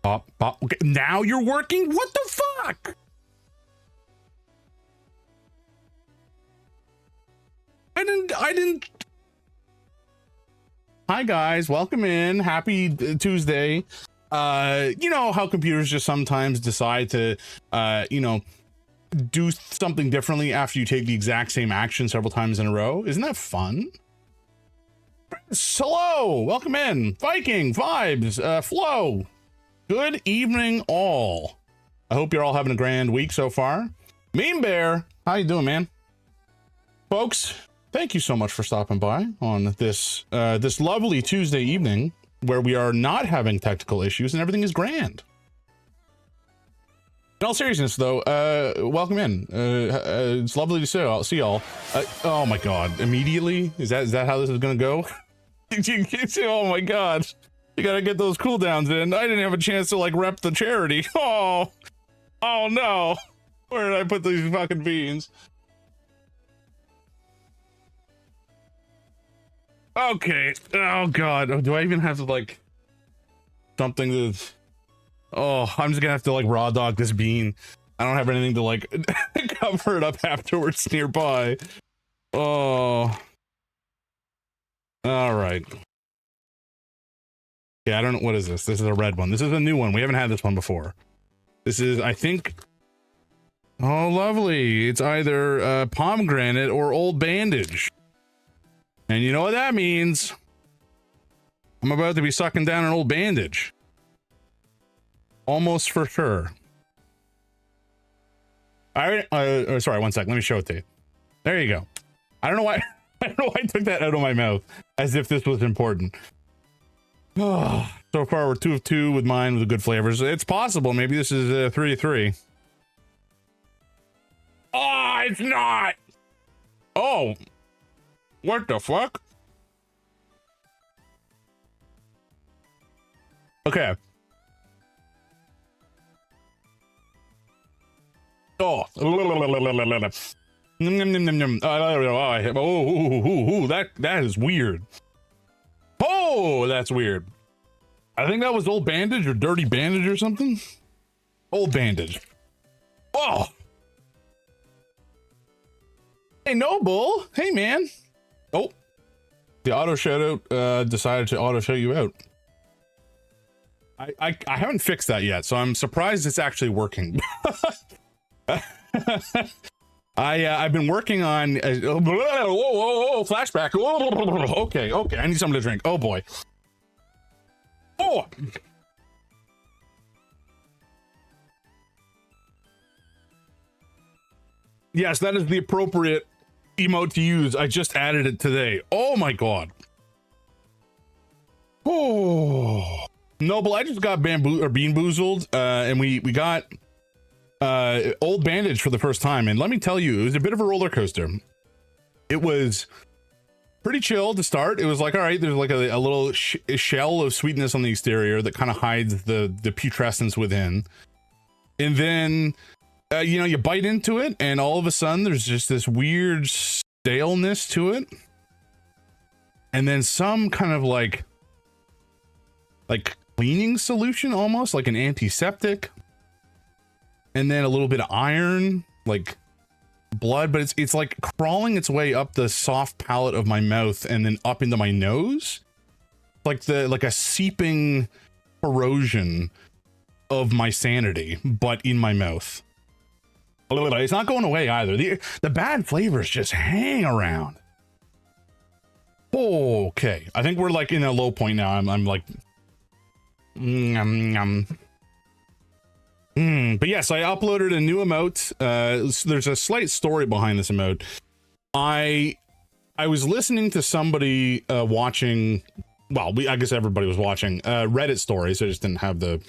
Okay, now you're working? What the fuck? I didn't. Hi guys, welcome in. Happy Tuesday. You know how computers just sometimes decide to, you know, do something differently after you take the exact same action several times in a row. Isn't that fun? Hello, welcome in. Viking vibes, Flo. Good evening, all. I hope you're all having a grand week so far. Mean Bear, how you doing, man? Folks, thank you so much for stopping by on this this lovely Tuesday evening where we are not having technical issues and everything is grand. In all seriousness, though, welcome in. It's lovely to see y'all. Oh my God! Immediately, is that how this is gonna go? Oh my God! You gotta get those cooldowns in. I didn't have a chance to like rep the charity. Oh no! Where did I put these fucking beans? Okay. Oh God. Do I even have to like something to? Oh, I'm just gonna have to like raw dog this bean. I don't have anything to like cover it up afterwards nearby. Oh. All right. Yeah, I don't know. What is this? This is a red one. This is a new one. We haven't had this one before. This is, I think. Oh, lovely. It's either pomegranate or old bandage. And you know what that means? I'm about to be sucking down an old bandage. Almost for sure. Sorry, one sec. Let me show it to you. There you go. I don't know why. I don't know why I took that out of my mouth as if this was important. Oh, so far we're 2 of 2 with mine with the good flavors. It's possible. Maybe this is 3 of 3. Oh, it's not. Oh, what the fuck? Okay. Oh, that is weird. Oh, that's weird. I think that was old bandage or dirty bandage or something. Old bandage. Oh. Hey, Noble. Hey, man. Oh, the auto shout out decided to auto shout you out. I haven't fixed that yet, so I'm surprised it's actually working. I've been working on whoa, flashback. Okay, I need something to drink. Oh boy. Oh, yes, that is the appropriate emote to use. I just added it today. Oh my God. Oh, Noble, I just got bean boozled, and we got old bandage for the first time, and let me tell you, it was a bit of a roller coaster. It was pretty chill to start. It was like, all right, there's like a little shell of sweetness on the exterior that kind of hides the putrescence within, and then you know, you bite into it and all of a sudden there's just this weird staleness to it, and then some kind of like cleaning solution, almost like an antiseptic, and then a little bit of iron, like blood, but it's like crawling its way up the soft palate of my mouth and then up into my nose, like a seeping corrosion of my sanity, but in my mouth. It's not going away either. The bad flavors just hang around. Okay, I think we're like in a low point now. I'm like but yes, I uploaded a new emote. There's a slight story behind this emote. I was listening to somebody watching, well, I guess everybody was watching Reddit stories. I just didn't have the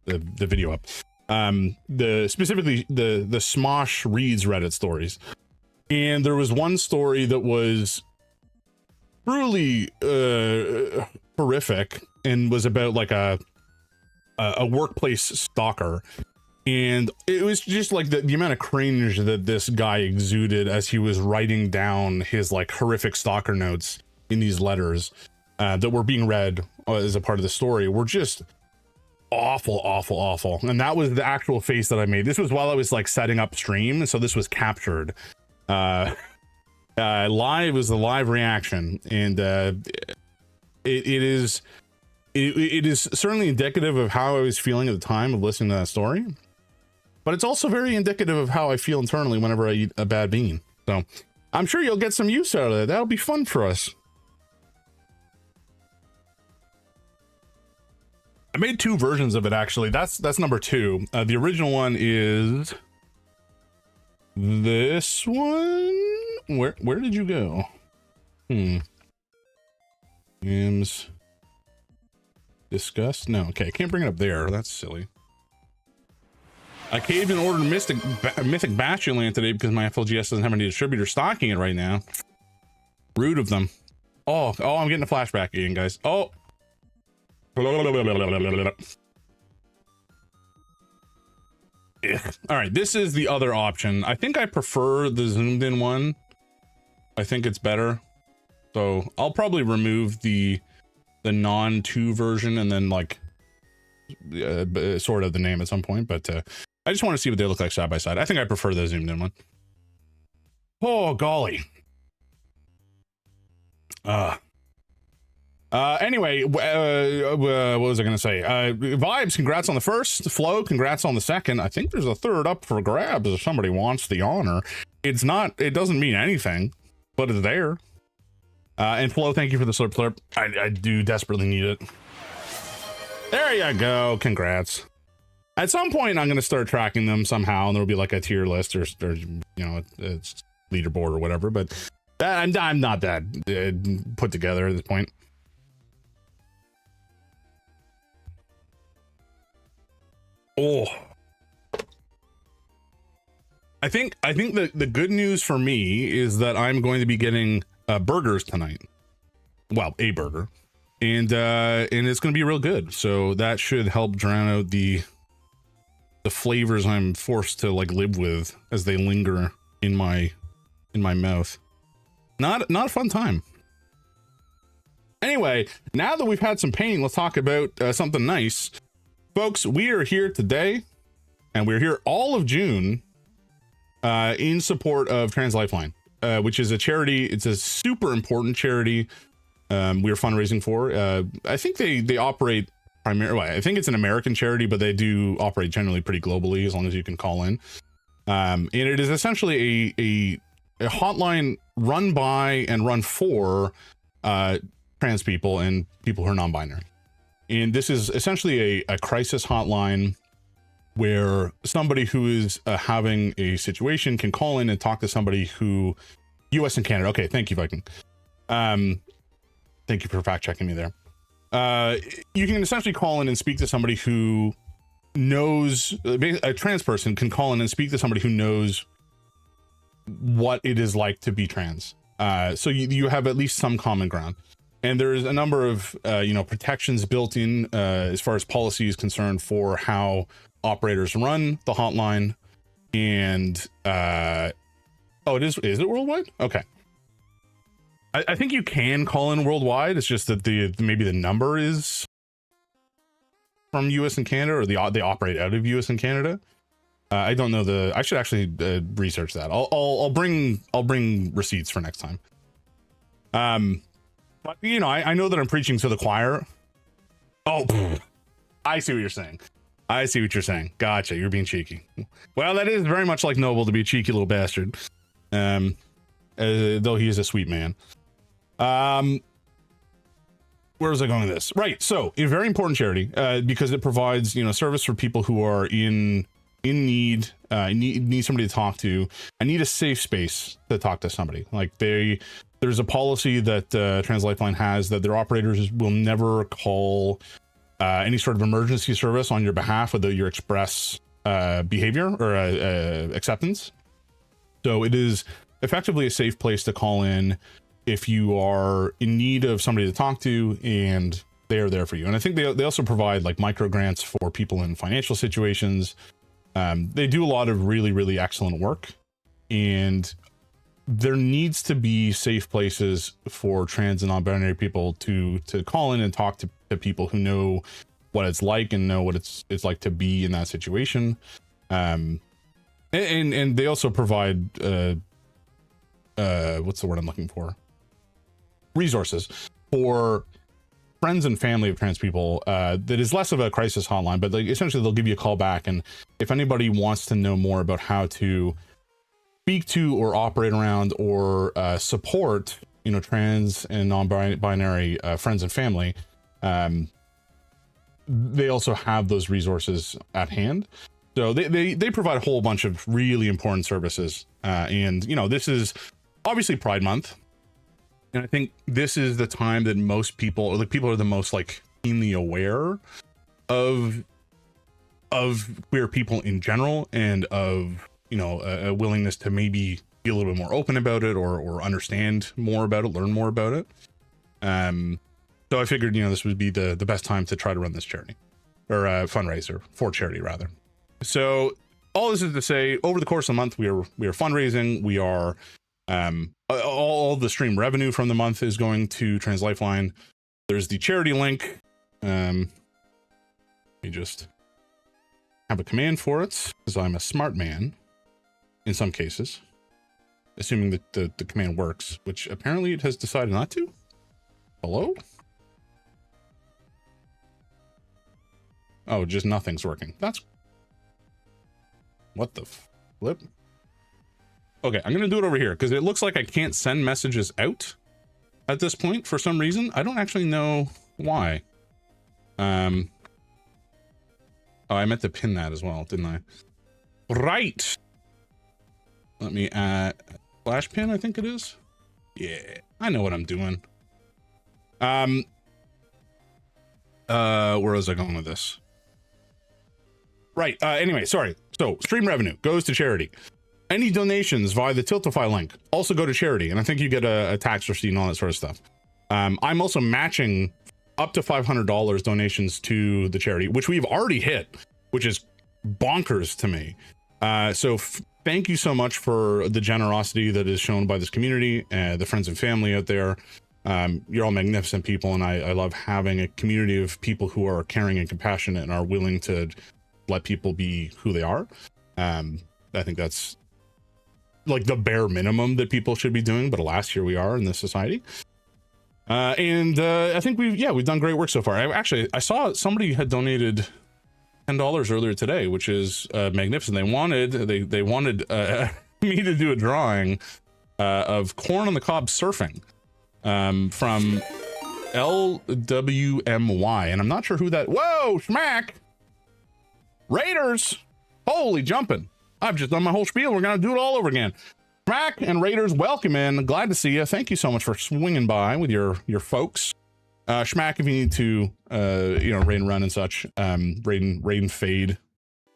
video up. Specifically the Smosh reads Reddit stories, and there was one story that was truly horrific and was about like a workplace stalker, and it was just like the amount of cringe that this guy exuded as he was writing down his like horrific stalker notes in these letters that were being read as a part of the story were just awful, awful, awful. And that was the actual face that I made. This was while I was like setting up stream, so this was captured. Live was the live reaction, and it is certainly indicative of how I was feeling at the time of listening to that story, but it's also very indicative of how I feel internally whenever I eat a bad bean. So I'm sure you'll get some use out of that. That'll be fun for us. I made 2 versions of it, actually. That's number 2. The original one is this one. Where did you go? Games discuss? No, okay, I can't bring it up there. That's silly. I caved and ordered Mythic Bastion today because my FLGS doesn't have any distributor stocking it right now. Rude of them. Oh, I'm getting a flashback again, guys. Oh. All right, this is the other option. I think I prefer the zoomed in one. I think it's better. So I'll probably remove the non 2 version and then like sort of the name at some point, but I just want to see what they look like side by side. I think I prefer the zoomed in one. Oh golly. Anyway, what was I gonna say? Vibes, congrats on the first. Flo, congrats on the second. I think there's a third up for grabs if somebody wants the honor. It doesn't mean anything, but it's there. And Flo, thank you for the slurp. I do desperately need it. There you go. Congrats. At some point, I'm gonna start tracking them somehow, and there'll be like a tier list or you know, it's leaderboard or whatever. But I'm not that put together at this point. Oh, I think the good news for me is that I'm going to be getting burgers tonight. Well, a burger, and it's going to be real good. So that should help drown out the flavors I'm forced to like live with as they linger in my mouth. Not a fun time. Anyway, now that we've had some pain, let's talk about something nice. Folks, we are here today, and we're here all of June in support of Trans Lifeline, which is a charity. It's a super important charity we're fundraising for. I think they operate primarily, I think it's an American charity, but they do operate generally pretty globally as long as you can call in. And it is essentially a hotline run by and run for trans people and people who are non-binary. And this is essentially a crisis hotline where somebody who is having a situation can call in and talk to somebody who, US and Canada. Okay, thank you, Viking. Thank you for fact checking me there. You can essentially call in and speak to somebody who knows, a trans person can call in and speak to somebody who knows what it is like to be trans. So you have at least some common ground. And there's a number of, protections built in as far as policy is concerned for how operators run the hotline. And, is it worldwide? Okay. I think you can call in worldwide. It's just that maybe the number is from US and Canada, or they operate out of US and Canada. I don't know I should actually research that. I'll bring receipts for next time. But I know that I'm preaching to the choir. Oh, I see what you're saying. Gotcha. You're being cheeky. Well, that is very much like Noble to be a cheeky little bastard. Though he is a sweet man. Where was I going with this? Right. So a very important charity, because it provides, service for people who are in need, need somebody to talk to. I need a safe space to talk to somebody. Like there's a policy that Trans Lifeline has that their operators will never call any sort of emergency service on your behalf without your express behavior or acceptance. So it is effectively a safe place to call in if you are in need of somebody to talk to, and they are there for you. And I think they also provide like micro grants for people in financial situations. They do a lot of really, really excellent work, and there needs to be safe places for trans and non-binary people to call in and talk to people who know what it's like and know what it's like to be in that situation. And they also provide what's the word I'm looking for? Resources for friends and family of trans people. That is less of a crisis hotline, but like essentially they'll give you a call back, and if anybody wants to know more about how to speak to or operate around or support, you know, trans and non-binary friends and family, they also have those resources at hand. So they provide a whole bunch of really important services. And, you know, this is obviously Pride Month. And I think this is the time that most people, or like people are the most like keenly aware of queer people in general, and of, you know, a willingness to maybe be a little bit more open about it, or understand more about it, learn more about it. So I figured, you know, this would be the best time to try to run this charity, or fundraiser for charity rather. So all this is to say, over the course of the month, we are fundraising. We are all the stream revenue from the month is going to Trans Lifeline. There's the charity link. Let me just have a command for it, because I'm a smart man in some cases, assuming that the command works, which apparently it has decided not to. Hello? Oh, just nothing's working. That's what the flip. Okay, I'm gonna do it over here because it looks like I can't send messages out at this point for some reason. I don't actually know why. Oh, I meant to pin that as well, didn't I? Right. Let me flash pin, I think it is. Yeah, I know what I'm doing. Where was I going with this? Right. Anyway, sorry. So stream revenue goes to charity. Any donations via the Tiltify link also go to charity, and I think you get a tax receipt and all that sort of stuff. I'm also matching up to $500 donations to the charity, which we've already hit, which is bonkers to me. So thank you so much for the generosity that is shown by this community, the friends and family out there. You're all magnificent people, and I love having a community of people who are caring and compassionate and are willing to let people be who they are. I think that's like the bare minimum that people should be doing, but alas, here we are in this society. I think we've done great work so far. I saw somebody had donated $10 earlier today, which is magnificent. They wanted me to do a drawing of corn on the cob surfing from LWMY, and I'm not sure who that. Whoa, schmack! Raiders! Holy jumping! I've just done my whole spiel. We're gonna do it all over again. Schmack and Raiders, welcome in. Glad to see you. Thank you so much for swinging by with your folks. Schmack, if you need to, you know, raid and run and such, raid and fade,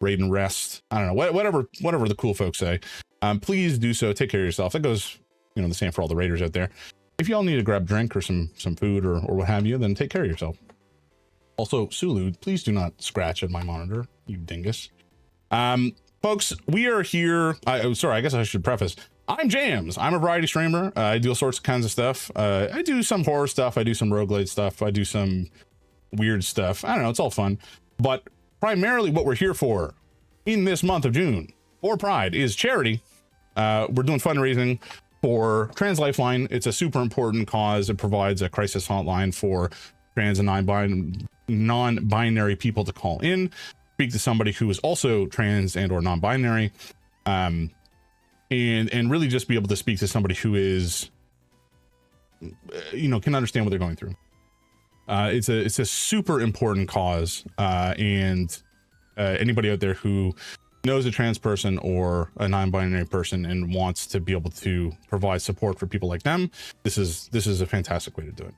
raid and rest. I don't know, whatever the cool folks say. Please do so. Take care of yourself. That goes, you know, the same for all the raiders out there. If y'all need to grab a drink or some food or what have you, then take care of yourself. Also, Sulu, please do not scratch at my monitor, you dingus. Folks, we are here. Sorry, I guess I should preface. I'm James. I'm a variety streamer. I do all sorts of kinds of stuff. I do some horror stuff. I do some roguelite stuff. I do some weird stuff. I don't know. It's all fun. But primarily what we're here for in this month of June for Pride is charity. We're doing fundraising for Trans Lifeline. It's a super important cause. It provides a crisis hotline for trans and non-binary people to call in, speak to somebody who is also trans and or non-binary, and really just be able to speak to somebody who is, you know, can understand what they're going through. It's a super important cause, and anybody out there who knows a trans person or a non-binary person and wants to be able to provide support for people like them, this is a fantastic way to do it.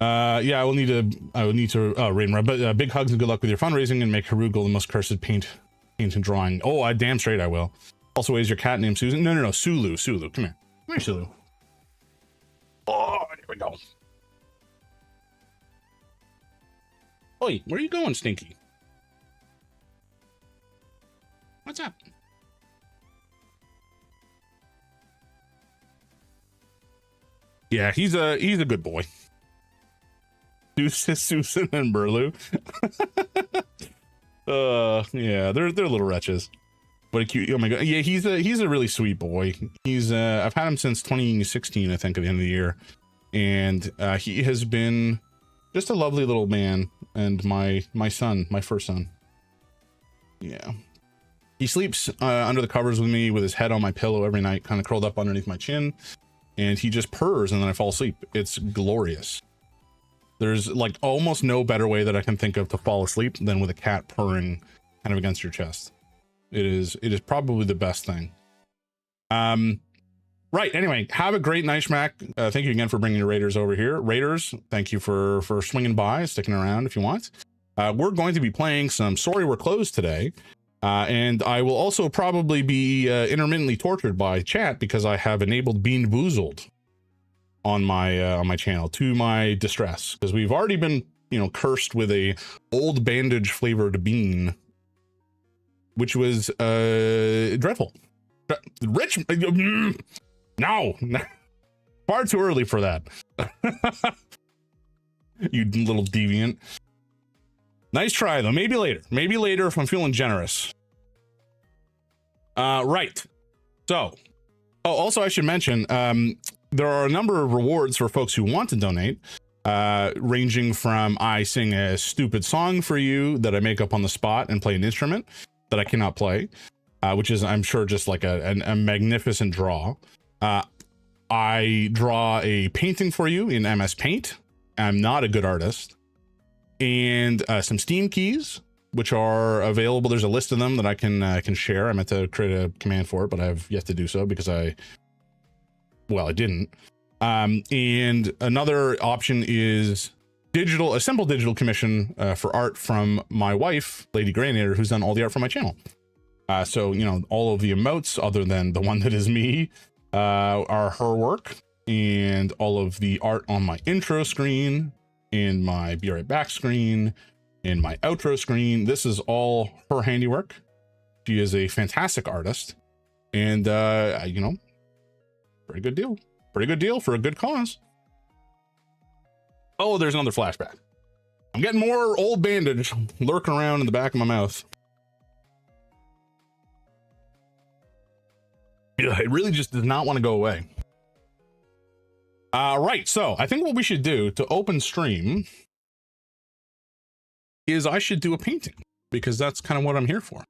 Yeah, I will need to raid and run, but big hugs and good luck with your fundraising, and make Harugal the most cursed paint and drawing. Oh, I damn straight I will. Also, is your cat named Susan? No, Sulu, come here. Come here, Sulu. Oh, there we go. Oi, where are you going, Stinky? What's up? Yeah, he's a good boy. Susan and Burlu. Yeah, they're little wretches. What a cute, oh my god. Yeah, he's a really sweet boy. He's I've had him since 2016, I think, at the end of the year. And he has been just a lovely little man, and my son, my first son. Yeah. He sleeps under the covers with me with his head on my pillow every night, kind of curled up underneath my chin, and he just purrs and then I fall asleep. It's glorious. There's like almost no better way that I can think of to fall asleep than with a cat purring kind of against your chest. It is probably the best thing. Right. Anyway, have a great night, Schmack. Thank you again for bringing your Raiders over here. Raiders, thank you for swinging by, sticking around if you want. We're going to be playing some Sorry We're Closed today. And I will also probably be intermittently tortured by chat because I have enabled Bean Boozled on my channel, to my distress, because we've already been, you know, cursed with a old bandage flavored bean, which was dreadful. Rich, no, far too early for that. You little deviant. Nice try though. Maybe later if I'm feeling generous. Right. So, oh, also I should mention, there are a number of rewards for folks who want to donate, ranging from I sing a stupid song for you that I make up on the spot and play an instrument that I cannot play, which is, I'm sure, just like a magnificent draw. I draw a painting for you in MS Paint. I'm not a good artist. And some Steam keys, which are available. There's a list of them that I can share. I meant to create a command for it, but I've yet to do so because I didn't. And another option is a simple digital commission for art from my wife, Lady Graynator, who's done all the art for my channel. So, you know, all of the emotes, other than the one that is me, are her work, and all of the art on my intro screen, in my be right back screen, in my outro screen. This is all her handiwork. She is a fantastic artist, and you know, pretty good deal for a good cause. Oh, there's another flashback. I'm getting more old bandage lurking around in the back of my mouth. Yeah, it really just does not want to go away. Right, so I think what we should do to open stream is I should do a painting, because that's kind of what I'm here for.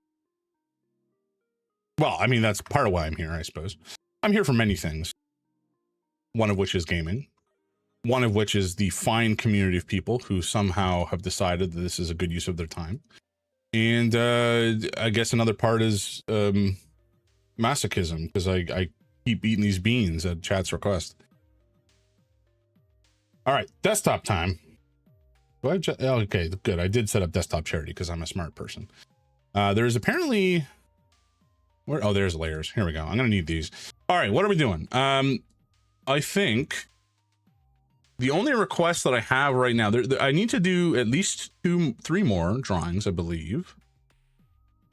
Well, I mean, that's part of why I'm here, I suppose. I'm here for many things. One of which is gaming. One of which is the fine community of people who somehow have decided that this is a good use of their time. And I guess another part is masochism, because I keep eating these beans at chat's request. All right, desktop time. Okay, good. I did set up desktop charity because I'm a smart person. There's apparently... oh, there's layers. Here we go. I'm going to need these. All right, what are we doing? I think the only request that I have right now, I need to do at least 3 more drawings, I believe.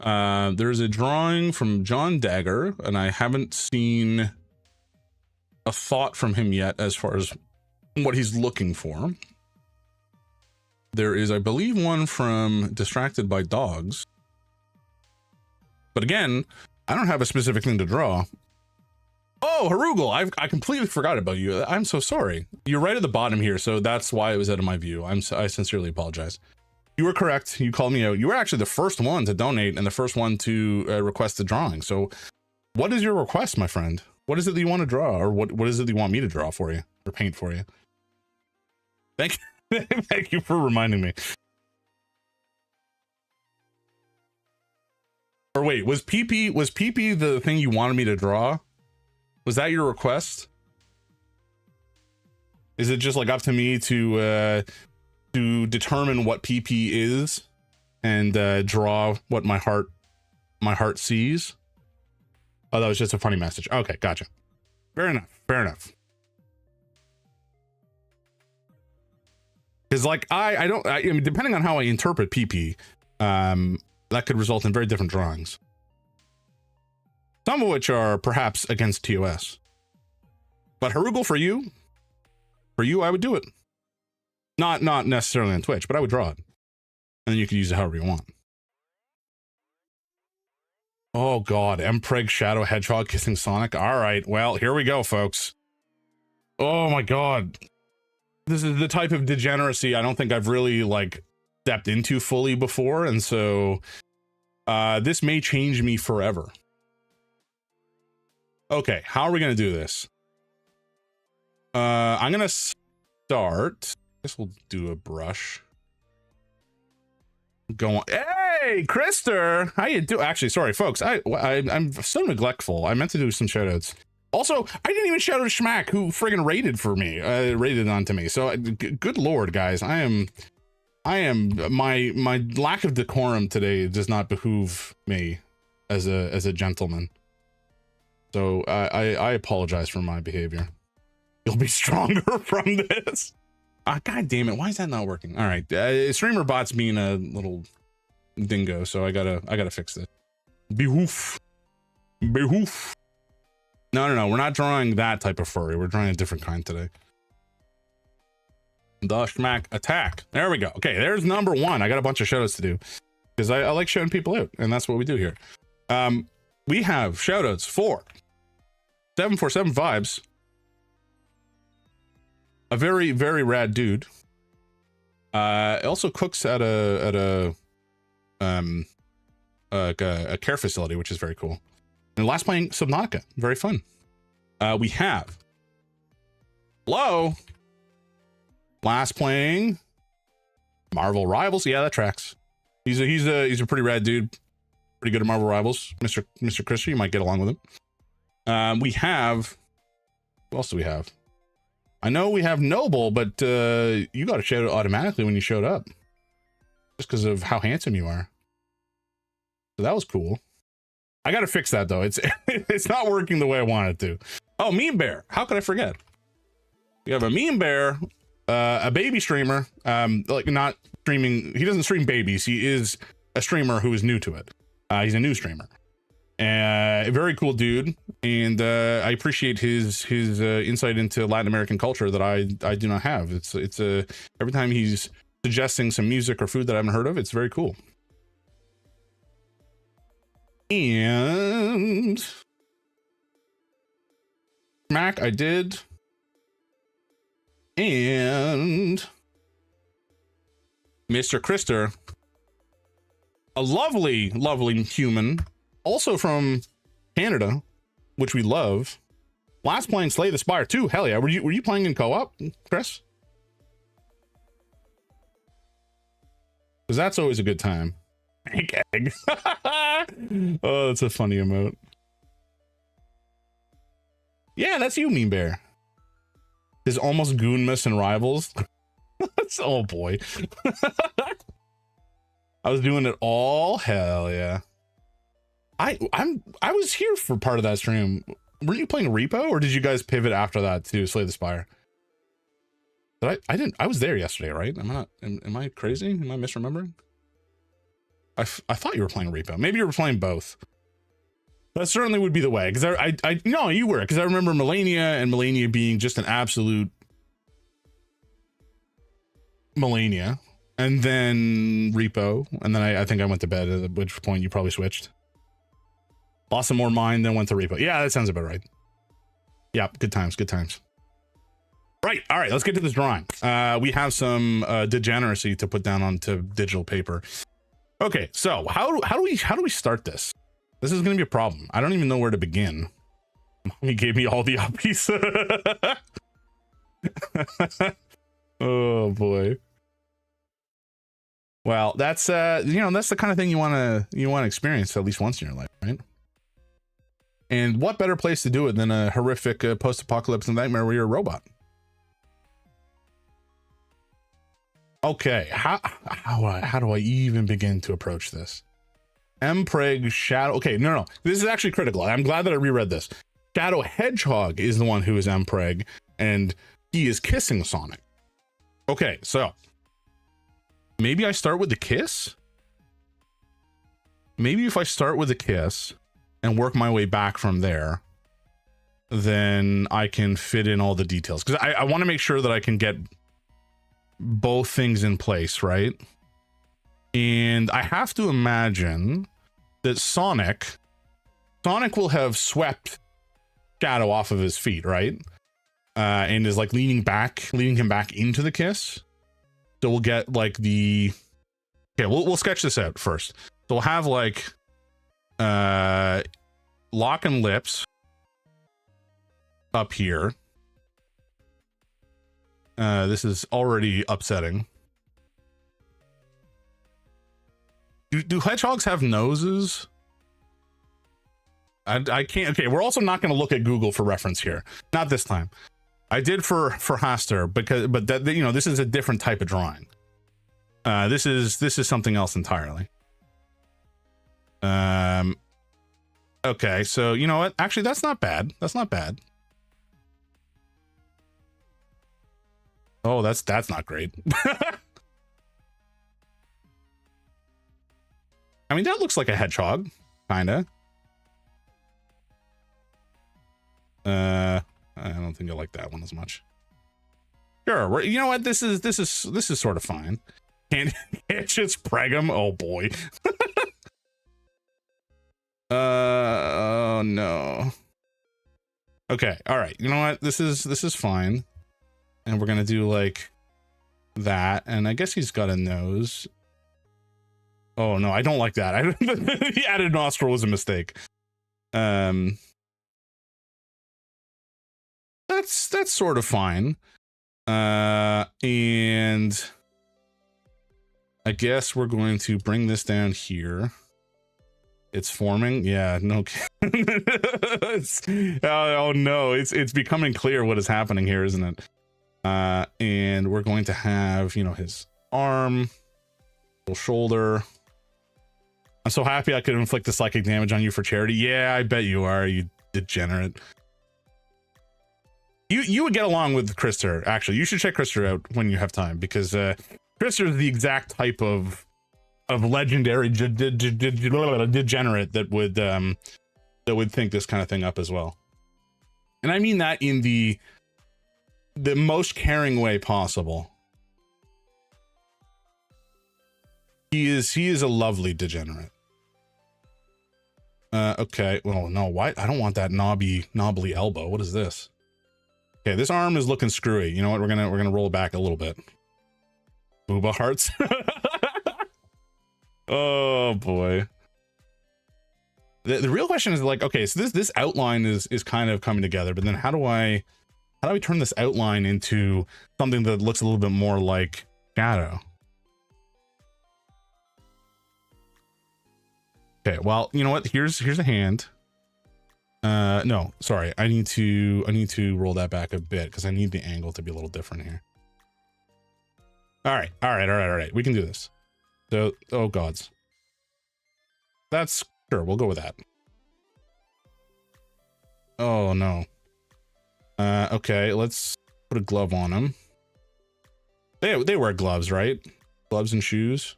There's a drawing from John Dagger, and I haven't seen a thought from him yet as far as what he's looking for. There is, I believe, one from Distracted by Dogs. But again, I don't have a specific thing to draw. Oh, Harugal, I completely forgot about you. I'm so sorry. You're right at the bottom here, so that's why it was out of my view. I sincerely apologize. You were correct. You called me out. You were actually the first one to donate and the first one to request the drawing. So what is your request, my friend? What is it that you want to draw? Or what is it that you want me to draw for you or paint for you? Thank you. Thank you for reminding me. Or wait, was PP the thing you wanted me to draw? Was that your request? Is it just like up to me to determine what PP is and draw what my heart sees? Oh, that was just a funny message. Okay, gotcha. Fair enough. Fair enough. Because like I mean, depending on how I interpret PP, that could result in very different drawings. Some of which are perhaps against TOS. But Harugal, for you, I would do it. Not necessarily on Twitch, but I would draw it. And then you could use it however you want. Oh God, Mpreg Shadow Hedgehog kissing Sonic. All right, well, here we go, folks. Oh my God. This is the type of degeneracy I don't think I've really like stepped into fully before. And so this may change me forever. Okay, how are we going to do this? I'm going to start. I guess we'll do a brush. Go on. Hey, Krister, how you do? Actually, sorry, folks. I'm so neglectful. I meant to do some shout outs. Also, I didn't even shout out Schmack, who friggin' rated for me, rated onto me. So, good Lord, guys, my lack of decorum today does not behoove me as a gentleman. So, I apologize for my behavior. You'll be stronger from this. God damn it! Why is that not working? All right, streamer bot's being a little dingo, so I gotta fix this. Behoof. No, we're not drawing that type of furry. We're drawing a different kind today. The Schmack attack. There we go. Okay, there's number one. I got a bunch of shoutouts to do because I like shouting people out, and that's what we do here. We have shoutouts for 747 Vibes. A very, very rad dude. Also cooks at a care facility, which is very cool. And last playing Subnautica, very fun. We have Hello. Last playing Marvel Rivals. Yeah, that tracks. He's a pretty rad dude. Pretty good at Marvel Rivals. Mr. Christian, you might get along with him. We have who else do we have? I know we have Noble, but you got to shout it automatically when you showed up. Just because of how handsome you are. So that was cool. I got to fix that though. It's not working the way I want it to. Oh, Meme Bear. How could I forget? We have a Meme Bear, a baby streamer, like not streaming. He doesn't stream babies. He is a streamer who is new to it. He's a new streamer. A very cool dude, and I appreciate his insight into Latin American culture that I do not have. It's every time he's suggesting some music or food that I haven't heard of, it's very cool. And Mac, I did, and Mr. Krister, a lovely human. Also from Canada, which we love. Last playing Slay the Spire 2. Hell yeah. Were you playing in co-op, Chris? Because that's always a good time. Egg. Oh, that's a funny emote. Yeah, that's you, Meme Bear. His almost Goonmas and Rivals. Oh boy. I was doing it all. Hell yeah. I was here for part of that stream. Were you playing Repo, or did you guys pivot after that to Slay the Spire? But I was there yesterday, right? Am I crazy? Am I misremembering? I thought you were playing Repo. Maybe you were playing both. That certainly would be the way, because I no, you were, because I remember Melania being just an absolute Melania, and then Repo, and then I think I went to bed, at which point you probably switched. Lost some more mind, then went to Repo. Yeah, that sounds about right. Yeah, good times. Right, all right, let's get to this drawing. We have some degeneracy to put down onto digital paper. Okay, so how do we start this? This is gonna be a problem. I don't even know where to begin. He gave me all the uppies. Oh boy. Well, that's that's the kind of thing you want to experience at least once in your life, right? And what better place to do it than a horrific post-apocalyptic nightmare where you're a robot? Okay, how do I even begin to approach this? Mpreg Shadow. Okay, no, this is actually critical. I'm glad that I reread this. Shadow Hedgehog is the one who is Mpreg, and he is kissing Sonic. Okay, so maybe I start with the kiss. Maybe if I start with the kiss and work my way back from there, then I can fit in all the details, because I want to make sure that I can get both things in place, right? And I have to imagine that Sonic will have swept Shadow off of his feet, right? And is like leading him back into the kiss. So we'll get like the, okay, we'll sketch this out first. So we'll have like lock and lips up here. This is already upsetting. Do hedgehogs have noses? I can't. Okay, we're also not going to look at Google for reference here. Not this time. I did for Haster but that, you know, this is a different type of drawing. This is something else entirely. Okay, so you know what? Actually, that's not bad. That's not bad. Oh, that's not great. I mean, that looks like a hedgehog, kinda. I don't think I like that one as much. Sure, you know what? This is sort of fine. Can't just preg him. Oh boy. Oh no. Okay, all right. You know what? This is fine. And we're gonna do like that, and I guess he's got a nose. Oh no, I don't like that. The added nostril was a mistake. That's sort of fine. And I guess we're going to bring this down here. It's forming. Yeah, no. Oh no, it's becoming clear what is happening here, isn't it? And we're going to have, you know, his arm, little shoulder. I'm so happy I could inflict the psychic damage on you for charity. Yeah, I bet you are, you degenerate. You would get along with Krister, actually. You should check Krister out when you have time, because Krister is the exact type of legendary degenerate that would think this kind of thing up as well. And I mean that in the most caring way possible. He is a lovely degenerate. Okay. Well, no, why? I don't want that knobbly elbow. What is this? Okay, this arm is looking screwy. You know what? We're gonna roll it back a little bit. Booba hearts. Oh boy. The real question is like, okay, so this outline is kind of coming together, but then how do we turn this outline into something that looks a little bit more like Shadow? Okay, well, you know what? Here's a hand. No, sorry. I need to roll that back a bit because I need the angle to be a little different here. All right. We can do this. So, oh gods. That's sure. We'll go with that. Oh no. Okay, let's put a glove on him. They wear gloves, right? Gloves and shoes.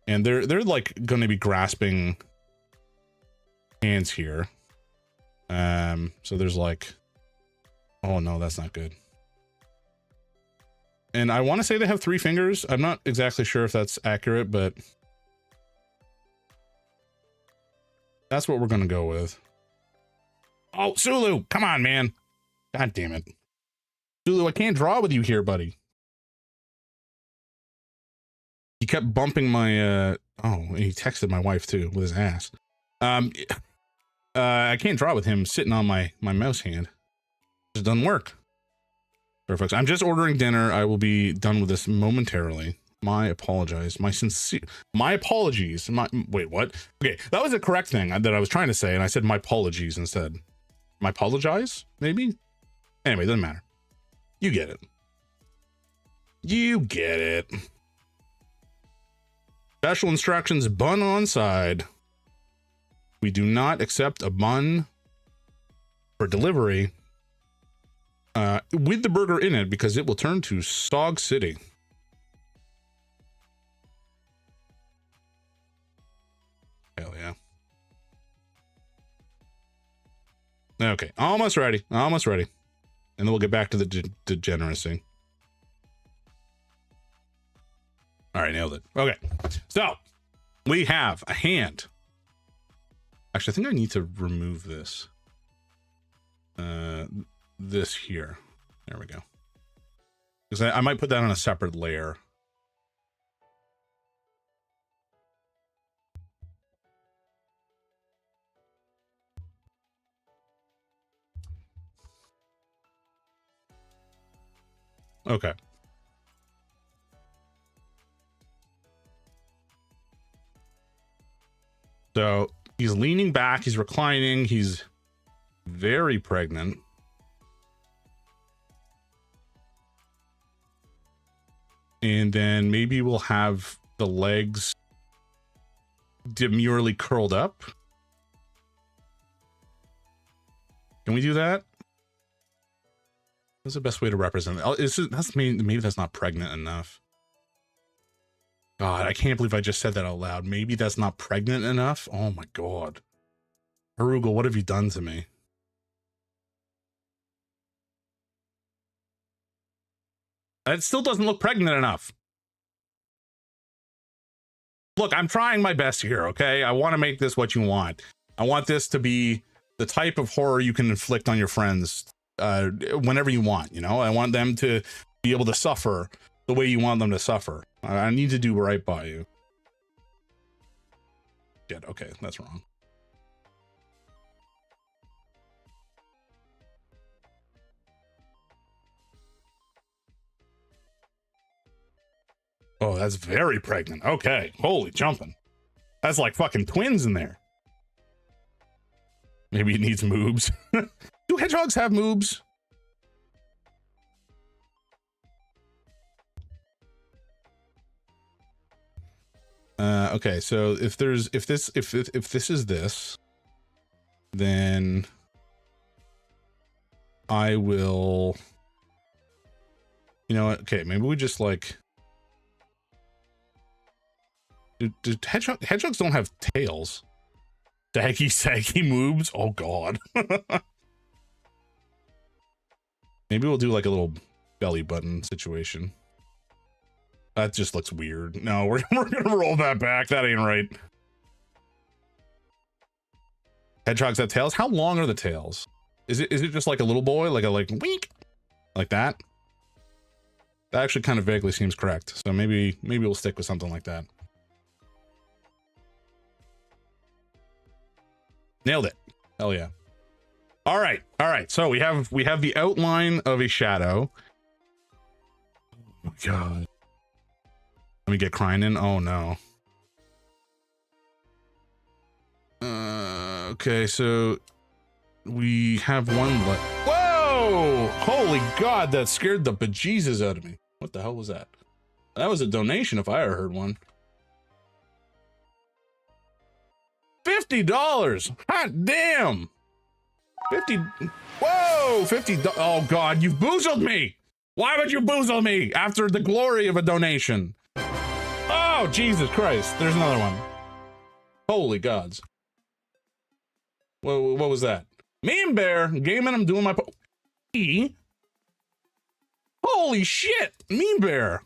And they're like going to be grasping hands here. So there's like, oh no, that's not good. And I want to say they have 3 fingers. I'm not exactly sure if that's accurate, but that's what we're going to go with. Oh, Sulu, come on, man. God damn it. Sulu, I can't draw with you here, buddy. He kept bumping my, oh, he texted my wife too with his ass. I can't draw with him sitting on my mouse hand. It doesn't work. Sorry, folks. I'm just ordering dinner. I will be done with this momentarily. My apologies. My apologies. Wait, what? Okay, that was the correct thing that I was trying to say, and I said my apologies instead. My apologize? Maybe? Anyway, doesn't matter. You get it. You get it. Special instructions, bun on side. We do not accept a bun for delivery with the burger in it because it will turn to Sog City. Hell yeah. Okay, almost ready. And then we'll get back to the degeneracy. All right, nailed it. Okay, so we have a hand. Actually, I think I need to remove this. This here. There we go. Because I might put that on a separate layer. Okay. So he's leaning back, he's reclining, he's very pregnant. And then maybe we'll have the legs demurely curled up. Can we do that? What's the best way to represent it? Maybe that's not pregnant enough. God, I can't believe I just said that out loud. Maybe that's not pregnant enough. Oh my God. Harugal, what have you done to me? It still doesn't look pregnant enough. Look, I'm trying my best here, okay? I want to make this what you want. I want this to be the type of horror you can inflict on your friends whenever you want, you know? I want them to be able to suffer the way you want them to suffer. I need to do right by you. Shit, okay, that's wrong. Oh, that's very pregnant. Okay, holy jumping. That's like fucking twins in there. Maybe it needs moobs. Do hedgehogs have moobs? Okay, so if this is this, then I will, you know what? Okay, maybe we just like, do hedgehogs don't have tails? Saggy moobs? Oh God. Maybe we'll do like a little belly button situation. That just looks weird. No, we're gonna roll that back. That ain't right. Hedgehogs have tails. How long are the tails? Is it just like a little boy, like week, like that? That actually kind of vaguely seems correct. So maybe we'll stick with something like that. Nailed it. Hell yeah. All right. So we have the outline of a shadow. Oh my God. Let me get crying in. Oh no. Okay, so we have one left. Whoa! Holy God, that scared the bejesus out of me. What the hell was that? That was a donation if I ever heard one. $50. Hot damn. 50. Whoa, 50. Oh God, you've boozled me. Why would you boozle me after the glory of a donation? Oh, Jesus Christ. There's another one. Holy gods. What was that? Meme Bear gaming. I'm doing my holy shit. Meme Bear.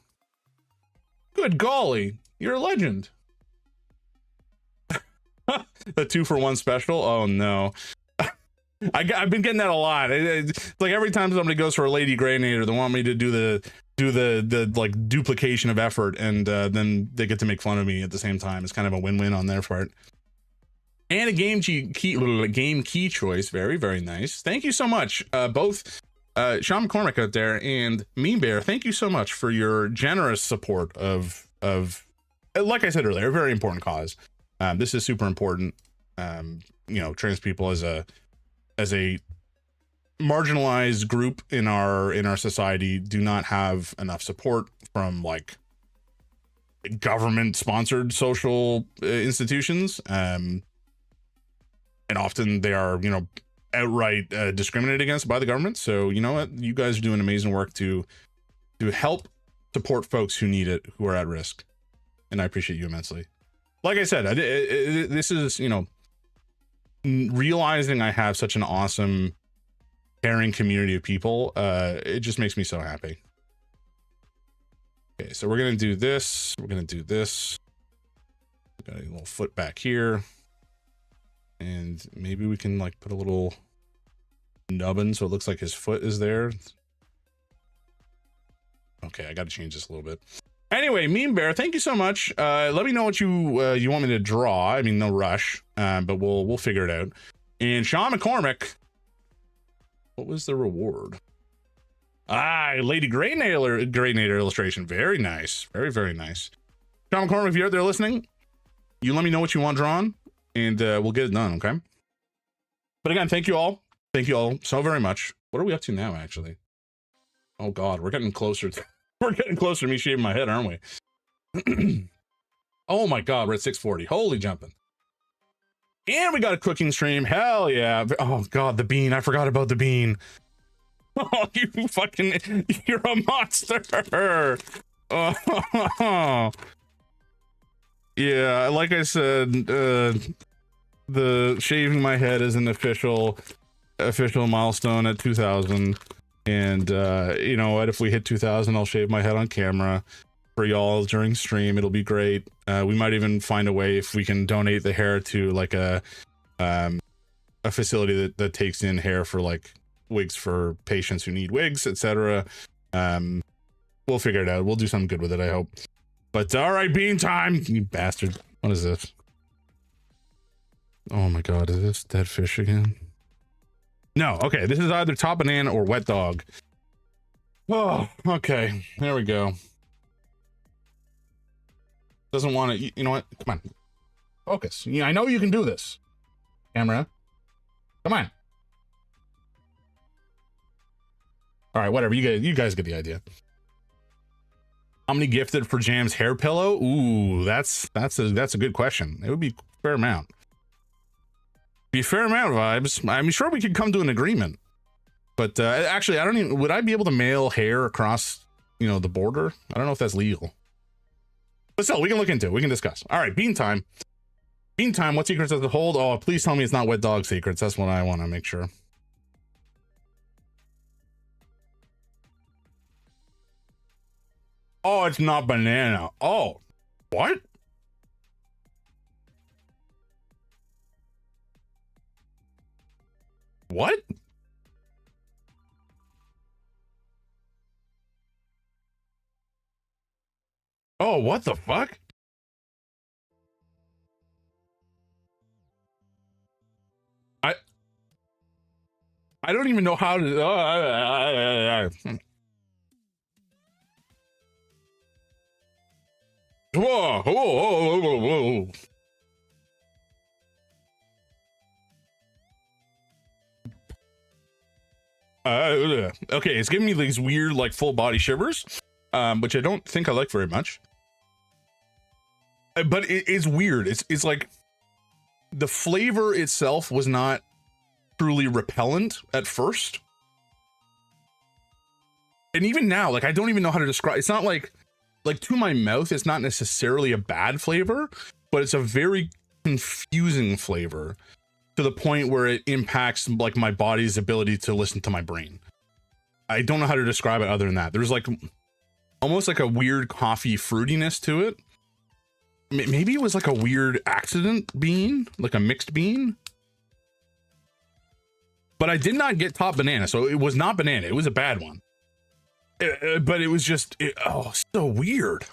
Good golly. You're a legend. The 2-for-1 special. Oh no. I've been getting that a lot. It's like every time somebody goes for a Lady Greynator, they want me to do the like duplication of effort, and then they get to make fun of me at the same time. It's kind of a win-win on their part. And a game key choice. Very, very nice. Thank you so much, both Sean McCormick out there and Meme Bear. Thank you so much for your generous support of like I said earlier, a very important cause. This is super important. You know, trans people as a marginalized group in our society do not have enough support from like government sponsored social institutions. And often they are, you know, outright discriminated against by the government. So, you know what? You guys are doing amazing work to help support folks who need it, who are at risk. And I appreciate you immensely. Like I said, this is, you know, realizing I have such an awesome, caring community of people. It just makes me so happy. Okay, so we're gonna do this. We're gonna do this. Got a little foot back here, and maybe we can like put a little nubbin so it looks like his foot is there. Okay, I got to change this a little bit. Anyway, Meme Bear, thank you so much. Let me know what you want me to draw. I mean, no rush, but we'll figure it out. And Sean McCormick, what was the reward? Lady Grey Nailer illustration. Very nice. Very, very nice. Sean McCormick, if you're out there listening, you let me know what you want drawn, and we'll get it done, okay? But again, thank you all. Thank you all so very much. What are we up to now, actually? Oh, God, we're getting closer. We're getting closer to me shaving my head, aren't we? Oh, my God, we're at 6:40. Holy jumping. And we got a cooking stream. Hell yeah. Oh, God, the bean. I forgot about the bean. Oh, you're a monster. Oh. Yeah, like I said, the shaving my head is an official milestone at 2000. And you know what, if we hit 2000, I'll shave my head on camera for y'all during stream. It'll be great. We might even find a way if we can donate the hair to like a facility that takes in hair for like wigs for patients who need wigs, etc. We'll figure it out. We'll do something good with it, I hope. But all right, bean time, you bastard. What is this? Oh my God, is this dead fish again? No, okay, this is either top banana or wet dog. Oh, okay, there we go. Doesn't want to, you know what? Come on, focus. Yeah, I know you can do this. Camera, come on. All right, whatever. You guys get the idea. How many gifted for Jam's hair pillow? Ooh, that's a good question. It would be a fair amount. Be a fair amount, vibes. I'm sure we could come to an agreement. But actually, I don't even. Would I be able to mail hair across, you know, the border? I don't know if that's legal. But still, we can look into it. We can discuss. All right, bean time. Bean time. What secrets does it hold? Oh, please tell me it's not wet dog secrets. That's what I want to make sure. Oh, it's not banana. Oh, what? What? Oh, what the fuck? I don't even know how to. Whoa, whoa, whoa, whoa, whoa. Okay, it's giving me these weird, like, full body shivers, which I don't think I like very much. But it's weird. It's like the flavor itself was not truly repellent at first. And even now, like, I don't even know how to describe. It's not like to my mouth, it's not necessarily a bad flavor, but it's a very confusing flavor to the point where it impacts like my body's ability to listen to my brain. I don't know how to describe it other than that. There's like almost like a weird coffee fruitiness to it. Maybe it was like a weird accident bean, like a mixed bean. But I did not get top banana, so it was not banana. It was a bad one. But it was just, so weird.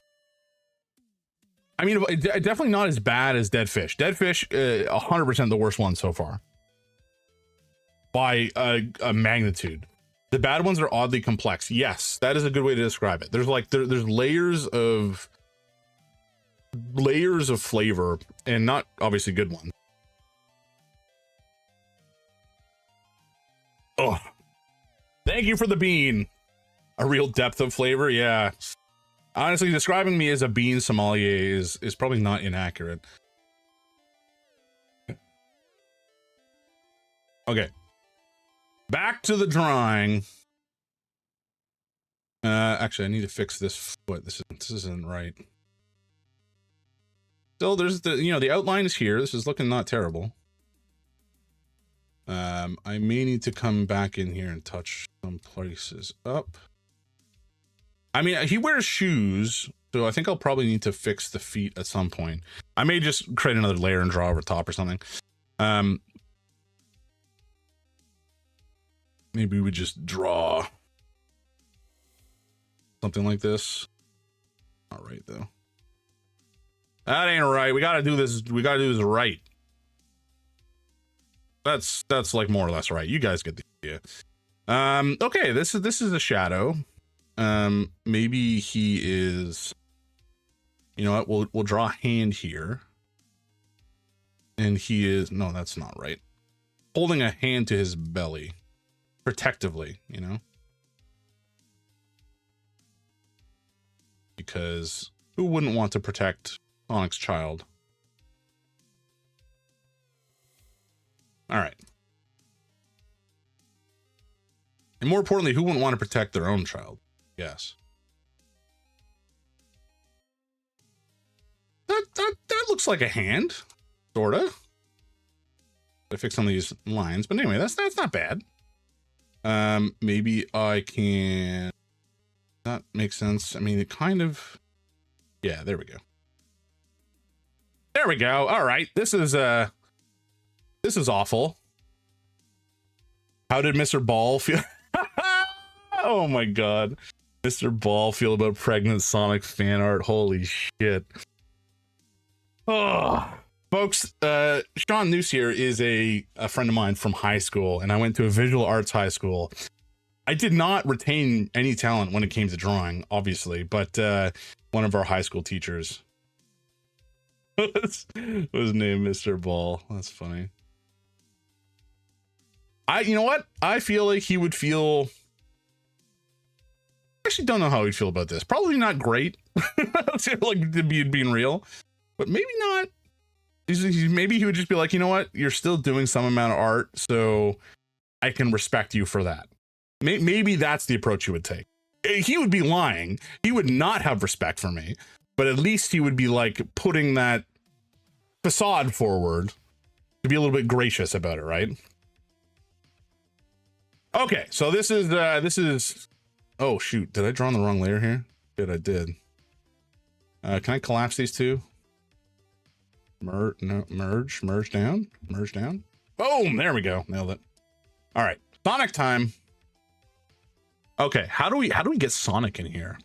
I mean, definitely not as bad as dead fish. Dead fish, 100% the worst one so far. By a magnitude. The bad ones are oddly complex. Yes, that is a good way to describe it. There's like, there's layers of flavor, and not obviously good ones. Oh, thank you for the bean. A real depth of flavor, yeah. Honestly, describing me as a bean sommelier is probably not inaccurate. Okay. Back to the drawing. Actually, I need to fix this foot. This isn't right. Still, there's the outline is here. This is looking not terrible. I may need to come back in here and touch some places up. I mean, he wears shoes, so I think I'll probably need to fix the feet at some point. I may just create another layer and draw over top or something. Maybe we just draw something like this. Not right though. That ain't right. We gotta do this. We gotta do this right. That's like more or less right. You guys get the idea. Okay, this is a shadow. Maybe he is, you know what, we'll draw a hand here. And he is, no, that's not right. Holding a hand to his belly. Protectively, you know? Because who wouldn't want to protect Sonic's child? All right. And more importantly, who wouldn't want to protect their own child? Yes. That looks like a hand, sorta. I fix some of these lines, but anyway, that's not bad. Maybe I can. That makes sense. I mean, it kind of. Yeah, there we go. There we go. All right, this is awful. How did Mr. Ball feel? Oh my god. Mr. Ball feel about pregnant Sonic fan art. Holy shit. Oh, folks, Sean Noose here is a friend of mine from high school, and I went to a visual arts high school. I did not retain any talent when it came to drawing, obviously, but one of our high school teachers was named Mr. Ball. That's funny. You know what? I feel like he would feel. I actually don't know how he'd feel about this. Probably not great, like being real, but maybe not. Maybe he would just be like, you know what? You're still doing some amount of art, so I can respect you for that. Maybe that's the approach he would take. He would be lying. He would not have respect for me, but at least he would be like putting that facade forward to be a little bit gracious about it, right? Okay, so this is. Oh shoot! Did I draw on the wrong layer here? Good, I did. Can I collapse these two? Merge down. Boom! There we go. Nailed it. All right, Sonic time. Okay, how do we get Sonic in here?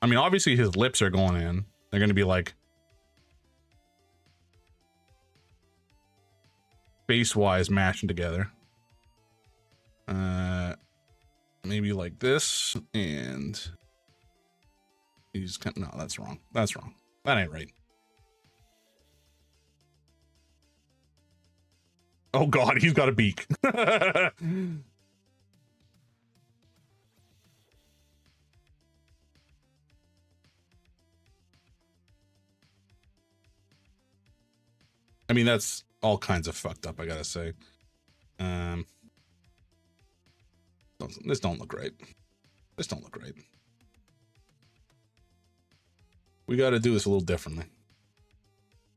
I mean, obviously his lips are going in. They're going to be like face-wise mashing together. Maybe like this, and he's no, that's wrong. That's wrong. That ain't right. Oh god, he's got a beak. I mean, that's all kinds of fucked up, I gotta say. This don't look right. This don't look right. We got to do this a little differently.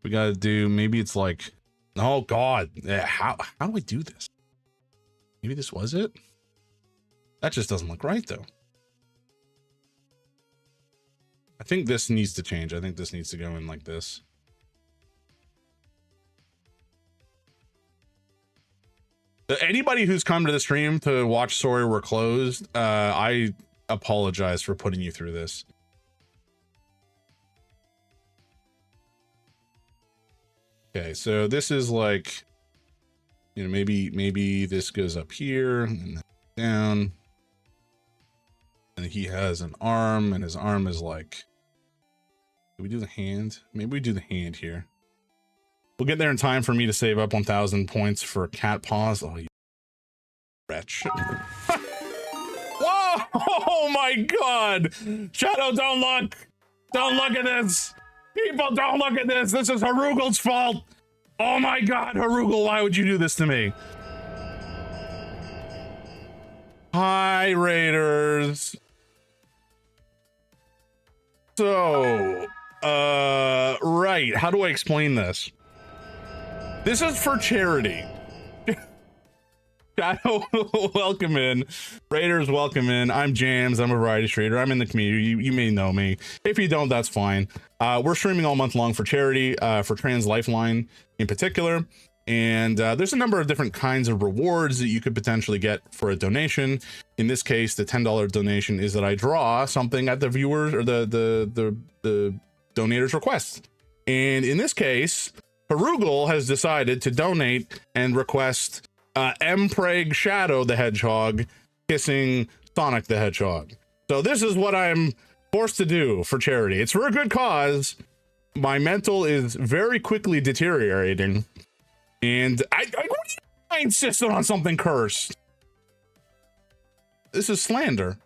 We got to do, maybe it's like, oh god, how do I do this? Maybe this was it? That just doesn't look right though. I think this needs to change. I think this needs to go in like this. Anybody who's come to the stream to watch Sorry We're Closed, I apologize for putting you through this. Okay, so this is like, you know, maybe this goes up here and down. And he has an arm, and his arm is like, do we do the hand? Maybe we do the hand here. We'll get there in time for me to save up 1,000 points for cat paws. Oh, you wretch. Whoa! Oh my god! Shadow, don't look! Don't look at this! People, don't look at this! This is Harugel's fault! Oh my god, Harugel, why would you do this to me? Hi, Raiders. So, right, how do I explain this? This is for charity. Shadow, welcome in. Raiders, welcome in. I'm Jams. I'm a variety trader. I'm in the community. You may know me. If you don't, that's fine. We're streaming all month long for charity, for Trans Lifeline in particular. And there's a number of different kinds of rewards that you could potentially get for a donation. In this case, the $10 donation is that I draw something at the viewers or the donator's request. And in this case, Harugal has decided to donate and request Mpreg Shadow the Hedgehog kissing Sonic the Hedgehog. So this is what I'm forced to do for charity. It's for a good cause. My mental is very quickly deteriorating, and I insisted on something cursed. This is slander.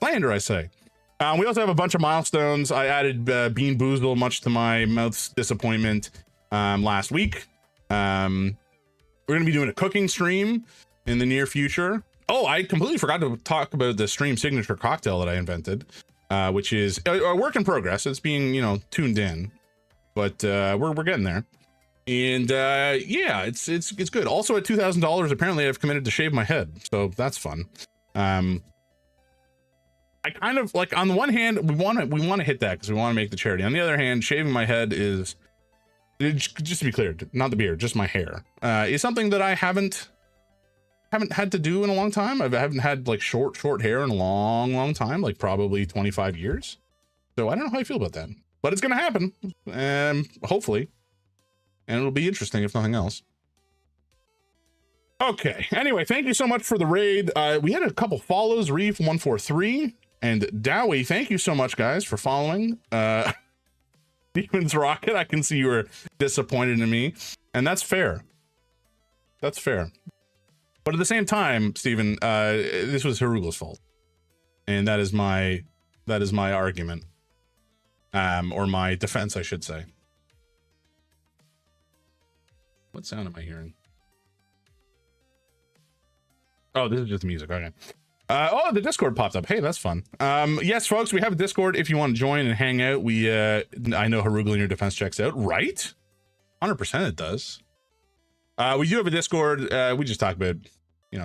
Slander, I say. We also have a bunch of milestones. I added Bean Boozle, much to my mouth's disappointment, last week. We're going to be doing a cooking stream in the near future. Oh, I completely forgot to talk about the stream signature cocktail that I invented, which is a work in progress. It's being, tuned in, but we're getting there. And yeah, it's good. Also at $2,000, apparently I've committed to shave my head, so that's fun. I kind of like, on the one hand, we want to hit that because we want to make the charity. On the other hand, shaving my head is, just to be clear, not the beard, just my hair, is something that I haven't had to do in a long time. I haven't had like short hair in a long time, like probably 25 years. So I don't know how I feel about that, but it's gonna happen, hopefully, and it'll be interesting if nothing else. Okay, anyway, thank you so much for the raid. We had a couple follows, Reef143 and Dowie. Thank you so much, guys, for following. Steven's Rocket, I can see you were disappointed in me, and that's fair. That's fair. But at the same time, Steven, this was Harugal's fault, and that is my argument, or my defense, I should say. What sound am I hearing? Oh, this is just music. Okay. Oh, the Discord popped up. Hey, that's fun. Yes, folks, we have a Discord if you want to join and hang out. I know Harugal in your defense checks out, right? 100% it does. We do have a Discord. We just talk about,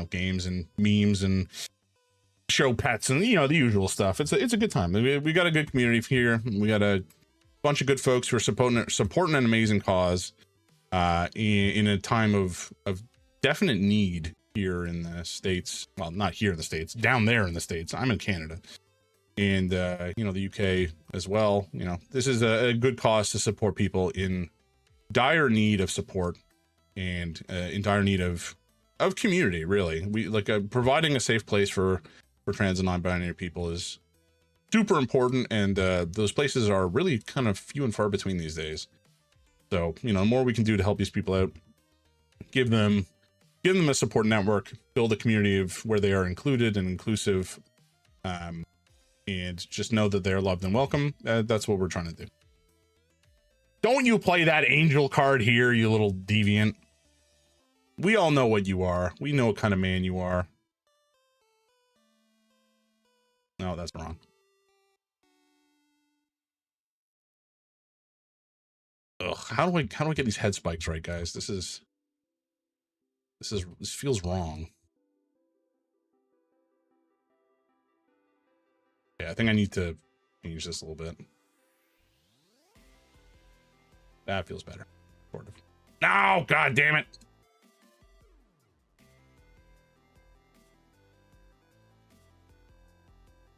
games and memes and show pets and, the usual stuff. It's a good time. We got a good community here. We got a bunch of good folks who are supporting an amazing cause in a time of definite need here in the States. Well, not here in the States, down there in the States. I'm in Canada, and the UK as well. This is a good cause to support people in dire need of support and in dire need of community. Really, we like providing a safe place for trans and non-binary people is super important, and those places are really kind of few and far between these days. So the more we can do to help these people out, give them a support network, build a community of where they are included and inclusive, and just know that they're loved and welcome. That's what we're trying to do. Don't you play that angel card here, you little deviant. We all know what you are. We know what kind of man you are. No, that's wrong. Ugh, how do I get these head spikes right, guys? This feels wrong. Yeah, I think I need to change this a little bit. That feels better. Sort of. No, god damn it.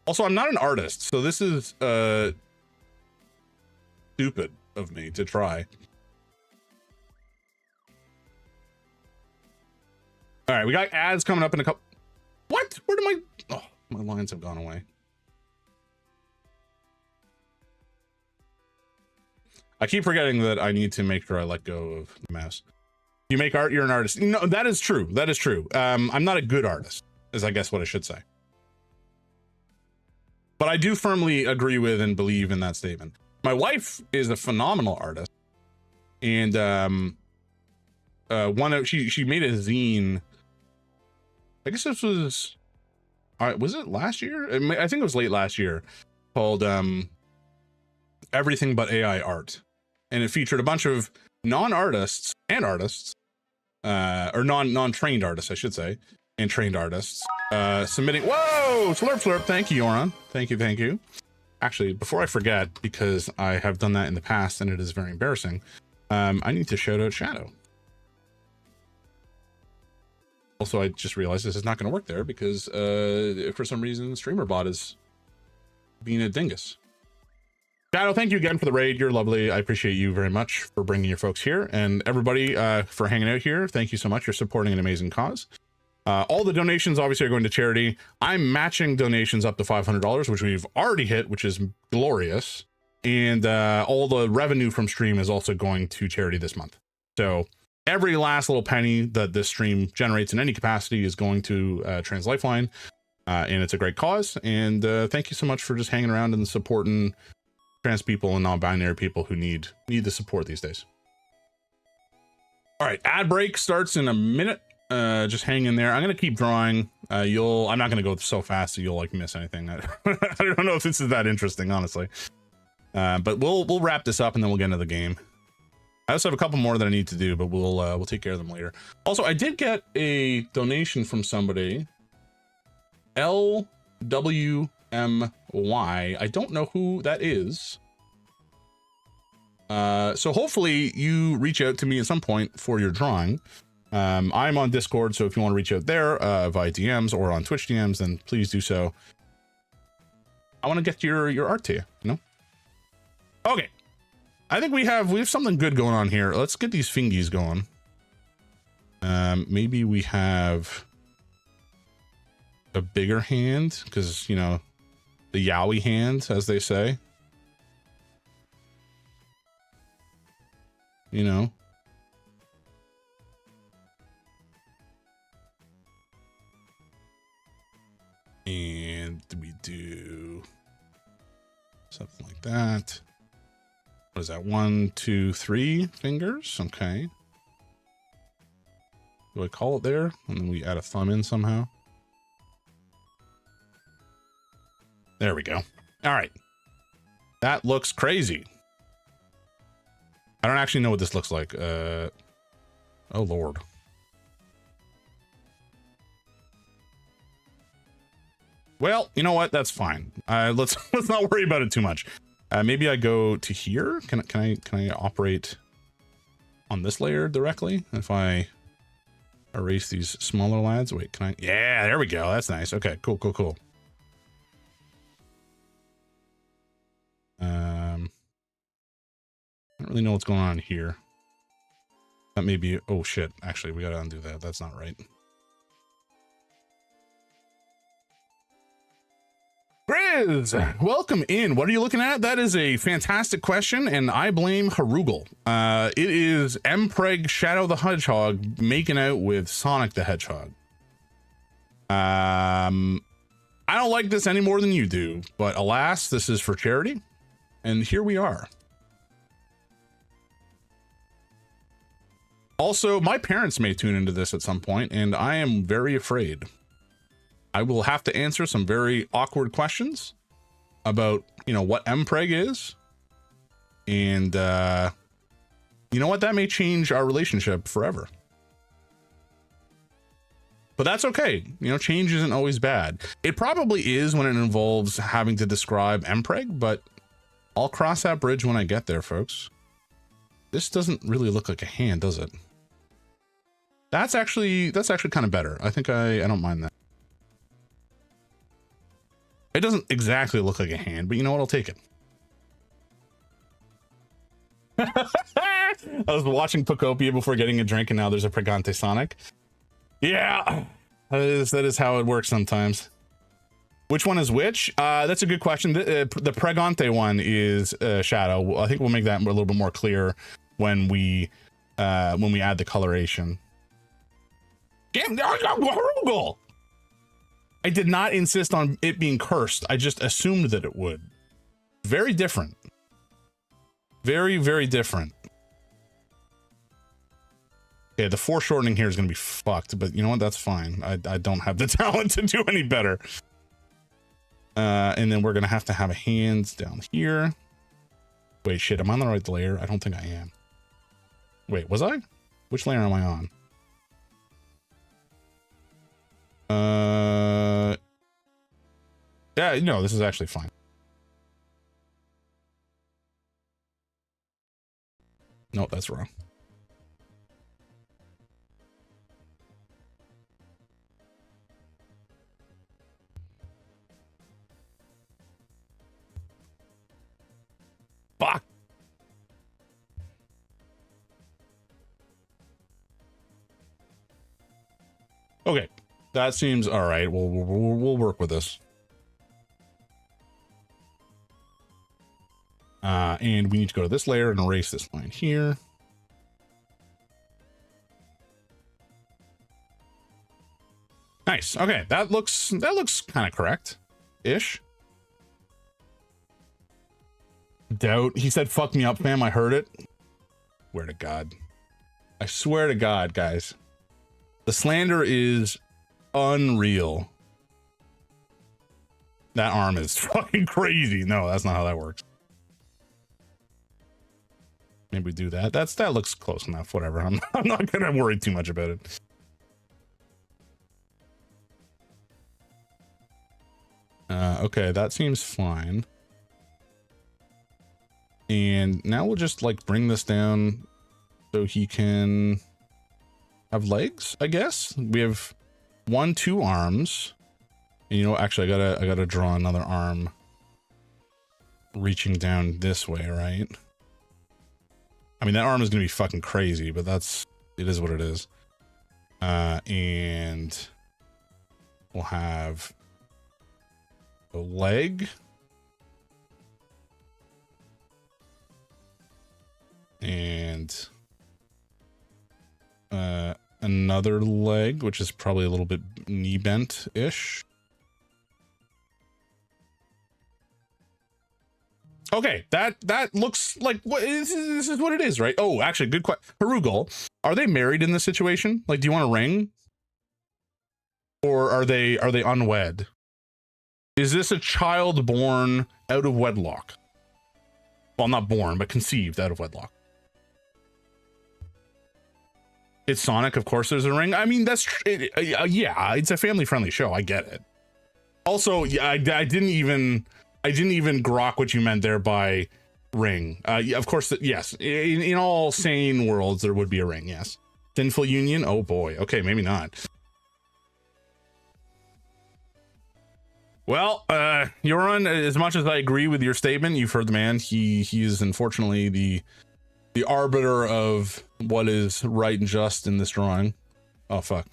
Also, I'm not an artist, so this is stupid of me to try. All right, we got ads coming up in a couple. What? Where did my lines have gone away? I keep forgetting that I need to make sure I let go of the mouse. You make art, you're an artist. No, that is true. That is true. I'm not a good artist, is I guess what I should say. But I do firmly agree with and believe in that statement. My wife is a phenomenal artist, and she made a zine. I guess this was it last year? I think it was late last year, called Everything But AI Art, and it featured a bunch of non-artists and artists or non-trained artists, I should say, and trained artists submitting. Whoa, slurp slurp. Thank you, Yoron. Thank you. Actually, before I forget, because I have done that in the past and it is very embarrassing, I need to shout out Shadow. Also, I just realized this is not going to work there because for some reason, StreamerBot is being a dingus. Shadow, thank you again for the raid. You're lovely. I appreciate you very much for bringing your folks here, and everybody for hanging out here. Thank you so much. You're supporting an amazing cause. All the donations obviously are going to charity. I'm matching donations up to $500, which we've already hit, which is glorious. And all the revenue from stream is also going to charity this month. So every last little penny that this stream generates in any capacity is going to Trans Lifeline. And it's a great cause. And thank you so much for just hanging around and supporting trans people and non-binary people who need the support these days. All right, ad break starts in a minute. Just hang in there. I'm gonna keep drawing. I'm not gonna go so fast that you'll like miss anything. I don't know if this is that interesting, honestly. But we'll wrap this up and then we'll get into the game. I also have a couple more that I need to do, but we'll take care of them later. Also, I did get a donation from somebody. LWMY. I don't know who that is. So hopefully you reach out to me at some point for your drawing. I'm on Discord, so if you want to reach out there via DMs or on Twitch DMs, then please do so. I want to get your art to you, you know? Okay. I think we have something good going on here. Let's get these fingies going. Maybe we have a bigger hand, because, you know, the yaoi hand, as they say. You know? And we do something like that. What is that? 1, 2, 3 fingers. Okay. Do I call it there? And then we add a thumb in somehow. There we go. All right. That looks crazy. I don't actually know what this looks like. Oh Lord. Well, you know what? That's fine. Let's not worry about it too much. Maybe I go to here. Can I operate on this layer directly? If I erase these smaller lads, wait, can I? Yeah, there we go. That's nice. Okay, cool. I don't really know what's going on here. That may be, oh shit. Actually, we gotta undo that. That's not right. Grizz, welcome in. What are you looking at? That is a fantastic question, and I blame Harugal. It is Mpreg Shadow the Hedgehog making out with Sonic the Hedgehog. I don't like this any more than you do, but alas, this is for charity, and here we are. Also, my parents may tune into this at some point, and I am very afraid. I will have to answer some very awkward questions about, you know, what Mpreg is. And, you know what? That may change our relationship forever. But that's okay. You know, change isn't always bad. It probably is when it involves having to describe Mpreg, but I'll cross that bridge when I get there, folks. This doesn't really look like a hand, does it? That's actually kind of better. I think I don't mind that. It doesn't exactly look like a hand, but you know what? I'll take it. I was watching Pocopia before getting a drink, and now there's a Pregante Sonic. Yeah, that is how it works sometimes. Which one is which? That's a good question. The Pregante one is Shadow. I think we'll make that a little bit more clear when we add the coloration. I did not insist on it being cursed. I just assumed that it would. Very different. Very, very different. Okay, the foreshortening here is going to be fucked, but you know what? That's fine. I don't have the talent to do any better. And then we're going to have a hand down here. Wait, shit. I'm on the right layer. I don't think I am. Wait, was I? Which layer am I on? Yeah, no, this is actually fine. No, that's wrong. Fuck. Okay, that seems all right. We'll work with this. And we need to go to this layer and erase this line here. Nice. Okay, that looks kind of correct-ish. Doubt. He said, "Fuck me up, fam." I heard it. Swear to God. I swear to God, guys. The slander is unreal. That arm is fucking crazy. No, that's not how that works. Maybe we do that. That looks close enough. Whatever. I'm not gonna worry too much about it. Okay, that seems fine. And now we'll just like bring this down so he can have legs, I guess. We have 2 arms. And you know, actually I gotta draw another arm reaching down this way, right? I mean, that arm is gonna be fucking crazy, but it is what it is. And we'll have a leg. And another leg, which is probably a little bit knee bent-ish. Okay, that looks like what this is what it is, right? Oh, actually, good question. Harugal, are they married in this situation? Like, do you want a ring? Or are they unwed? Is this a child born out of wedlock? Well, not born, but conceived out of wedlock. It's Sonic, of course there's a ring. I mean, that's yeah, it's a family-friendly show. I get it. Also, yeah, I didn't even grok what you meant there by ring. Of course, yes. In all sane worlds, there would be a ring. Yes. Sinful union. Oh boy. Okay, maybe not. Well, Yoran, as much as I agree with your statement, you've heard the man. He is unfortunately the arbiter of what is right and just in this drawing. Oh fuck.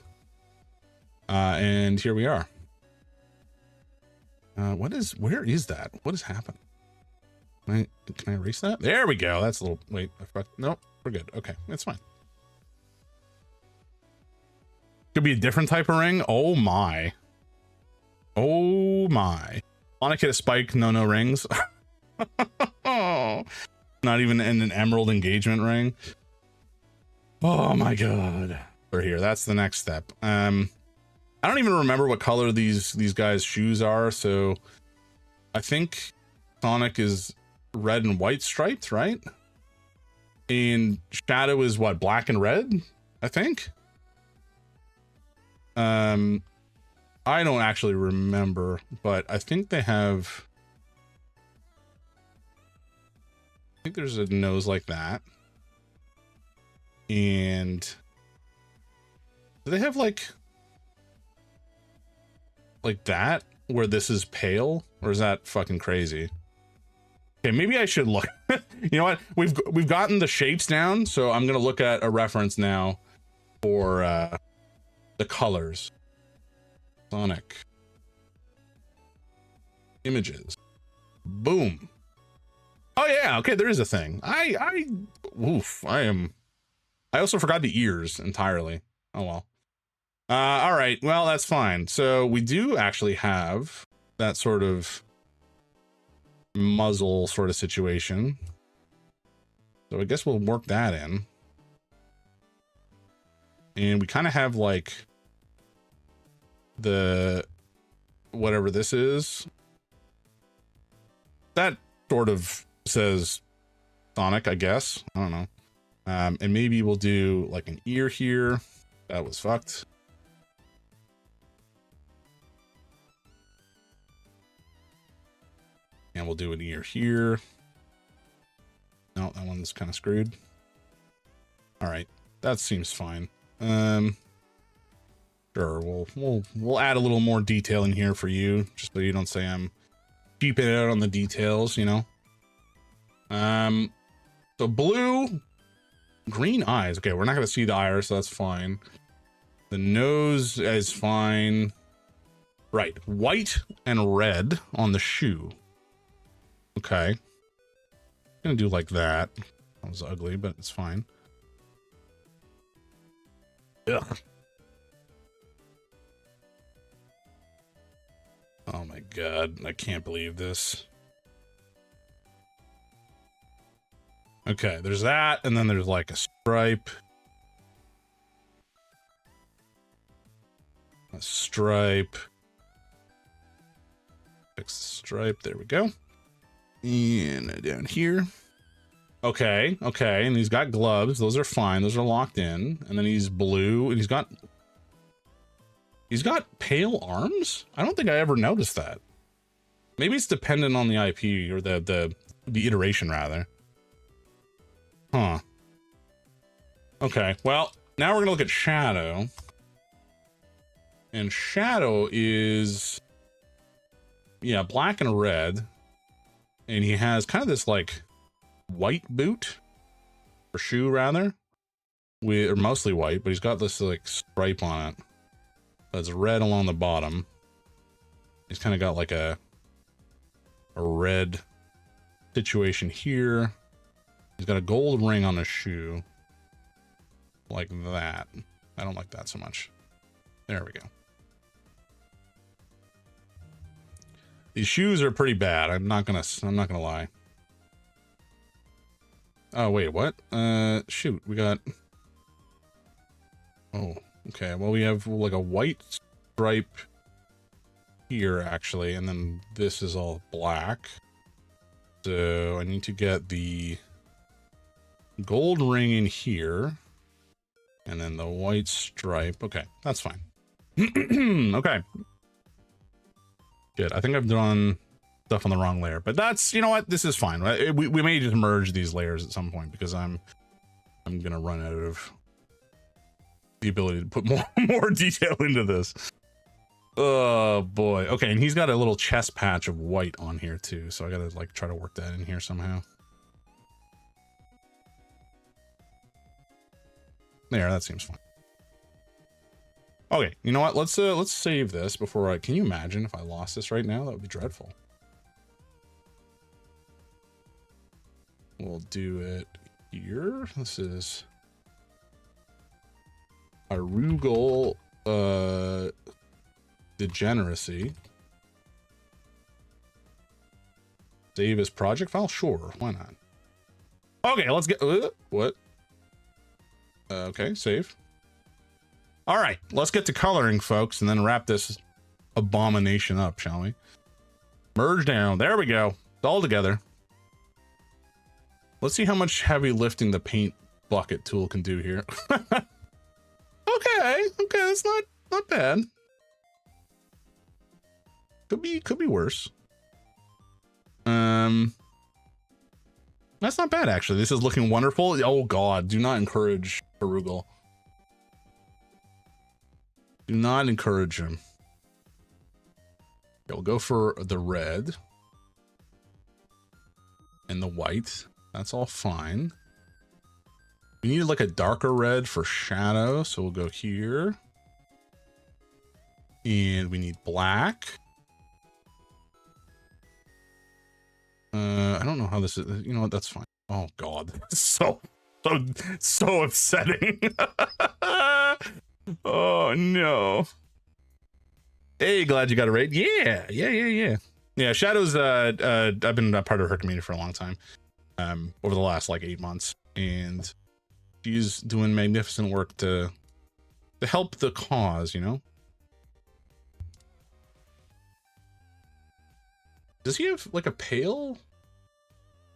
And here we are. Where is that? What has happened? Can I erase that? There we go. That's a little, wait, I fucked. Nope, we're good. Okay, that's fine. Could be a different type of ring. Oh my. Oh my. Sonic hit a spike, no rings. Not even in an emerald engagement ring. Oh my God. We're here. That's the next step. I don't even remember what color these guys' shoes are, so I think Sonic is red and white striped, right? And Shadow is what, black and red, I think? I don't actually remember, but I think they have, I think there's a nose like that. And do they have like that where this is pale, or is that fucking crazy? Okay, maybe I should look. You know what, we've gotten the shapes down, so I'm gonna look at a reference now for the colors. Sonic images. Boom. Oh yeah, okay, there is a thing. I also forgot the ears entirely. Oh well. All right, well, that's fine. So we do actually have that sort of muzzle sort of situation. So I guess we'll work that in. And we kind of have like the whatever this is. That sort of says Sonic, I guess. I don't know. And maybe we'll do like an ear here. That was fucked. And we'll do an ear here. No, that one's kind of screwed. All right, that seems fine. Sure, we'll add a little more detail in here for you, just so you don't say I'm keeping it out on the details, you know. So blue, green eyes. Okay, we're not gonna see the iris, so that's fine. The nose is fine. Right, white and red on the shoe. Okay, gonna do like that. That was ugly, but it's fine. Ugh. Oh my god, I can't believe this. Okay, there's that, and then there's like a stripe. A stripe. Fix the stripe, there we go. And down here. Okay, okay, and he's got gloves. Those are fine, those are locked in. And then he's blue, and he's got pale arms? I don't think I ever noticed that. Maybe it's dependent on the IP, or the iteration rather. Huh. Okay, well, now we're gonna look at Shadow. And Shadow is, yeah, black and red. And he has kind of this like white boot, or shoe rather, or mostly white, but he's got this like stripe on it that's red along the bottom. He's kind of got like a red situation here. He's got a gold ring on his shoe like that. I don't like that so much. There we go. These shoes are pretty bad. I'm not gonna lie. Oh wait, what? Shoot, we got. Oh, okay. Well, we have like a white stripe here actually, and then this is all black. So I need to get the gold ring in here, and then the white stripe. Okay, that's fine. Okay. Good. I think I've done stuff on the wrong layer, but that's, you know what, this is fine. We may just merge these layers at some point because I'm gonna run out of the ability to put more detail into this. Oh boy. Okay, and he's got a little chest patch of white on here too, so I gotta like try to work that in here somehow. There, that seems fine. Okay, you know what? Let's save this before can you imagine if I lost this right now? That would be dreadful. We'll do it here. This is Arugul Degeneracy. Save as project file? Sure, why not? Okay, let's get what? Okay, save. All right, let's get to coloring, folks, and then wrap this abomination up, shall we? Merge down. There we go. It's all together. Let's see how much heavy lifting the paint bucket tool can do here. Okay, that's not bad. Could be worse. That's not bad actually. This is looking wonderful. Oh god, do not encourage Arugul. Do not encourage him. Okay, we'll go for the red and the white. That's all fine. We need like a darker red for Shadow, so we'll go here. And we need black. I don't know how this is. You know what? That's fine. Oh god, so upsetting. Oh no. Hey, glad you got a raid. Yeah, Shadow's I've been a part of her community for a long time, over the last like 8 months, and she's doing magnificent work to help the cause, you know. Does he have like a pale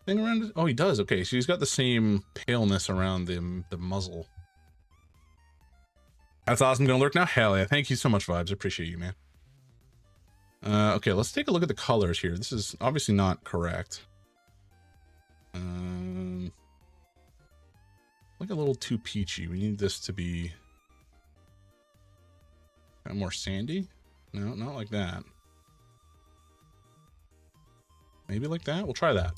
thing around it? Oh, he does. Okay, so he's got the same paleness around the muzzle. That's awesome. Gonna lurk now. Hell yeah! Thank you so much, Vibes. I appreciate you, man. Okay, let's take a look at the colors here. This is obviously not correct. Like a little too peachy. We need this to be kind of more sandy. No, not like that. Maybe like that. We'll try that.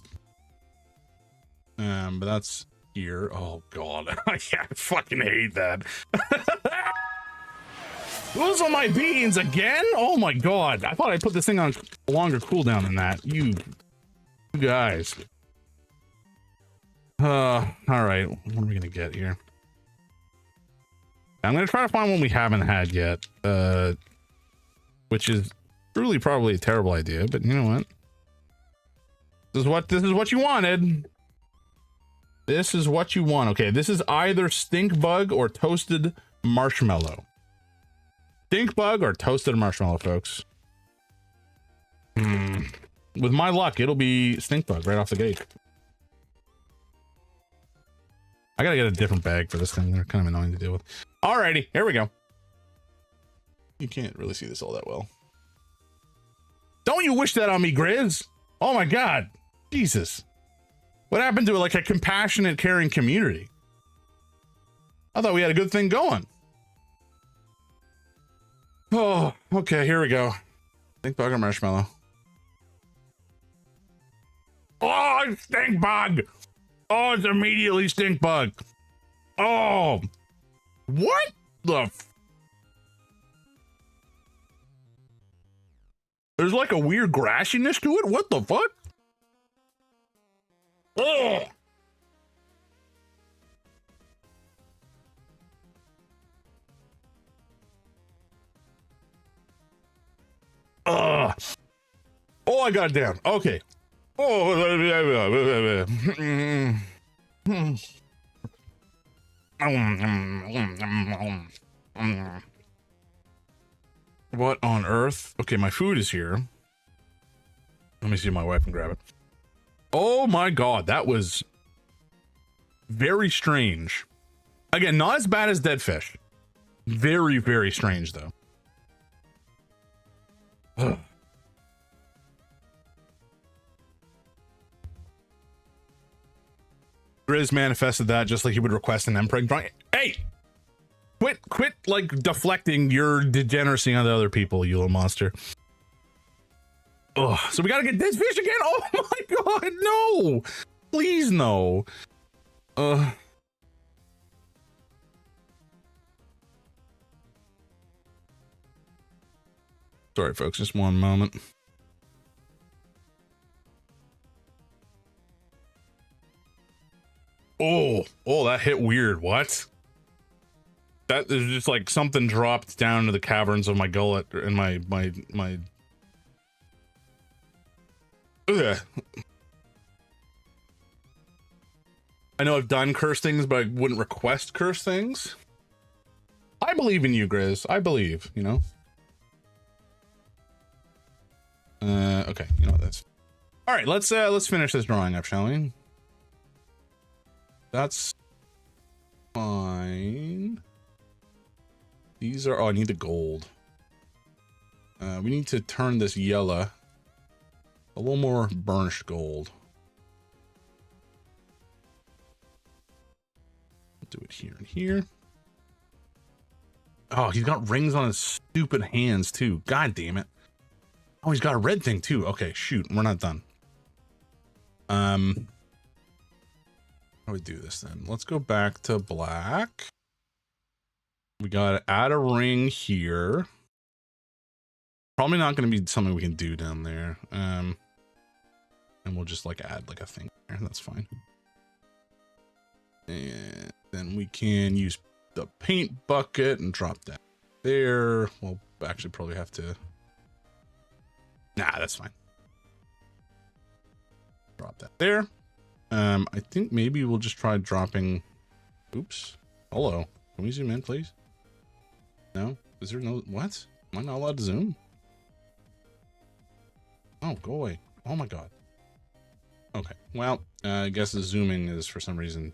But that's here. Oh god, I fucking hate that. Those are my beans again. Oh my god, I thought I put this thing on a longer cooldown than that. You guys. All right, what are we gonna get here? I'm gonna try to find one we haven't had yet, which is truly probably a terrible idea, but you know what? This is what you wanted. This is what you want. Okay, this is either stink bug or toasted marshmallow. Stink bug or toasted marshmallow, folks. With my luck, it'll be stink bug right off the gate. I gotta get a different bag for this thing. They're kind of annoying to deal with. Alrighty, here we go. You can't really see this all that well. Don't you wish that on me, Grizz? Oh my god. Jesus. What happened to like a compassionate, caring community? I thought we had a good thing going. Oh, okay, here we go. Stink bug or marshmallow? Oh, it's stink bug! Oh, it's immediately stink bug. Oh, what the f— There's like a weird grassiness to it? What the fuck? Oh! Oh, I got it down. Okay. Oh, what on earth? Okay, my food is here. Let me see if my wife can grab it. Oh my god, that was very strange. Again, not as bad as dead fish. Very, very strange though. Ugh. Grizz manifested that just like he would request an Empreg drawing. Hey! Quit like deflecting your degeneracy on the other people, you little monster. Oh, so we gotta get this fish again? Oh my god, no! Please no. Sorry folks, just one moment. Oh, that hit weird. What? That is just like something dropped down into the caverns of my gullet and my Ugh. I know I've done curse things, but I wouldn't request curse things. I believe in you, Grizz. I believe, you know. Okay, you know what, that's all right. Let's finish this drawing up, shall we? That's fine. These are, oh, I need the gold. We need to turn this yellow a little more burnished gold. Do it here and here. Oh, he's got rings on his stupid hands too. God damn it. Oh, he's got a red thing too. Okay, shoot, we're not done. How do we do this then? Let's go back to black. We gotta add a ring here. Probably not gonna be something we can do down there. And we'll just like add like a thing there. That's fine. And then we can use the paint bucket and drop that there. We'll actually probably have to. Nah, that's fine. Drop that there. I think maybe we'll just try dropping. Oops. Hello. Can we zoom in, please? No? Is there no, what? Am I not allowed to zoom? Oh, go away. Oh my god. Okay. Well, I guess the zooming is for some reason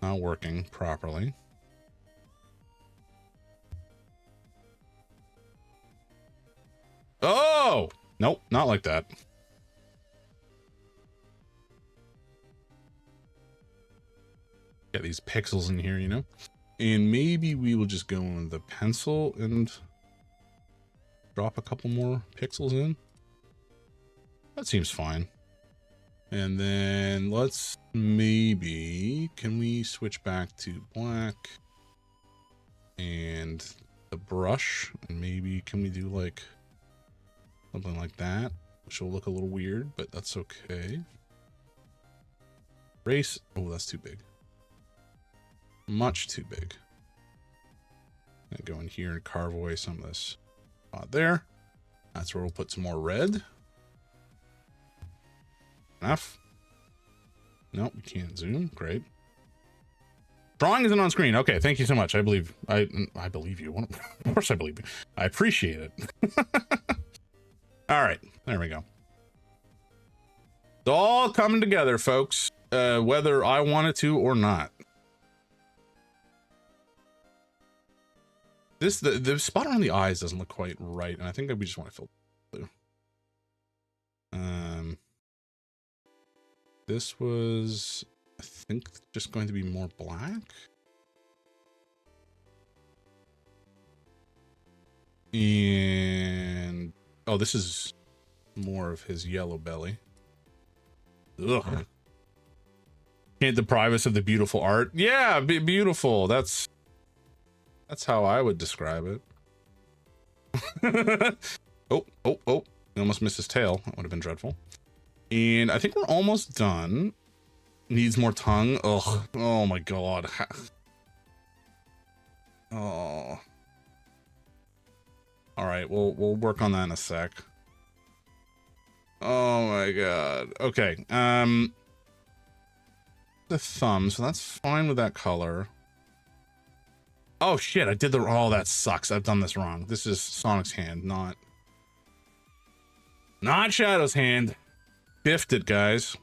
not working properly. Oh, nope, not like that. Got these pixels in here, you know? And maybe we will just go on the pencil and drop a couple more pixels in. That seems fine. And then let's maybe, can we switch back to black and the brush? And maybe can we do like something like that, which will look a little weird, but that's okay. Erase. Oh, that's too big. Much too big. I'm gonna go in here and carve away some of this spot there. That's where we'll put some more red. Enough. Nope, we can't zoom. Great. Drawing isn't on screen. Okay, thank you so much. I believe you. Of course I believe you. I appreciate it. All right, there we go. It's all coming together, folks, whether I wanted to or not. The spot around the eyes doesn't look quite right, and I think we just want to fill blue. This was, I think, just going to be more black. And oh, this is more of his yellow belly. Ugh. Can't deprive us of the beautiful art. Yeah, beautiful. That's how I would describe it. Oh, we almost missed his tail. That would have been dreadful. And I think we're almost done. Needs more tongue. Ugh. Oh my god. Oh. All right, we'll work on that in a sec. Oh my god. Okay. The thumb, so that's fine with that color. Oh shit, I did oh, that sucks. I've done this wrong. This is Sonic's hand, not Shadow's hand. Biffed it, guys.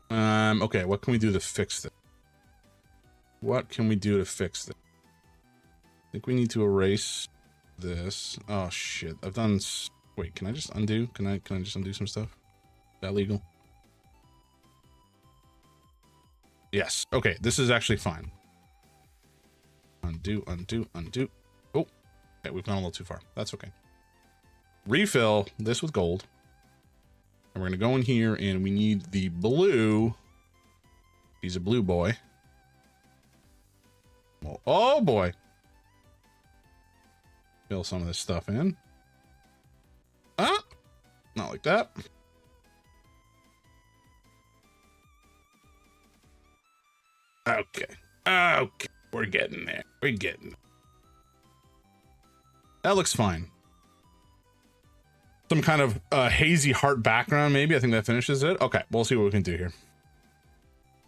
Okay, what can we do to fix this? What can we do to fix this? I think we need to erase this. Oh shit, I've done, wait, can I just undo? Can I just undo some stuff? Is that legal? Yes, okay, this is actually fine. Undo. Oh, okay, we've gone a little too far. That's okay. Refill this with gold. And we're gonna go in here and we need the blue. He's a blue boy. Well, oh boy. Fill some of this stuff in. Ah, not like that. Okay. Okay. We're getting there. That looks fine. Some kind of hazy heart background, maybe. I think that finishes it. Okay, we'll see what we can do here.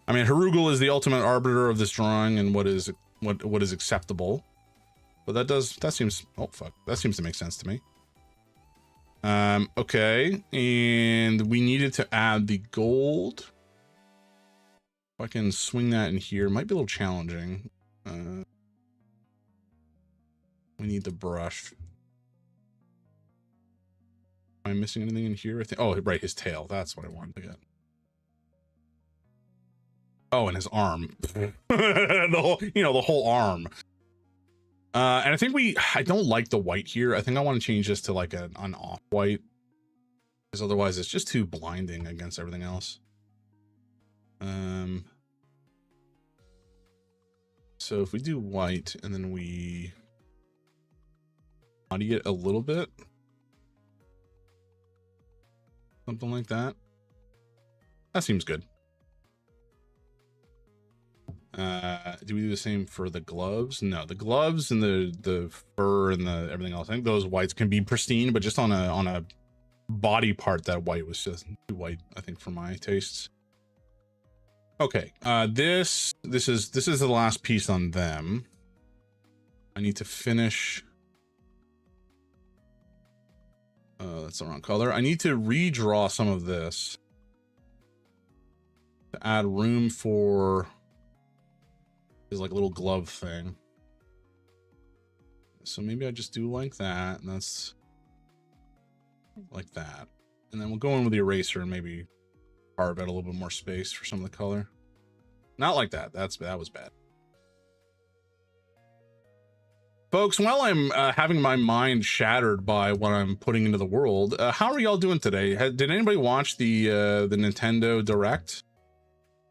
I mean, Herugal is the ultimate arbiter of this drawing and what is acceptable. But that seems, oh fuck, that seems to make sense to me. Okay, and we needed to add the gold. If I can swing that in here, might be a little challenging. We need the brush. Am I missing anything in here? I think, oh, right, his tail. That's what I wanted to get. Oh, and his arm. the whole arm. And I think I don't like the white here. I think I want to change this to like an off-white. Because otherwise it's just too blinding against everything else. So if we do white and then we muddy it a little bit. Something like that. That seems good. Do we do the same for the gloves? No, the gloves and the fur and the everything else. I think those whites can be pristine, but just on a body part, that white was just too white, I think, for my tastes. Okay, this is the last piece on them. I need to finish. That's the wrong color. I need to redraw some of this to add room for his like little glove thing. So maybe I just do like that, and that's like that. And then we'll go in with the eraser and maybe carve out a little bit more space for some of the color. Not like that. That was bad. Folks, while I'm having my mind shattered by what I'm putting into the world, how are y'all doing today? Did anybody watch the Nintendo Direct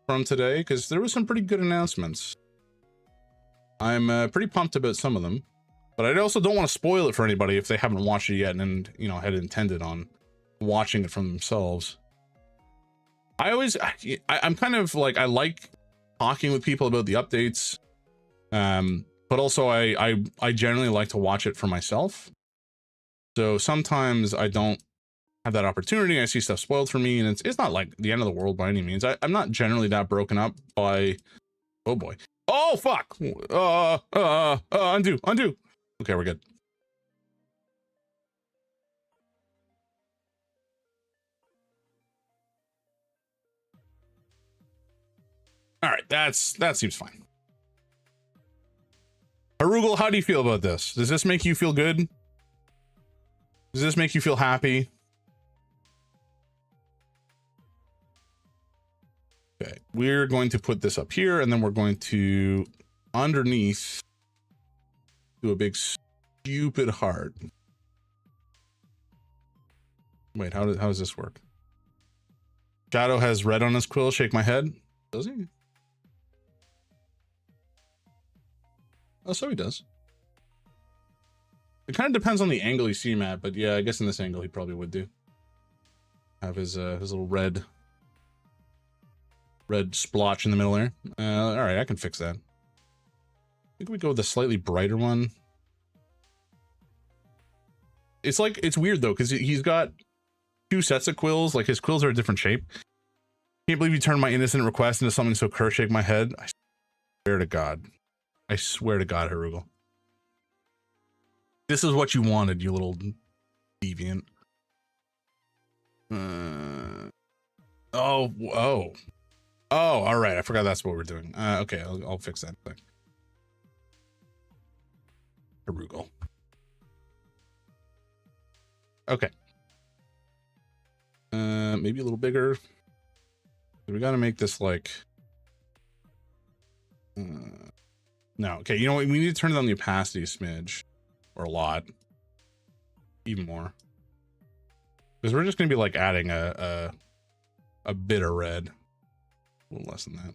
from today? Because there was some pretty good announcements. I'm pretty pumped about some of them, but I also don't want to spoil it for anybody if they haven't watched it yet and, you know, had intended on watching it from themselves. I'm kind of like, I like talking with people about the updates. But also I generally like to watch it for myself. So sometimes I don't have that opportunity. I see stuff spoiled for me, and it's not like the end of the world by any means. I'm not generally that broken up by, oh boy. Oh fuck. Undo. Okay, we're good. All right, that seems fine. Harugal, how do you feel about this? Does this make you feel good? Does this make you feel happy? Okay, we're going to put this up here, and then we're going to underneath do a big stupid heart. Wait, how does this work? Shadow has red on his quill. Shake my head. Does he? Oh, so he does. It kind of depends on the angle you see him at, but yeah, I guess in this angle he probably would do. Have his little red splotch in the middle there. All right, I can fix that. I think we go with a slightly brighter one. It's like, it's weird though, because he's got two sets of quills. Like his quills are a different shape. Can't believe you turned my innocent request into something so cursed. Shake my head. I swear to God. I swear to God, Harugal. This is what you wanted, you little deviant. Oh, all right. I forgot that's what we're doing. Okay, I'll fix that thing. Harugal. Okay. Maybe a little bigger. We got to make this like... No, okay, you know what? We need to turn down the opacity a smidge. Or a lot. Even more. Because we're just going to be like adding a bit of red. A little less than that.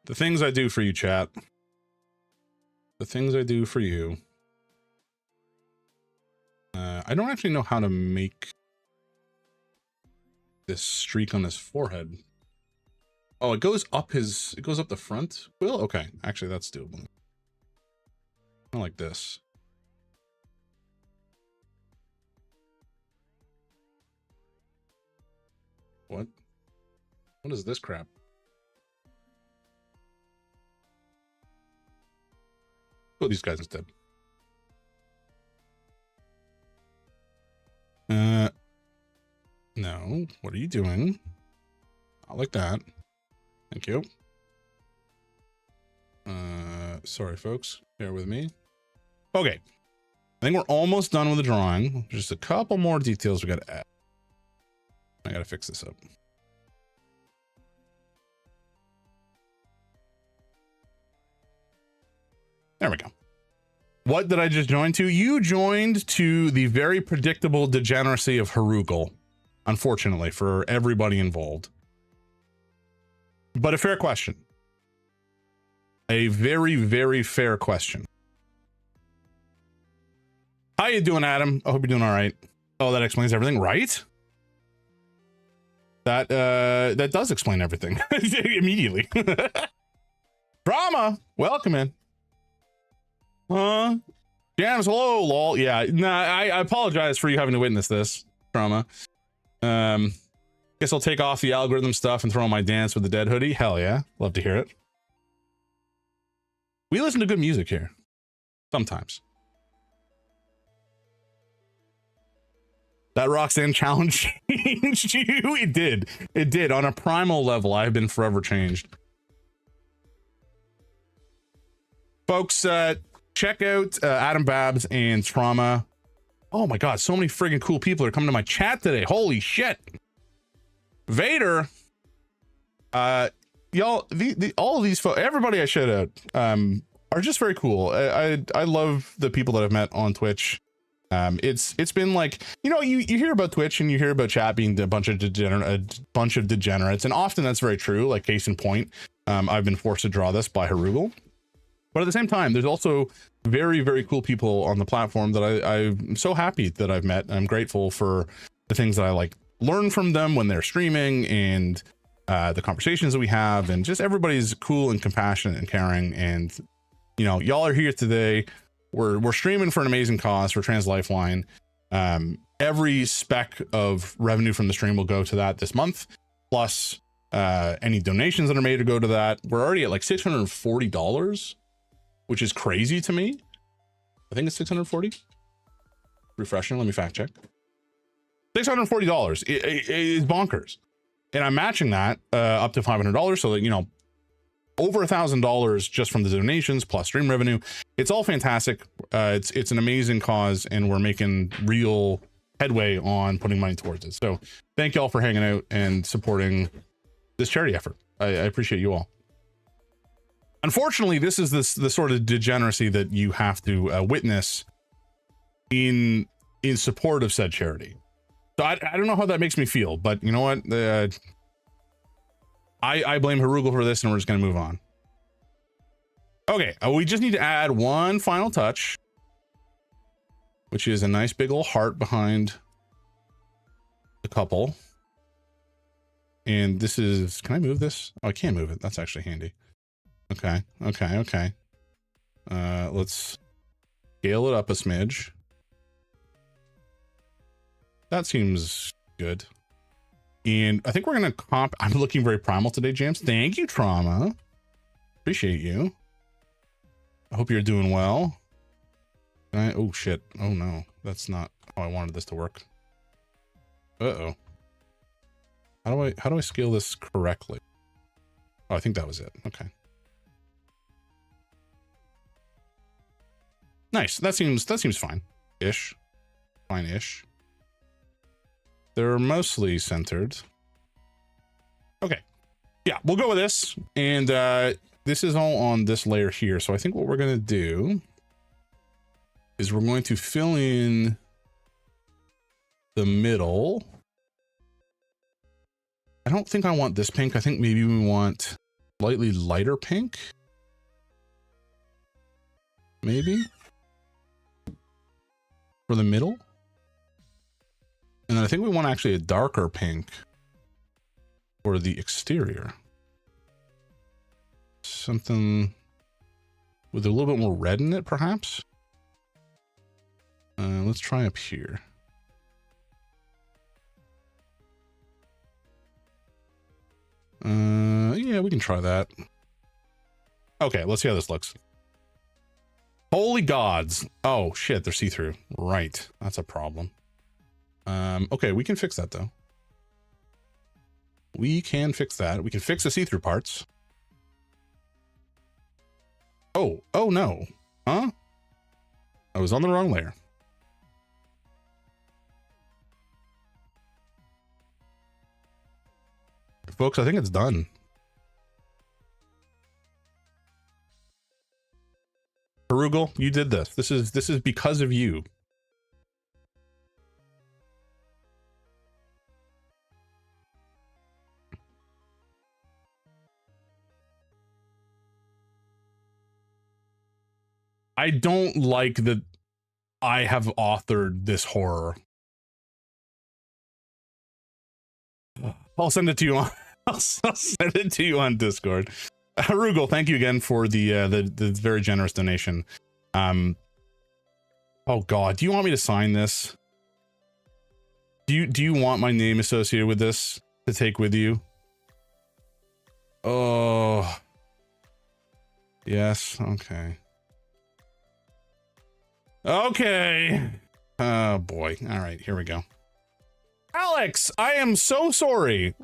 The things I do for you, chat. The things I do for you. I don't actually know how to make this streak on his forehead. Oh, it goes up the front quill? Okay, actually that's doable. I like this. What is this crap? Put these guys instead. No, what are you doing? Not like that. Thank you. Sorry folks, bear with me. Okay, I think we're almost done with the drawing. Just a couple more details we gotta add. I gotta fix this up. There we go. What did I just join to? You joined to the very predictable degeneracy of Harugal, unfortunately, for everybody involved. But a fair question. A very, very fair question. How you doing, Adam? I hope you're doing all right. Oh, that explains everything, right? That does explain everything immediately. Drama, welcome in. Jams, hello, lol. Yeah, nah, I apologize for you having to witness this, Drama. Guess I'll take off the algorithm stuff and throw on my Dance with the Dead hoodie. Hell yeah. Love to hear it. We listen to good music here. Sometimes. That Roxanne challenge changed you. It did. It did. On a primal level, I have been forever changed. Folks, check out Adam Babs and Trauma. Oh my God, so many friggin' cool people are coming to my chat today. Holy shit. Vader. Y'all, all of these folks, everybody I shout out, are just very cool. I love the people that I've met on Twitch. It's been like, you know, you hear about Twitch and you hear about chat being a bunch of degenerates, and often that's very true. Like case in point, I've been forced to draw this by Harugal. But at the same time, there's also very, very cool people on the platform that I'm so happy that I've met. I'm grateful for the things that I like learn from them when they're streaming, and the conversations that we have, and just everybody's cool and compassionate and caring. And you know, y'all are here today. We're streaming for an amazing cause for Trans Lifeline. Every speck of revenue from the stream will go to that this month, plus any donations that are made to go to that. We're already at like $640, which is crazy to me. I think it's 640. Refreshing. Let me fact check. $640 is bonkers, and I'm matching that up to $500, so that, you know, over $1,000 just from the donations plus stream revenue. It's all fantastic. It's an amazing cause, and we're making real headway on putting money towards it. So thank y'all for hanging out and supporting this charity effort. I appreciate you all. Unfortunately, this is the sort of degeneracy that you have to witness in support of said charity. So I don't know how that makes me feel, but you know what? I blame Harugal for this, and we're just going to move on. Okay, we just need to add one final touch, which is a nice big old heart behind the couple. And this is, can I move this? Oh, I can't move it. That's actually handy. Okay. Let's scale it up a smidge. That seems good. And I think we're going to comp. I'm looking very primal today, James. Thank you, Trauma. Appreciate you. I hope you're doing well. Oh, shit. Oh, no. That's not how I wanted this to work. Uh-oh. How do I scale this correctly? Oh, I think that was it. Okay. Nice. That seems fine. Ish. Fine-ish. They're mostly centered. Okay. Yeah, we'll go with this. And this is all on this layer here. So I think what we're going to do is we're going to fill in the middle. I don't think I want this pink. I think maybe we want slightly lighter pink. Maybe. For the middle. And then I think we want actually a darker pink for the exterior. Something with a little bit more red in it, perhaps. Let's try up here. Yeah, we can try that. Okay, let's see how this looks. Holy gods. Oh, shit, they're see-through. Right, that's a problem. Okay, we can fix that though. We can fix that. We can fix the see-through parts. Oh no. Huh? I was on the wrong layer. Folks, I think it's done. Harugal, you did this. This is because of you. I don't like that I have authored this horror. I'll send it to you on I'll send it to you on Discord. Harugal, thank you again for the very generous donation. Oh god, do you want me to sign this? Do you want my name associated with this? to take with you. Oh, yes. Okay. Okay. Oh boy. All right, here we go. Alex, I am so sorry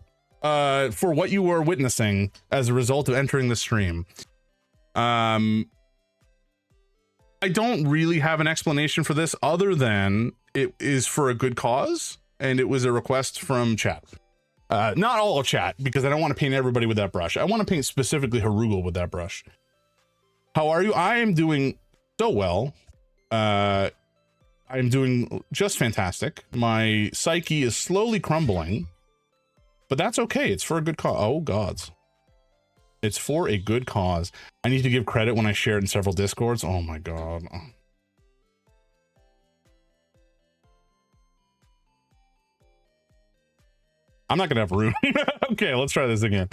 for what you were witnessing as a result of entering the stream. I don't really have an explanation for this other than it is for a good cause, and it was a request from chat. Not all of chat, because I don't want to paint everybody with that brush. I want to paint specifically Harugul with that brush. How are you? I am doing so well. I'm doing just fantastic. My psyche is slowly crumbling, but that's okay. It's for a good cause. Oh, gods. It's for a good cause. I need to give credit when I share it in several discords. Oh my god. I'm not gonna have room. Okay, let's try this again.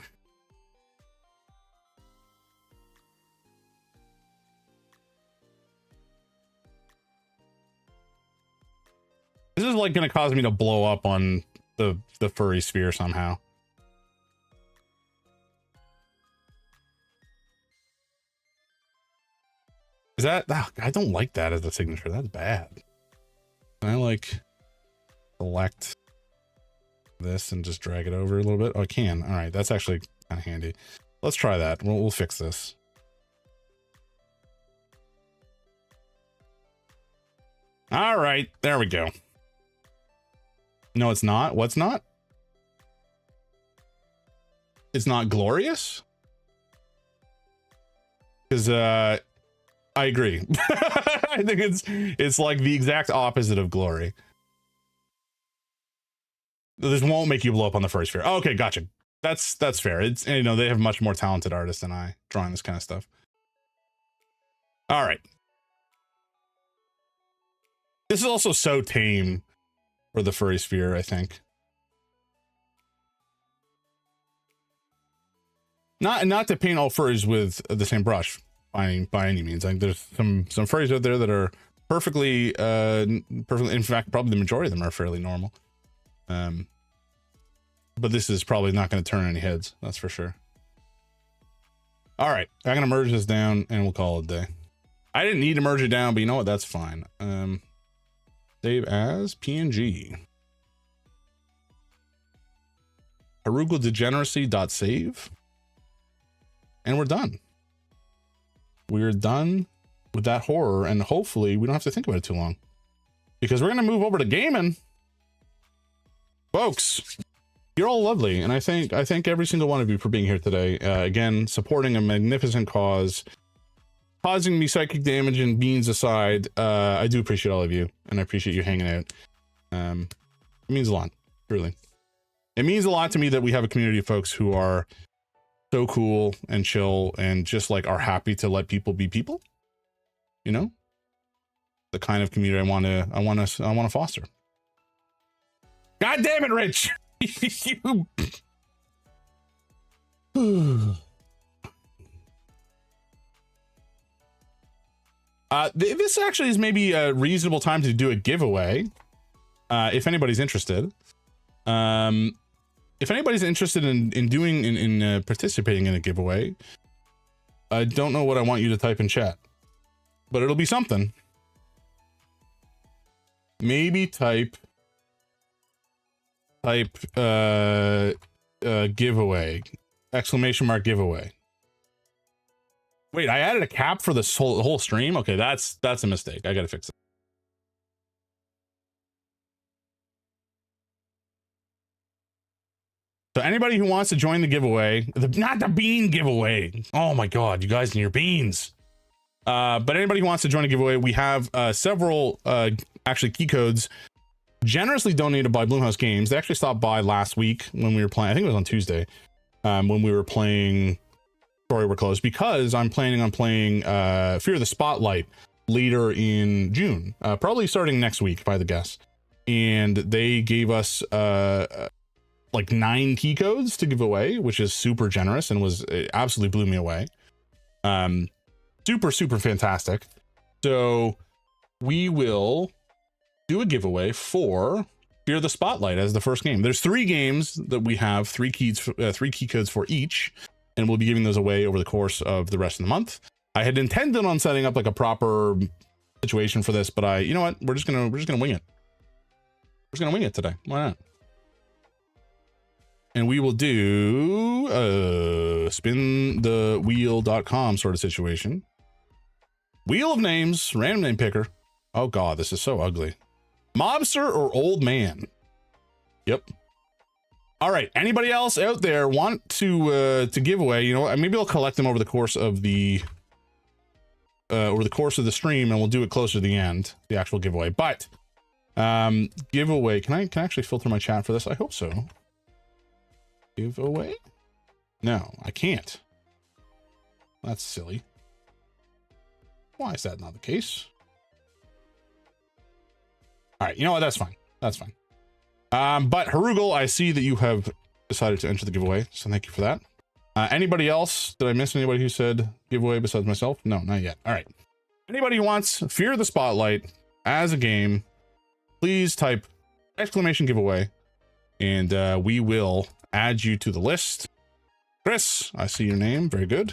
This is like gonna cause me to blow up on the furry sphere somehow. Is that, oh, I don't like that as a signature. That's bad. Can I like select this and just drag it over a little bit? Oh, I can. All right, that's actually kind of handy. Let's try that. We'll fix this. All right, there we go. No, it's not. What's not? It's not glorious? Because I agree. I think it's like the exact opposite of glory. This won't make you blow up on the first sphere. Oh, okay, gotcha. That's fair. It's, you know, they have much more talented artists than I drawing this kind of stuff. All right. This is also so tame for the furry sphere, I think. Not to paint all furries with the same brush by any means. Like there's some furries out there that are perfectly in fact probably the majority of them are fairly normal. But this is probably not going to turn any heads, that's for sure. All right, I'm gonna merge this down and we'll call it a day. I didn't need to merge it down, but you know what, that's fine. Save as PNG. Harugudegeneracy.save. And we're done. We're done with that horror, and hopefully we don't have to think about it too long, because we're gonna move over to gaming. Folks, you're all lovely, and I thank every single one of you for being here today. Again, supporting a magnificent cause, causing me psychic damage and beans aside. I do appreciate all of you, and I appreciate you hanging out. It means a lot, truly. It means a lot to me that we have a community of folks who are so cool and chill and just like are happy to let people be people. You know, the kind of community I want to foster. God damn it, Rich! This actually is maybe a reasonable time to do a giveaway. If anybody's interested. If anybody's interested in participating in a giveaway, I don't know what I want you to type in chat, but it'll be something. Maybe type giveaway, exclamation mark giveaway. Wait, I added a cap for this whole stream? Okay, that's a mistake. I gotta fix it. So anybody who wants to join the giveaway, not the bean giveaway. Oh my God, you guys and your beans. But anybody who wants to join a giveaway, we have several actually key codes generously donated by Bloomhouse Games. They actually stopped by last week when we were playing. I think it was on Tuesday when we were playing Story We're Closed, because I'm planning on playing Fear the Spotlight later in June, probably starting next week by the guess. And they gave us like 9 key codes to give away, which is super generous and it absolutely blew me away. Super fantastic. So we will do a giveaway for Fear the Spotlight as the first game. There's 3 games that we have, 3 key codes for each, and we'll be giving those away over the course of the rest of the month. I had intended on setting up like a proper situation for this, but you know what? We're just gonna wing it. We're just gonna wing it today. Why not? And we will do spin the wheel.com sort of situation. Wheel of names, random name picker. Oh God, this is so ugly. Mobster or old man? Yep. All right. Anybody else out there want to give away? You know, maybe I'll collect them over the course of the stream, and we'll do it closer to the end, the actual giveaway. But giveaway. Can I actually filter my chat for this? I hope so. Giveaway? No, I can't. That's silly. Why is that not the case? All right, you know what? That's fine. That's fine. But Harugal, I see that you have decided to enter the giveaway, so thank you for that. Anybody else? Did I miss anybody who said giveaway besides myself? No, not yet. All right. Anybody who wants Fear the Spotlight as a game, please type exclamation giveaway, and we will add you to the list. Chris, I see your name. Very good.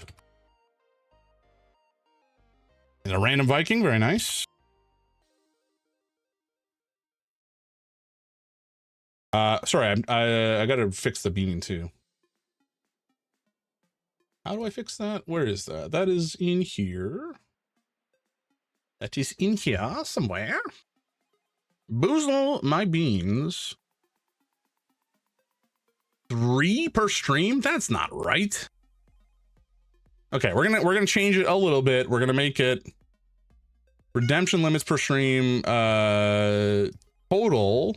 And a random Viking. Very nice. Sorry, I gotta fix the beaning too. How do I fix that? Where is that? That is in here. That is in here somewhere. Boozle my beans. 3 per stream? That's not right. Okay, we're gonna change it a little bit. We're gonna make it redemption limits per stream, total.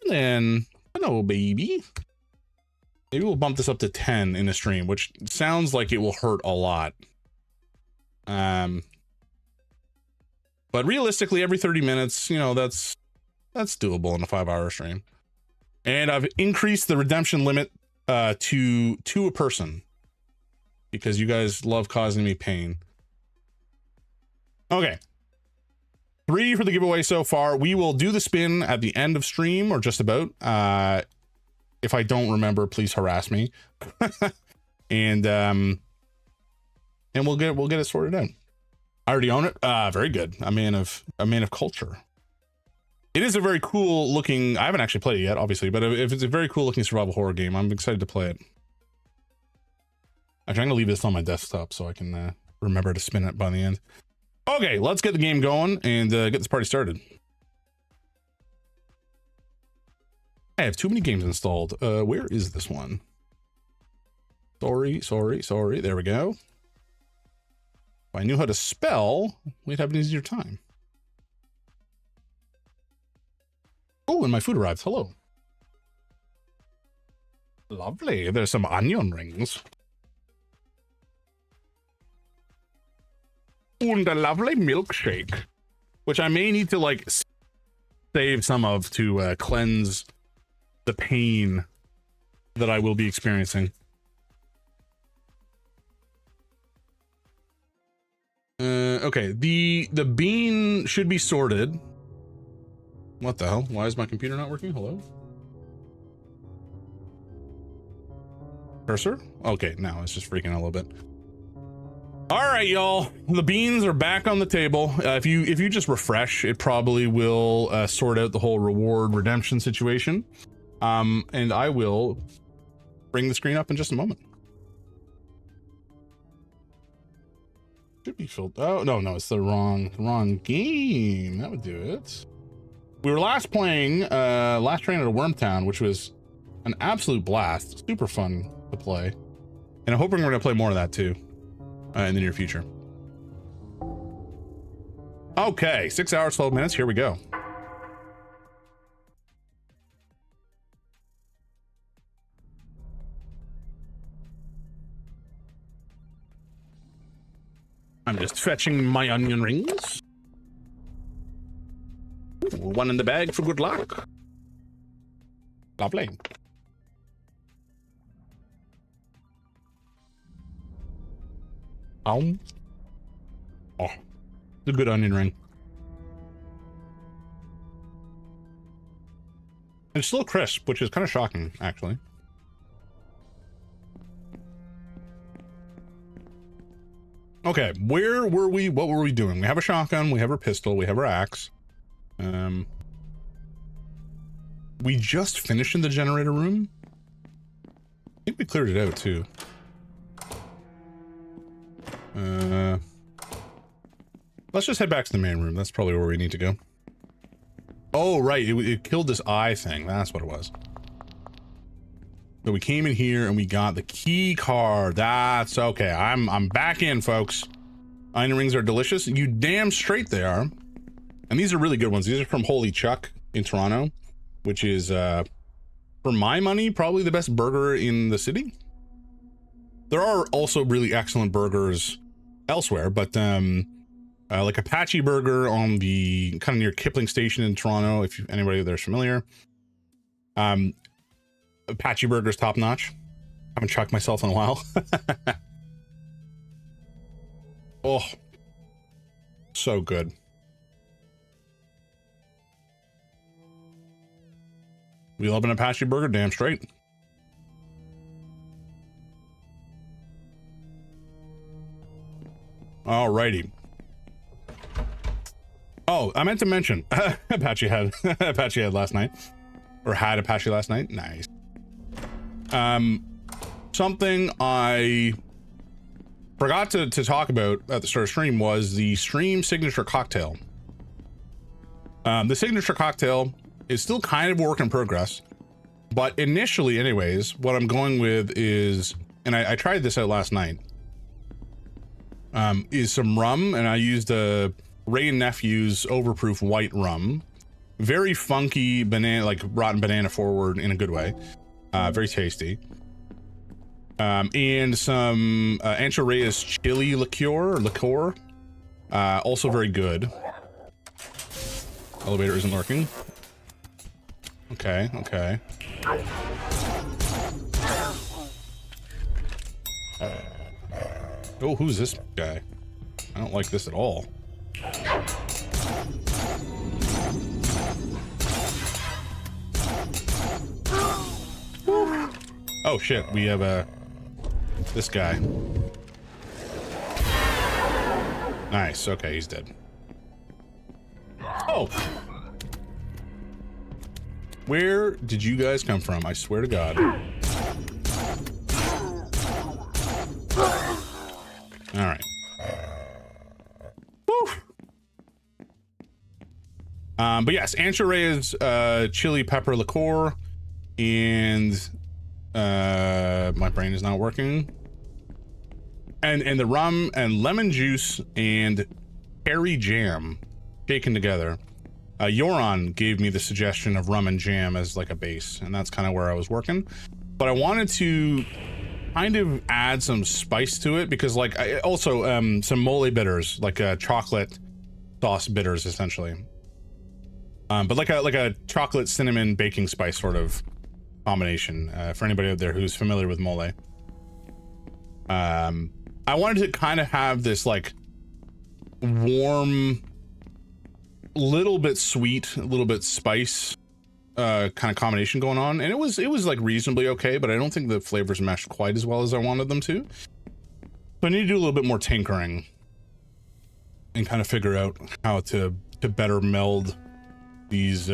And then, no baby. Maybe we'll bump this up to 10 in a stream, which sounds like it will hurt a lot. But realistically, every 30 minutes, you know, that's doable in a 5-hour stream. And I've increased the redemption limit to 2 a person because you guys love causing me pain. Okay. 3 for the giveaway so far. We will do the spin at the end of stream, or just about. If I don't remember, please harass me. and we'll get it sorted out. I already own it. Very good. A man of culture. It is a very cool looking. I haven't actually played it yet, obviously, but if it's a very cool looking survival horror game, I'm excited to play it. Actually, I'm gonna leave this on my desktop so I can remember to spin it by the end. Okay, let's get the game going and get this party started. I have too many games installed. Where is this one? Sorry. There we go. If I knew how to spell, we'd have an easier time. Oh, and my food arrived. Hello. Lovely. There's some onion rings. And a lovely milkshake, which I may need to like save some of to cleanse the pain that I will be experiencing. Okay, the bean should be sorted. What the hell? Why is my computer not working? Hello? Cursor? Okay, now it's just freaking out a little bit. All right, y'all. The beans are back on the table. If you just refresh, it probably will sort out the whole reward redemption situation. And I will bring the screen up in just a moment. Should be filled. Oh no, it's the wrong game. That would do it. We were last playing Last Train at a Wormtown, which was an absolute blast. Super fun to play. And I'm hoping we're gonna play more of that too. In the near future. Okay, 6 hours, 12 minutes. Here we go. I'm just fetching my onion rings. Ooh, 1 in the bag for good luck. Lovely. Oh, it's a good onion ring. It's still crisp, which is kind of shocking, actually. Okay, where were we? What were we doing? We have a shotgun, we have our pistol, we have our axe. We just finished in the generator room. I think we cleared it out too. Let's just head back to the main room. That's probably where we need to go. Oh, right. It killed this eye thing. That's what it was. So we came in here and we got the key card. That's okay. I'm back in, folks. Onion rings are delicious. You damn straight they are. And these are really good ones. These are from Holy Chuck in Toronto, which is, for my money, probably the best burger in the city. There are also really excellent burgers elsewhere, but like Apache Burger on the kind of near Kipling Station in Toronto, if anybody there's familiar. Apache Burger's top notch. Haven't chucked myself in a while. Oh, so good. We love an Apache Burger, damn straight. Alrighty. Oh, I meant to mention Apache had last night, or had Apache last night. Nice. Something I forgot to talk about at the start of stream was the stream signature cocktail. The signature cocktail is still kind of work in progress, but initially, anyways, what I'm going with is, and I tried this out last night, is some rum, and I used a Ray and Nephew's Overproof white rum. Very funky banana, like rotten banana forward in a good way. Very tasty. And some Ancho Reyes chili liqueur. Also very good. Elevator isn't working. Okay, okay. Oh, who's this guy? I don't like this at all. Oh shit, we have this guy. Nice, okay, he's dead. Oh! Where did you guys come from? I swear to God. Alright. Woo! But yes, Ancho Reyes chili pepper liqueur, and my brain is not working. And the rum and lemon juice and cherry jam shaken together. Yoron gave me the suggestion of rum and jam as like a base, and that's kind of where I was working. But I wanted to kind of add some spice to it because, like, I also some mole bitters, like chocolate sauce bitters, essentially. But like a chocolate cinnamon baking spice sort of combination for anybody out there who's familiar with mole. I wanted to kind of have this like warm, little bit sweet, a little bit spice kind of combination going on, and it was like reasonably okay, but I don't think the flavors meshed quite as well as I wanted them to. So I need to do a little bit more tinkering and kind of figure out how to better meld these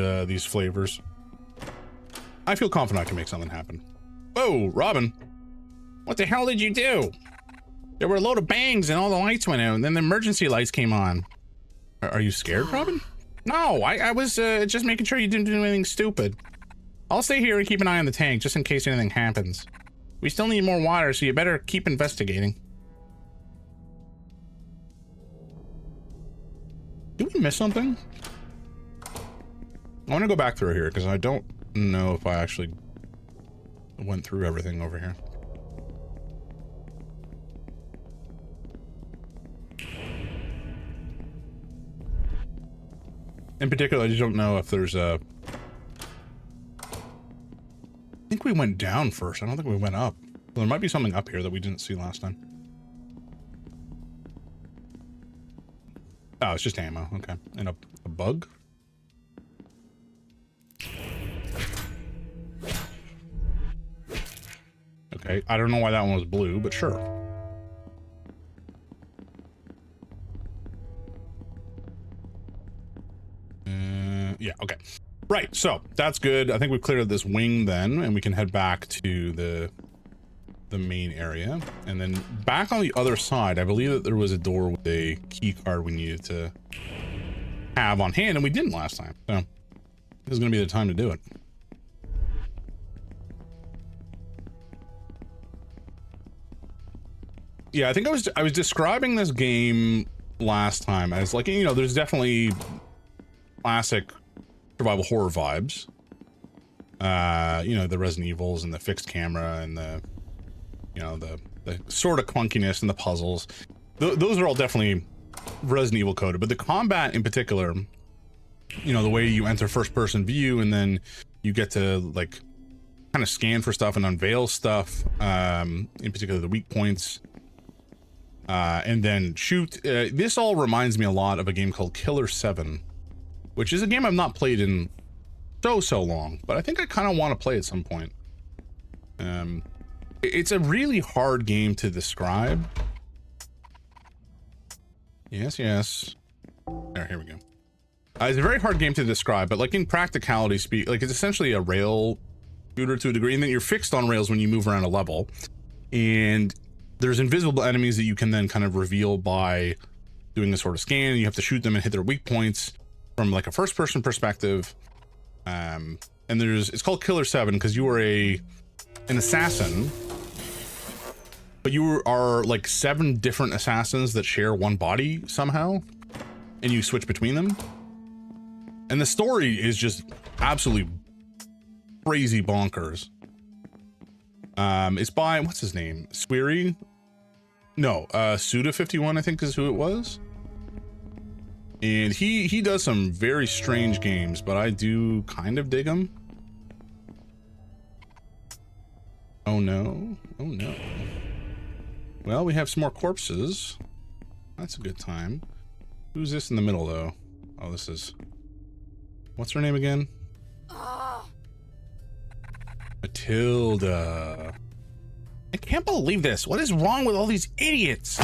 flavors. I feel confident I can make something happen. Whoa, Robin, what the hell did you do? There were a load of bangs and all the lights went out, and then the emergency lights came on. Are you scared, Robin? No, I was just making sure you didn't do anything stupid. I'll stay here and keep an eye on the tank just in case anything happens. We still need more water, so you better keep investigating. Did we miss something? I want to go back through here because I don't know if I actually went through everything over here. In particular, I just don't know if there's a... I think we went down first. I don't think we went up. Well, there might be something up here that we didn't see last time. Oh, it's just ammo. Okay. And a bug? Okay, I don't know why that one was blue, but sure. Yeah, okay. Right, so that's good. I think we've cleared this wing then, and we can head back to the main area. And then back on the other side, I believe that there was a door with a key card we needed to have on hand, and we didn't last time. So this is going to be the time to do it. Yeah, I think I was describing this game last time as like, you know, there's definitely classic survival horror vibes. You know, the Resident Evils and the fixed camera and the, you know, the sort of clunkiness and the puzzles. Those are all definitely Resident Evil coded, but the combat in particular, you know, the way you enter first person view and then you get to like kind of scan for stuff and unveil stuff, in particular the weak points, and then shoot. This all reminds me a lot of a game called Killer 7, which is a game I've not played in so long, but I think I kind of want to play at some point. It's a really hard game to describe. Yes. There, here we go. It's a very hard game to describe, but like in practicality speak, like it's essentially a rail shooter to a degree, and then you're fixed on rails when you move around a level, and there's invisible enemies that you can then kind of reveal by doing a sort of scan, and you have to shoot them and hit their weak points from like a first person perspective. And it's called Killer 7 because you are an assassin, but you are like 7 different assassins that share one body somehow, and you switch between them. And the story is just absolutely crazy bonkers. It's by, what's his name? Sweary? No, Suda51, I think is who it was. And he does some very strange games, but I do kind of dig him. Oh no. Oh no. Well, we have some more corpses. That's a good time. Who's this in the middle though? Oh, this is... What's her name again? Matilda. I can't believe this. What is wrong with all these idiots?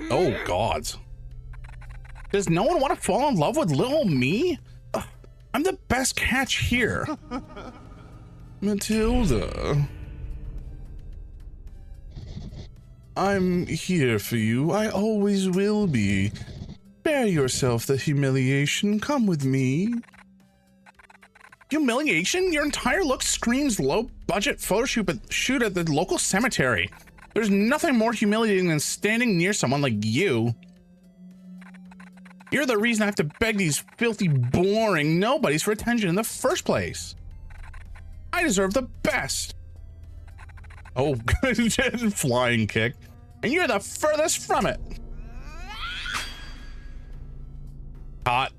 Oh, God. Does no one want to fall in love with little me? Ugh, I'm the best catch here. Matilda. I'm here for you. I always will be. Spare yourself the humiliation. Come with me. Humiliation? Your entire look screams low-budget photo shoot at the local cemetery. There's nothing more humiliating than standing near someone like you. You're the reason I have to beg these filthy, boring nobodies for attention in the first place. I deserve the best. Oh, flying kick. And you're the furthest from it. Hot.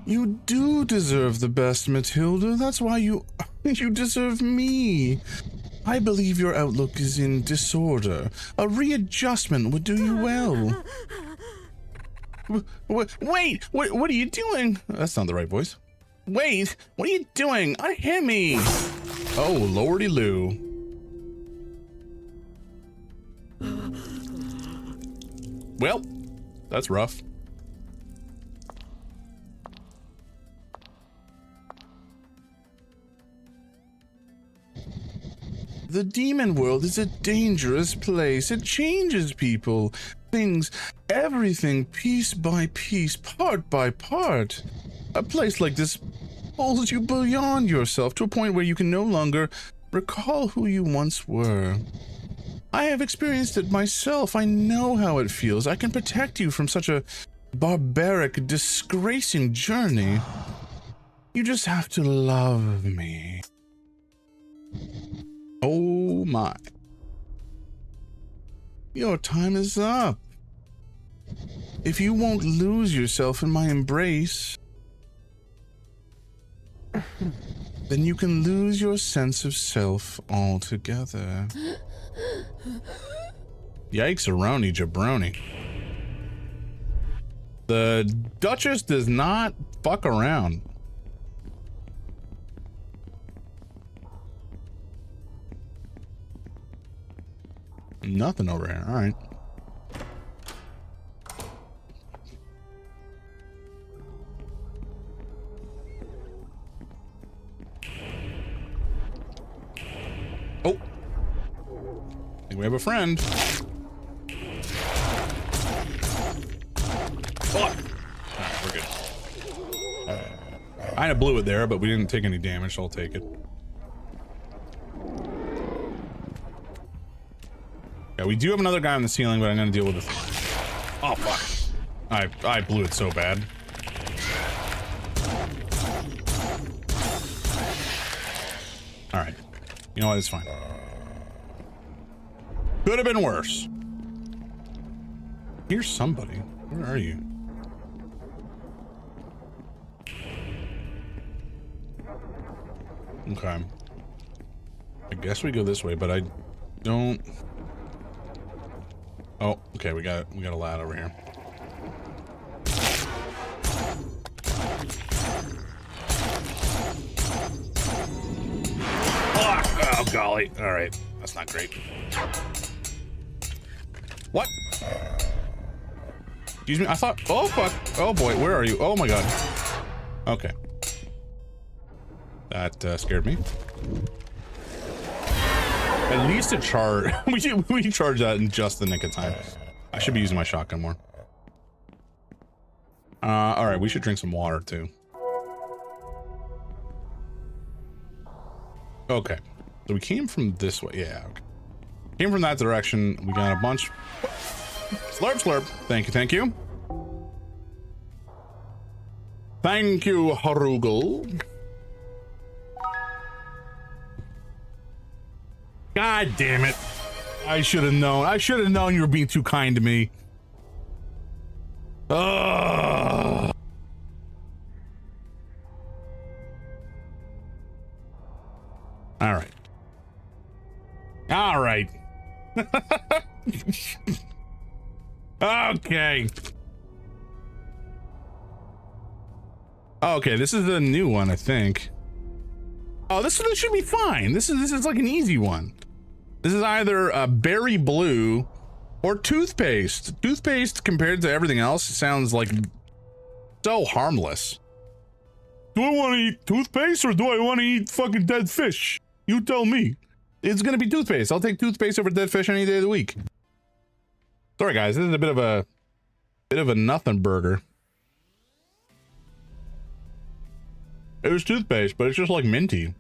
You do deserve the best, Matilda. That's why you deserve me. I believe your outlook is in disorder. A readjustment would do you well. Wait, what are you doing? That's not the right voice. Wait, what are you doing? Unhit me. Oh, lordy loo. Well, that's rough. The demon world is a dangerous place. It changes people, things, everything, piece by piece, part by part. A place like this pulls you beyond yourself to a point where you can no longer recall who you once were. I have experienced it myself. I know how it feels. I can protect you from such a barbaric, disgracing journey. You just have to love me. Oh my. Your time is up. If you won't lose yourself in my embrace, then you can lose your sense of self altogether. Yikes-a-roni jabroni. The Duchess does not fuck around. Nothing over here. All right. Oh. I think we have a friend. Fuck. All right, we're good. I kind of blew it there, but we didn't take any damage, so I'll take it. Yeah, we do have another guy on the ceiling, but I'm gonna deal with this. Oh fuck! I blew it so bad. All right, you know what? It's fine. Could have been worse. Here's somebody. Where are you? Okay. I guess we go this way, but I don't. Oh, okay, we got a lad over here. Oh, golly. All right, that's not great. What? Excuse me, I thought, oh fuck. Oh boy, where are you? Oh my god. Okay. That scared me. At least a charge. we charged that in just the nick of time. I should be using my shotgun more. All right, we should drink some water too. Okay, so we came from this way. Yeah, okay. Came from that direction. We got a bunch. Slurp, slurp. Thank you, thank you. Thank you, Harugal. God damn it. I should have known. I should have known you were being too kind to me. Ugh. All right. All right. Okay. Okay, this is the new one, I think. Oh, this should be fine. This is like an easy one. This is either berry blue or toothpaste. Toothpaste compared to everything else sounds like so harmless. Do I want to eat toothpaste or do I want to eat fucking dead fish? You tell me. It's gonna be toothpaste. I'll take toothpaste over dead fish any day of the week. Sorry guys, this is a bit of a nothing burger. It was toothpaste, but it's just like minty.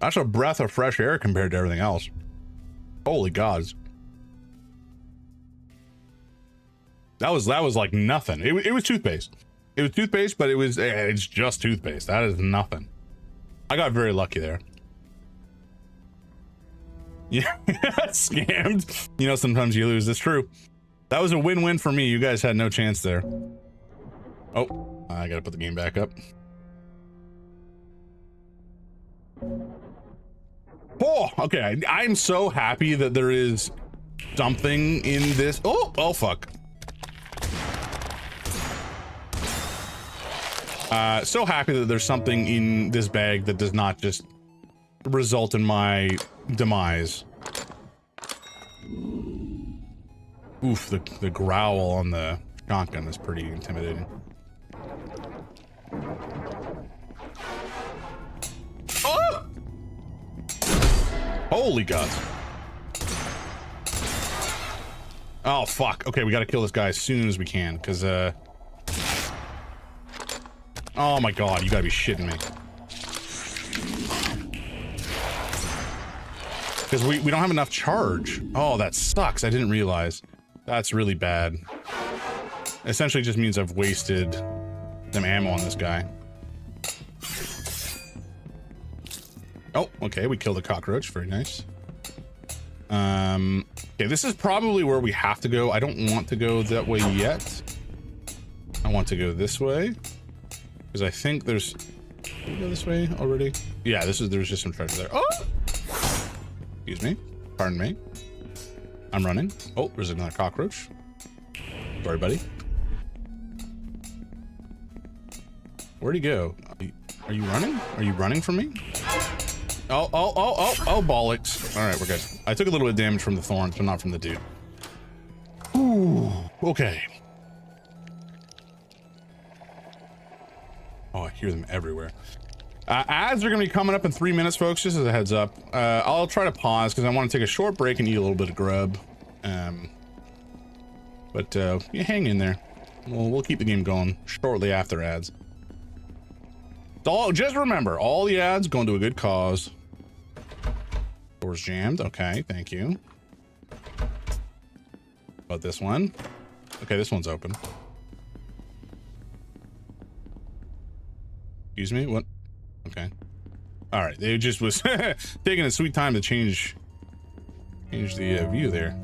That's a breath of fresh air compared to everything else. Holy gods. That was like nothing. It was toothpaste. It was toothpaste, but it's just toothpaste. That is nothing. I got very lucky there. Yeah, scammed. You know, sometimes you lose. It's true. That was a win-win for me. You guys had no chance there. Oh, I gotta put the game back up. Oh, okay. I'm so happy that there is something in this. Oh, fuck. So happy that there's something in this bag that does not just result in my demise. Oof, the growl on the shotgun is pretty intimidating. Oh! Holy gods. Oh, fuck. Okay, we gotta kill this guy as soon as we can, because, oh my god, you gotta be shitting me. Because we don't have enough charge. Oh, that sucks. I didn't realize. That's really bad. Essentially just means I've wasted some ammo on this guy. Oh, okay, we killed a cockroach. Very nice. Okay, this is probably where we have to go. I don't want to go that way yet. I want to go this way. Because I think there's... Can we go this way already? Yeah, there's just some treasure there. Oh! Excuse me. Pardon me. I'm running. Oh, there's another cockroach. Sorry, buddy. Where'd he go? Are you running? Are you running from me? Oh, bollocks. All right, we're good. I took a little bit of damage from the thorns, but not from the dude. Ooh, okay. Oh, I hear them everywhere. Ads are going to be coming up in 3 minutes, folks, just as a heads up. I'll try to pause because I want to take a short break and eat a little bit of grub. But you hang in there. We'll keep the game going shortly after ads. Just remember, all the ads going to a good cause. Door's jammed. Okay, thank you. About this one? Okay, this one's open. Excuse me? What? Okay. All right, they just was taking a sweet time to change the view there.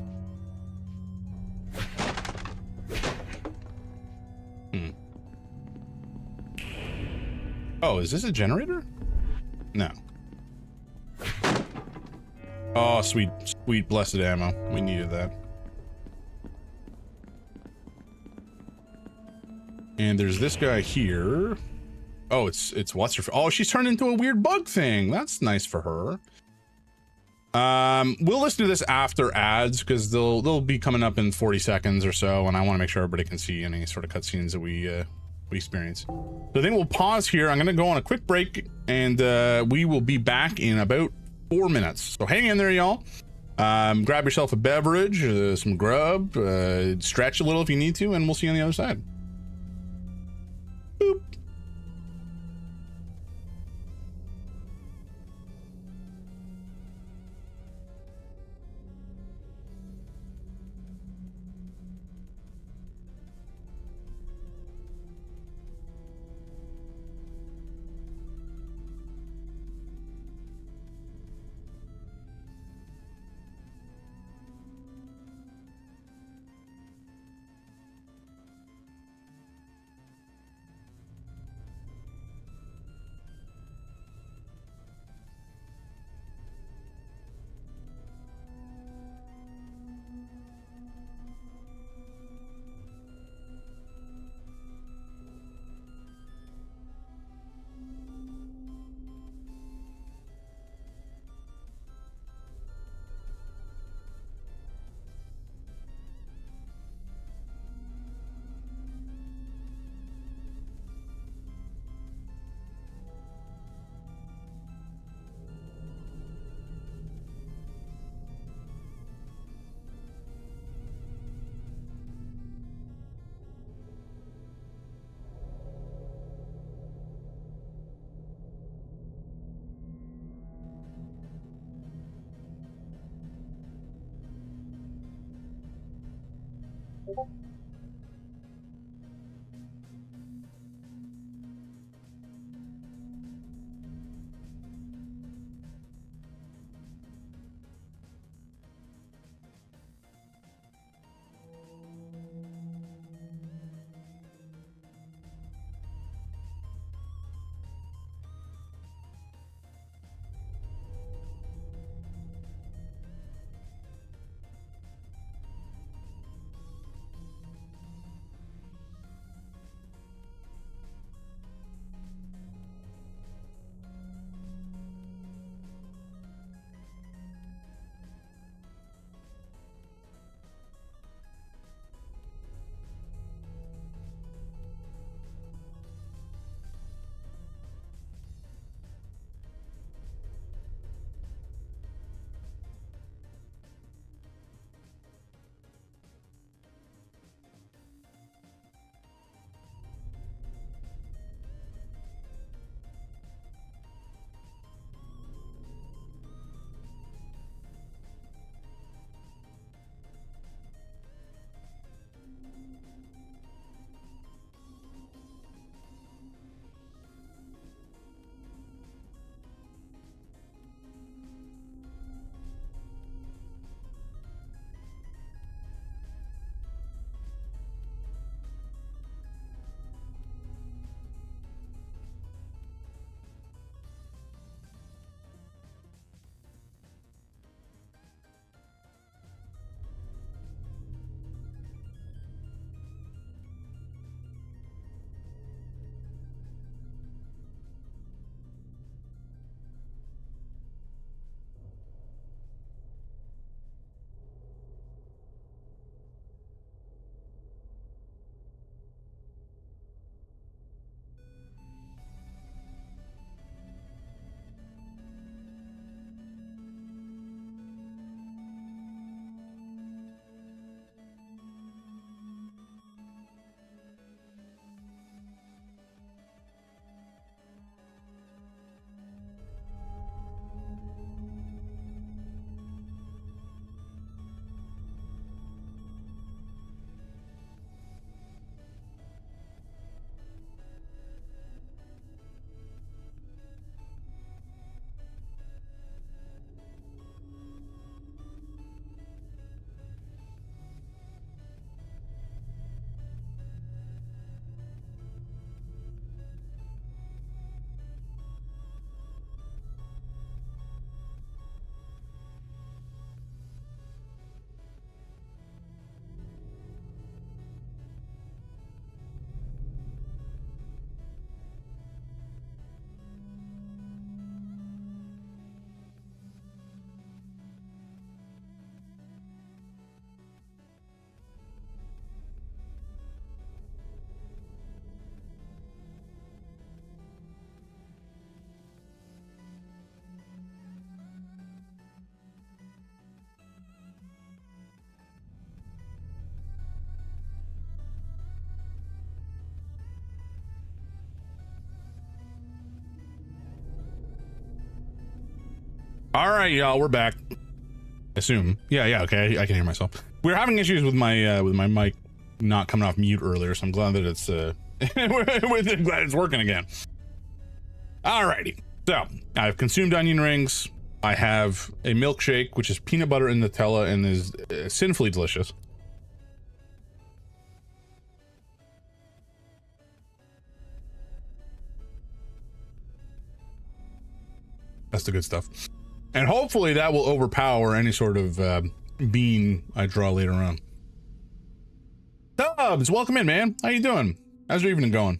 Oh, is this a generator? No. Oh, sweet blessed ammo. We needed that. And there's this guy here. Oh, it's what's her? Oh, she's turned into a weird bug thing. That's nice for her. We'll listen to this after ads because they'll be coming up in 40 seconds or so, and I want to make sure everybody can see any sort of cutscenes that we experience. So I think we'll pause here. I'm gonna go on a quick break, and we will be back in about 4 minutes. So hang in there, y'all. Grab yourself a beverage, some grub, stretch a little if you need to, and we'll see you on the other side. Boop. All right, y'all, we're back. Assume. Yeah, okay, I can hear myself. We were having issues with my mic not coming off mute earlier, so I'm glad that it's glad it's working again. Alrighty, so I've consumed onion rings. I have a milkshake, which is peanut butter and Nutella and is sinfully delicious. That's the good stuff. And hopefully that will overpower any sort of bean I draw later on. Dubs, welcome in, man. How you doing? How's your evening going?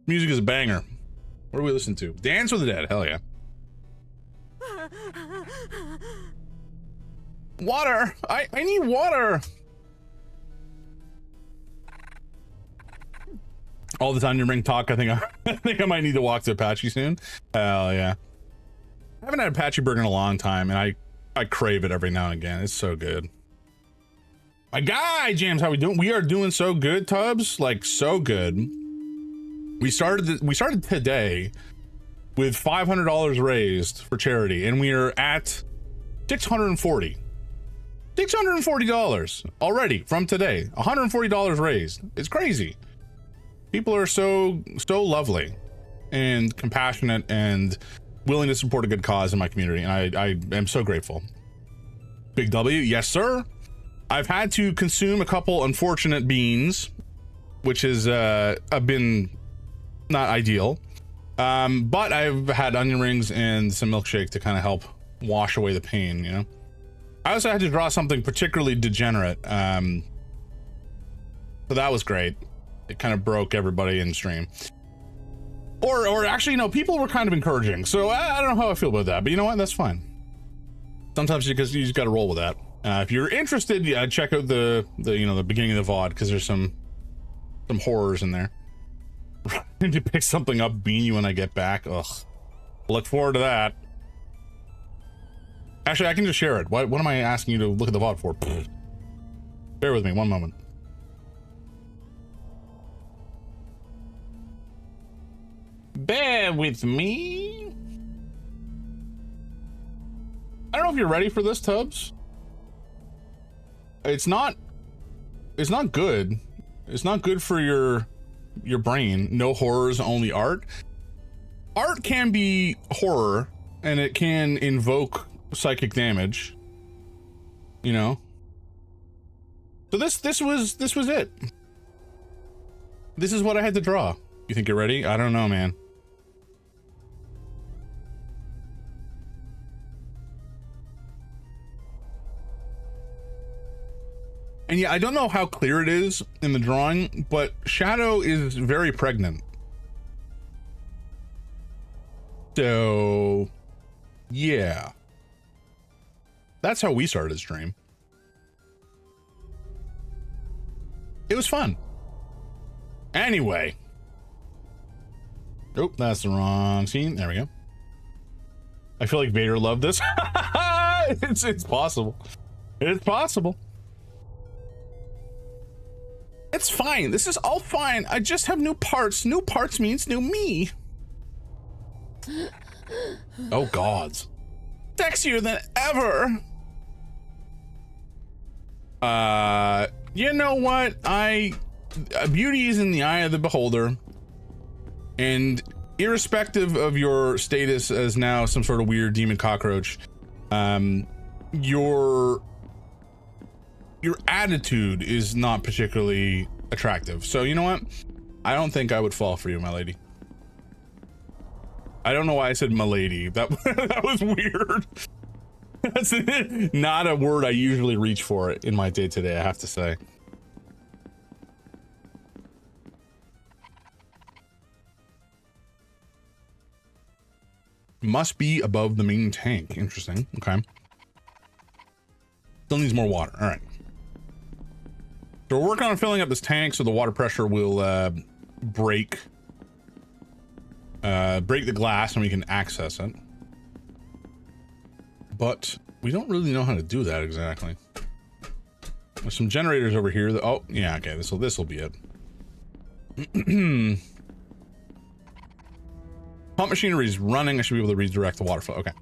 Music is a banger. What do we listen to? Dance with the Dead. Hell yeah. Water. I need water. All this onion ring talk. I think I might need to walk to Apache soon. Hell yeah. I haven't had Apache burger in a long time, and I crave it every now and again. It's so good. My guy, James, how we doing? We are doing so good, Tubbs. Like, so good. We started today with $500 raised for charity, and we are at $640 already from today. $140 raised. It's crazy. People are so lovely and compassionate and willing to support a good cause in my community, and I am so grateful. Big W, yes sir. I've had to consume a couple unfortunate beans, which has been not ideal, but I've had onion rings and some milkshake to kind of help wash away the pain, you know. I also had to draw something particularly degenerate, so that was great. It kind of broke everybody in stream. Or actually, no, people were kind of encouraging, so I don't know how I feel about that, but you know what, that's fine. Sometimes you just gotta roll with that. If you're interested, yeah, check out the beginning of the VOD, because there's some horrors in there. I need to pick something up, bean you when I get back. Ugh. Look forward to that. Actually, I can just share it. What am I asking you to look at the VOD for? Bear with me one moment. Bear with me. I don't know if you're ready for this, Tubbs. It's not good. It's not good for your brain. No horrors, only art. Art can be horror, and it can invoke psychic damage, you know. So this was it. This is what I had to draw. You think you're ready? I don't know, man. And yeah, I don't know how clear it is in the drawing, but Shadow is very pregnant. So, yeah. That's how we started stream. It was fun. Anyway. Oh, that's the wrong scene. There we go. I feel like Vader loved this. It's possible. It's possible. It's fine. This is all fine. I just have new parts. New parts means new me. Oh, gods. Sexier than ever. You know what? Beauty is in the eye of the beholder. And irrespective of your status as now some sort of weird demon cockroach, your attitude is not particularly attractive. So you know what? I don't think I would fall for you, my lady. I don't know why I said my lady. That was weird. That's not a word I usually reach for in my day-to-day, I have to say. Must be above the main tank. Interesting. Okay. Still needs more water. All right. So we're working on filling up this tank so the water pressure will break the glass and we can access it. But we don't really know how to do that exactly. There's some generators over here that, oh yeah, okay, this will be it. Pump machinery is running. I should be able to redirect the water flow. Okay.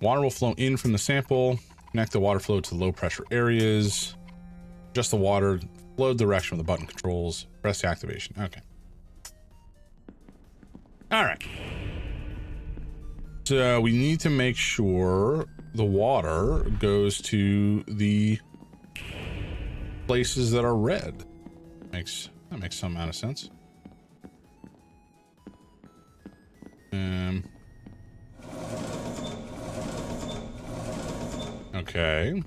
Water will flow in from the sample. Connect the water flow to low pressure areas. Adjust the water flow direction with the button controls. Press the activation. Okay. All right. So we need to make sure the water goes to the places that are red. That makes some amount of sense. Okay.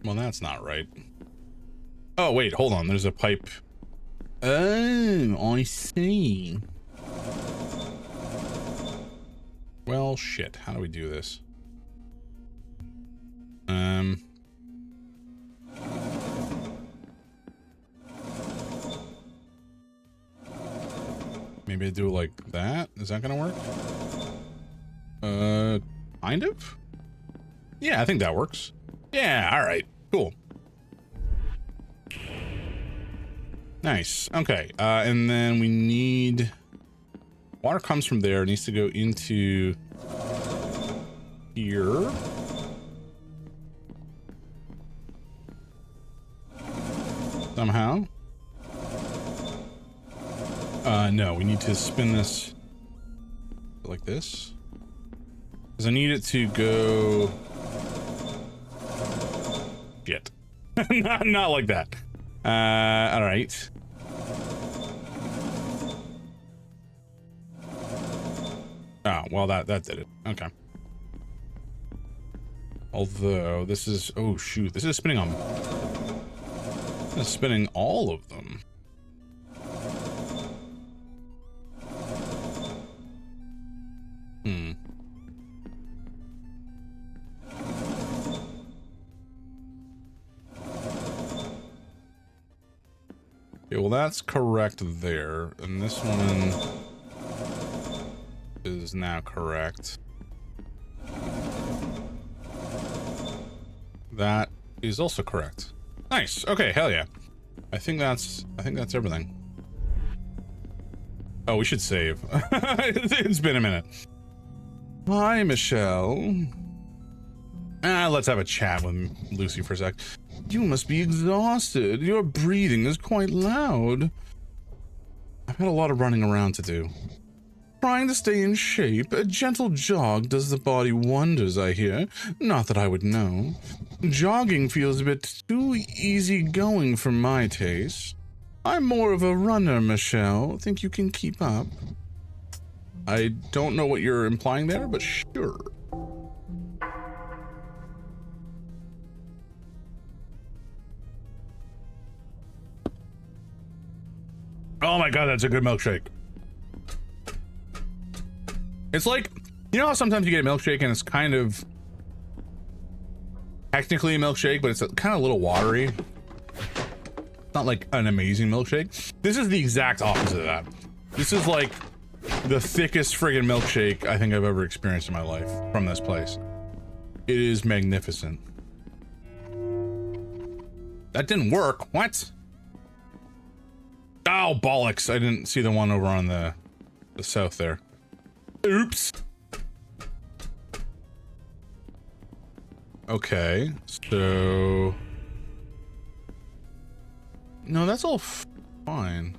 Well, that's not right. Oh, wait, hold on. There's a pipe. Oh, I see. Well, shit. How do we do this? Maybe I do it like that. Is that gonna work? Kind of? Yeah, I think that works. Yeah, all right. Cool. Nice. Okay. And then we need... Water comes from there. It needs to go into here. Somehow. No, we need to spin this like this. Because I need it to go... Shit. not like that. All right. Oh, well, that did it. Okay. Although, this is... Oh, shoot. This is spinning on... This is spinning all of them. Okay, well, that's correct there. And this one is now correct. That is also correct. Nice. Okay, hell yeah. I think that's everything. Oh, we should save. It's been a minute. Hi, Michelle. Let's have a chat with Lucy for a sec. You must be exhausted. Your breathing is quite loud. I've had a lot of running around to do. Trying to stay in shape, a gentle jog does the body wonders, I hear. Not that I would know. Jogging feels a bit too easygoing for my taste. I'm more of a runner, Michelle. Think you can keep up? I don't know what you're implying there, but sure. Oh my god, that's a good milkshake. It's like, you know how sometimes you get a milkshake and it's kind of technically a milkshake, but it's kind of a little watery. It's not like an amazing milkshake. This is the exact opposite of that. This is like the thickest friggin' milkshake I think I've ever experienced in my life from this place. It is magnificent. That didn't work. What? Oh, bollocks. I didn't see the one over on the south there. Oops. Okay, so... No, that's all fine.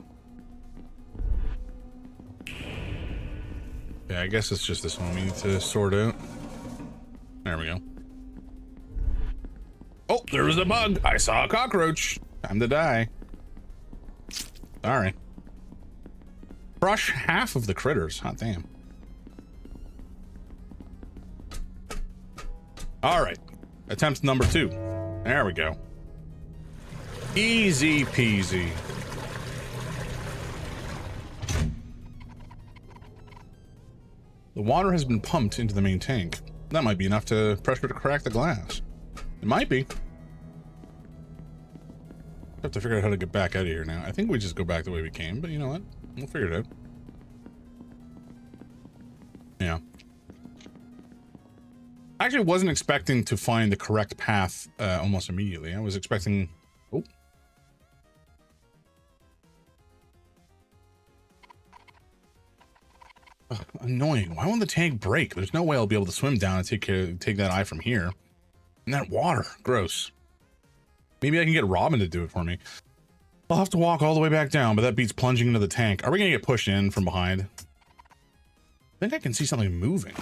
Yeah, I guess it's just this one we need to sort out. There we go. Oh, there was a bug. I saw a cockroach. Time to die. Sorry. Crush half of the critters. Hot damn. All right. Attempt number 2. There we go. Easy peasy. The water has been pumped into the main tank. That might be enough pressure to crack the glass. It might be. Have to figure out how to get back out of here now. I think we just go back the way we came, but you know what? We'll figure it out. Yeah. I actually wasn't expecting to find the correct path almost immediately. I was expecting... Oh. Annoying. Why won't the tank break? There's no way I'll be able to swim down and take that eye from here. And that water, gross. Maybe I can get Robin to do it for me. I'll have to walk all the way back down, but that beats plunging into the tank. Are we gonna get pushed in from behind? I think I can see something moving.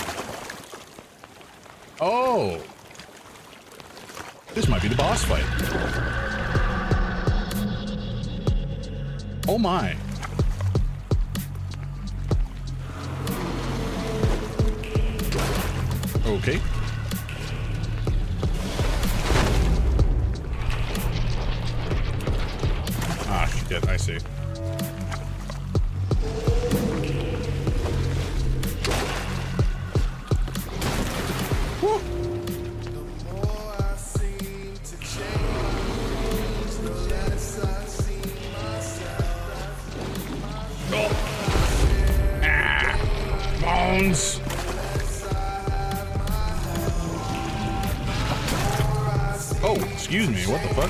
Oh! This might be the boss fight. Oh my. Okay. Ah, shit, I see. Woo. Oh. Ah. Bones. Oh, excuse me, what the fuck?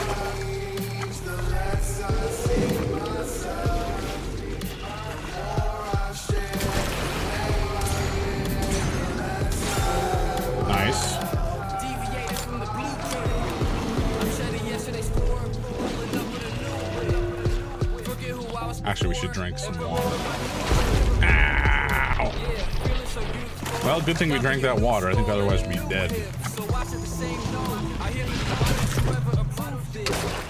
Nice. Actually, we should drink some water. Ow! Well, good thing we drank that water. I think otherwise we'd be dead.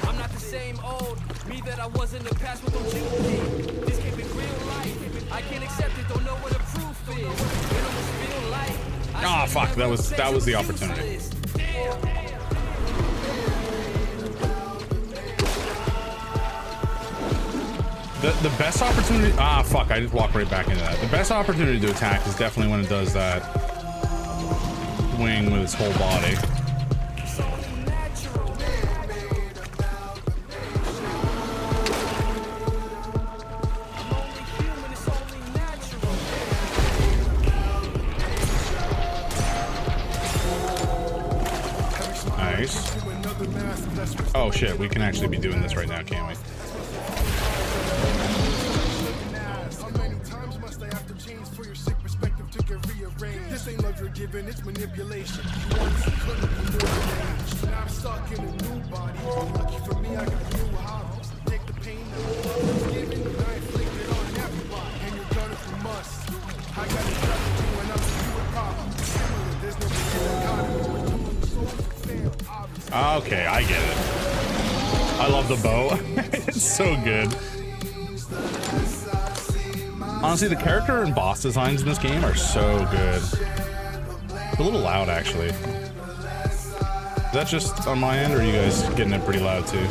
I'm not the same old me that I was in the past with them Jews. This can't be real life. I can't accept it, don't know what the proof is. It almost feel like ah, fuck, that was the opportunity. The best opportunity, ah, fuck, I just walked right back into that. The best opportunity to attack is definitely when it does that wing with its whole body. Nice. Oh shit, we can actually be doing this right now, can't we? This ain't love you're giving, it's manipulation. You want to couldn't be more damaged. Now I'm stuck in a new body. Lucky for me, I got new hobbies. Take the pain that was given, and I inflict it on everybody. And you're done if you must. I got it done with you, and I'm a problem. There's no okay, I get it. I love the bow. It's so good. Honestly, the character and boss designs in this game are so good. It's a little loud, actually. Is that just on my end, or are you guys getting it pretty loud, too?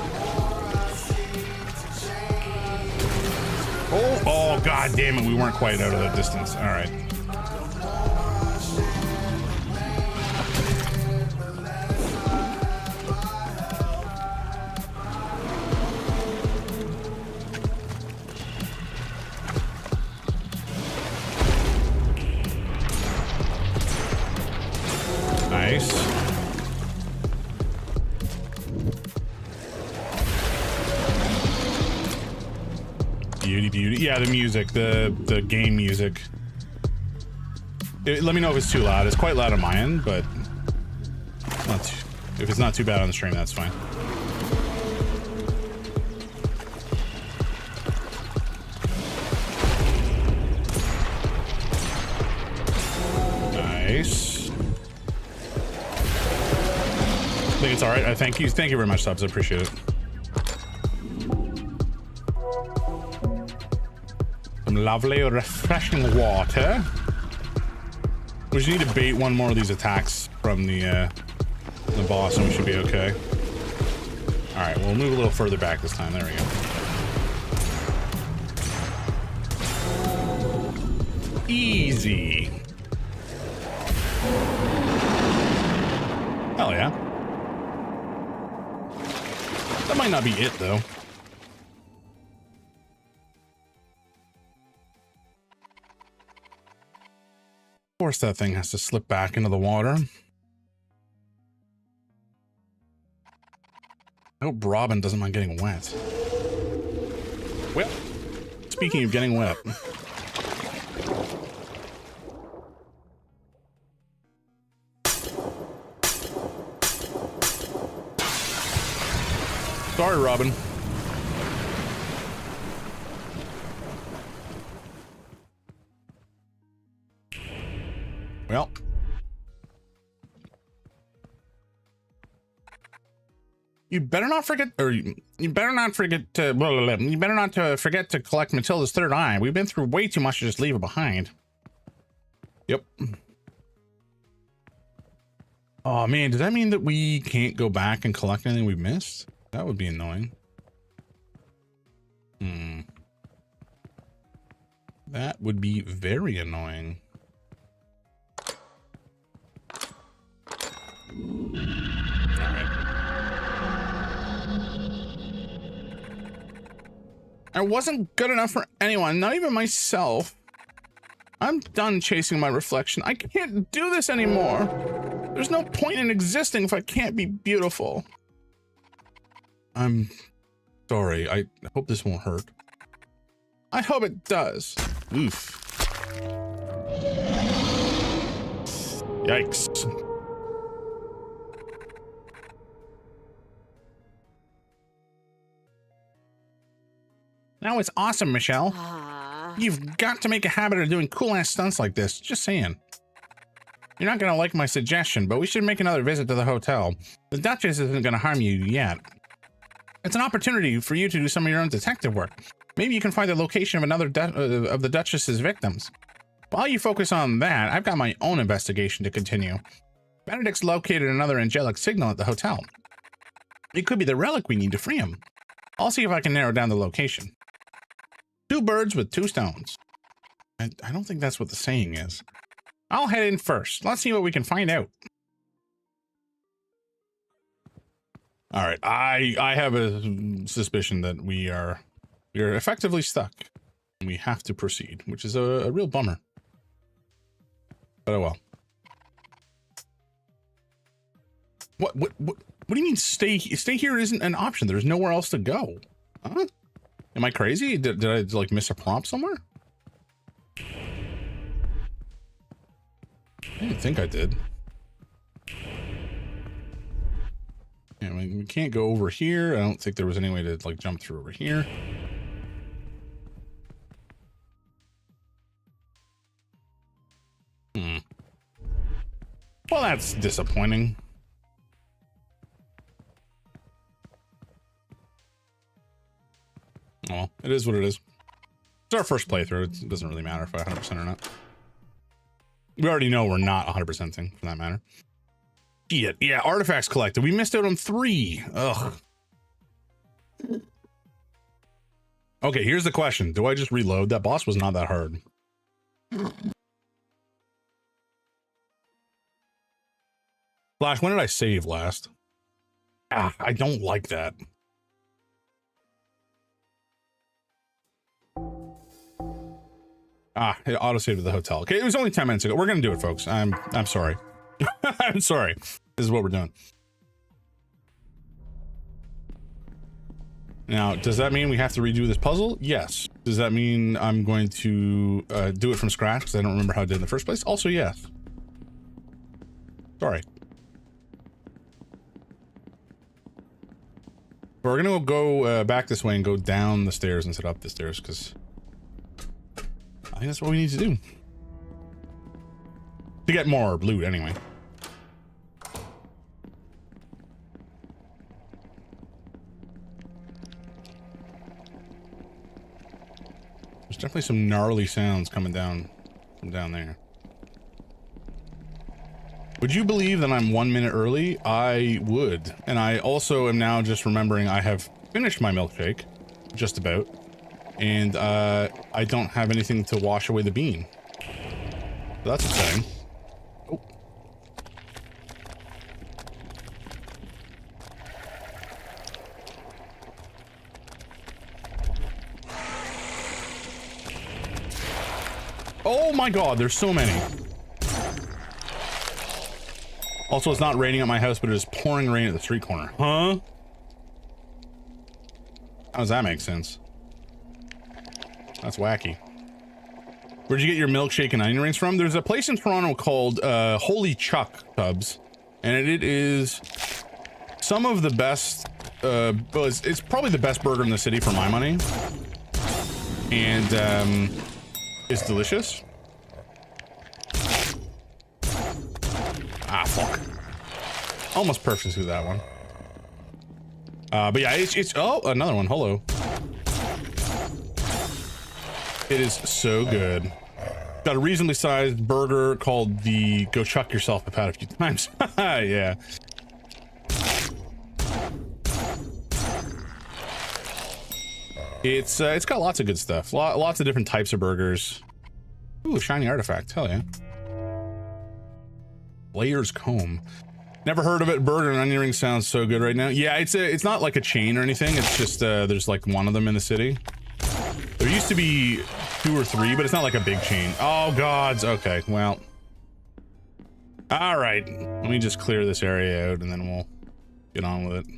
Oh, god damn it, we weren't quite out of the distance. All right. Nice. Beauty. Yeah, the music, the game music. Let me know if it's too loud. It's quite loud on my end, but not too, if it's not too bad on the stream, that's fine. Nice. I think it's all right. Thank you very much, Subs. I appreciate it. Some lovely, refreshing water. We just need to bait one more of these attacks from the boss, and we should be okay. All right, we'll move a little further back this time. There we go. Easy. Hell yeah. That might not be it, though. Of course that thing has to slip back into the water. I hope Robin doesn't mind getting wet. Well, speaking of getting wet. Sorry, Robin. Well. You better not forget, or you better not forget to, you better not to forget to collect Matilda's third eye. We've been through way too much to just leave it behind. Yep. Oh man, does that mean that we can't go back and collect anything we've missed? That would be annoying. That would be very annoying. I wasn't good enough for anyone, not even myself. I'm done chasing my reflection. I can't do this anymore. There's no point in existing if I can't be beautiful. I'm sorry. I hope this won't hurt. I hope it does. Oof. Yikes. Now it's awesome, Michelle. You've got to make a habit of doing cool-ass stunts like this. Just saying. You're not going to like my suggestion, but we should make another visit to the hotel. The Duchess isn't going to harm you yet. It's an opportunity for you to do some of your own detective work. Maybe you can find the location of another of the Duchess's victims. While you focus on that, I've got my own investigation to continue. Benedict's located another angelic signal at the hotel. It could be the relic we need to free him. I'll see if I can narrow down the location. 2 birds with 2 stones. I don't think that's what the saying is. I'll head in first. Let's see what we can find out. All right, I have a suspicion that we are effectively stuck. We have to proceed, which is a real bummer. But oh well. What do you mean stay here isn't an option? There's nowhere else to go. Huh? Am I crazy? Did I like miss a prompt somewhere? I didn't think I did. Yeah, we can't go over here. I don't think there was any way to like jump through over here. Well, that's disappointing. Well, it is what it is. It's our first playthrough. It doesn't really matter if I 100% or not. We already know we're not 100%ing, for that matter. Shit. Yeah, artifacts collected. We missed out on 3. Ugh. Okay, here's the question. Do I just reload? That boss was not that hard. Flash, when did I save last? Ah, I don't like that. Ah, it auto-saved at the hotel. Okay, it was only 10 minutes ago. We're gonna do it, folks. I'm sorry. I'm sorry. This is what we're doing. Now, does that mean we have to redo this puzzle? Yes. Does that mean I'm going to do it from scratch because I don't remember how I did in the first place? Also, yes. Sorry. We're gonna go back this way and go down the stairs instead of up the stairs because I think that's what we need to do. To get more loot, anyway. There's definitely some gnarly sounds coming down from down there. Would you believe that I'm 1 minute early? I would. And I also am now just remembering I have finished my milkshake, just about. And I don't have anything to wash away the bean. So that's exciting. Oh. Oh my god, there's so many. Also, it's not raining at my house, but it is pouring rain at the street corner. Huh? How does that make sense? That's wacky. Where'd you get your milkshake and onion rings from? There's a place in Toronto called Holy Chuck Tubs, and it is some of the best well, it's probably the best burger in the city for my money, and it's delicious. Ah, fuck. Almost perfect through that one. But yeah, it's oh, another one. Hello. It is so good. Got a reasonably sized burger called the Go Chuck Yourself. I've had a few times. Yeah. It's got lots of good stuff. Lots of different types of burgers. Ooh, shiny artifact. Hell yeah. Layers Comb. Never heard of it. Burger and onion ring sounds so good right now. Yeah, it's not like a chain or anything. It's just there's like one of them in the city. There used to be 2 or 3, but it's not like a big chain. Oh gods. Okay, well. All right. Let me just clear this area out and then we'll get on with it.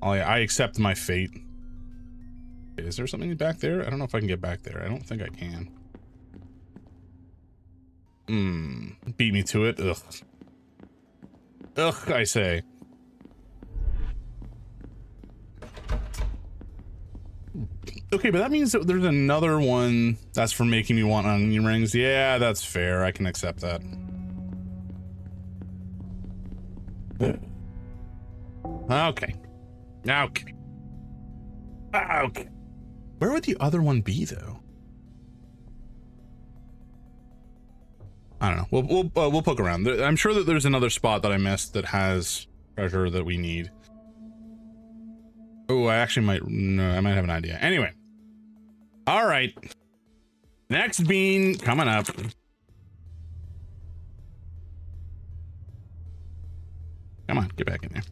I accept my fate. Is there something back there? I don't know if I can get back there. I don't think I can. Beat me to it. Ugh. Ugh, I say. Okay, but that means that there's another one that's for making me want onion rings. Yeah, that's fair. I can accept that. Okay. Okay. Okay. Where would the other one be, though? I don't know. We'll poke around. I'm sure that there's another spot that I missed that has treasure that we need. Oh, I actually might. No, I might have an idea. Anyway. All right. Next bean coming up. Come on, get back in there.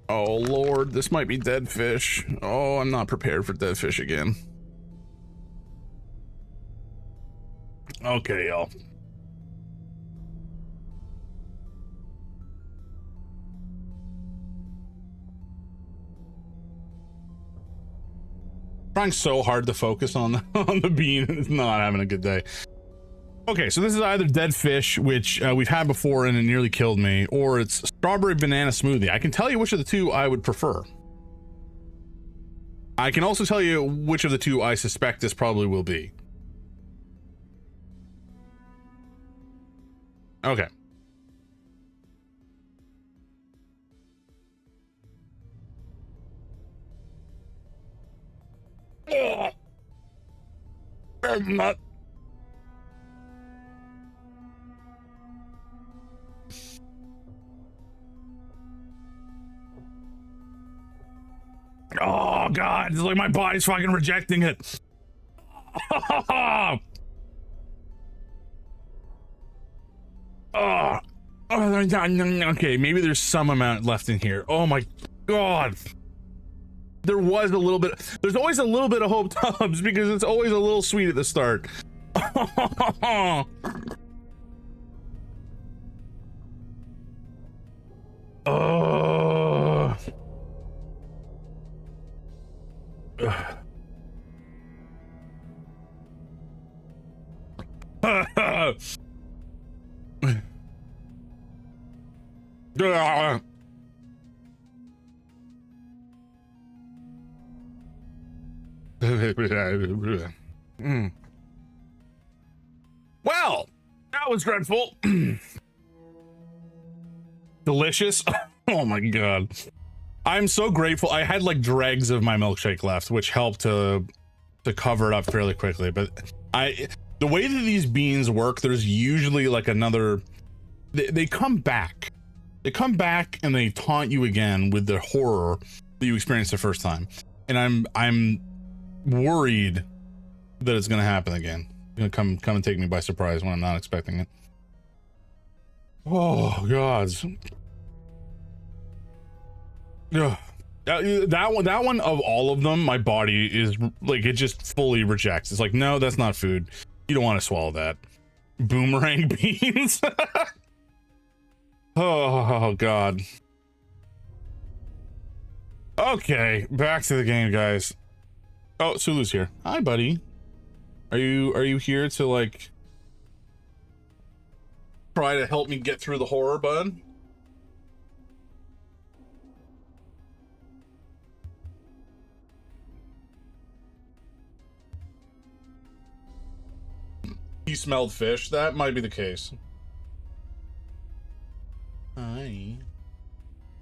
Oh, Lord, this might be dead fish. Oh, I'm not prepared for dead fish again. Okay, y'all. Trying so hard to focus on the bean. It's not having a good day. Okay, so this is either dead fish, which we've had before and it nearly killed me, or it's strawberry banana smoothie. I can tell you which of the two I would prefer. I can also tell you which of the two I suspect this probably will be. Okay. Not. Oh god, it's like my body's fucking rejecting it. Oh, okay, maybe there's some amount left in here. Oh my god. There was a little bit. There's always a little bit of hope, Tubbs, because it's always a little sweet at the start. Oh. Well, that was dreadful. Delicious. Oh my god. I'm so grateful. I had like dregs of my milkshake left, which helped to cover it up fairly quickly. But the way that these beans work, there's usually like another. They come back. They come back and they taunt you again with the horror that you experienced the first time. And I'm worried that it's gonna happen again. It's gonna come and take me by surprise when I'm not expecting it. Oh god. Yeah, that one of all of them, my body is like, it just fully rejects. It's like, no, that's not food. You don't want to swallow that. Boomerang beans. Oh god. Okay, back to the game, guys. Oh, Sulu's here. Hi, buddy. Are you here to like try to help me get through the horror, bud? he smelled fish. That might be the case. Hi.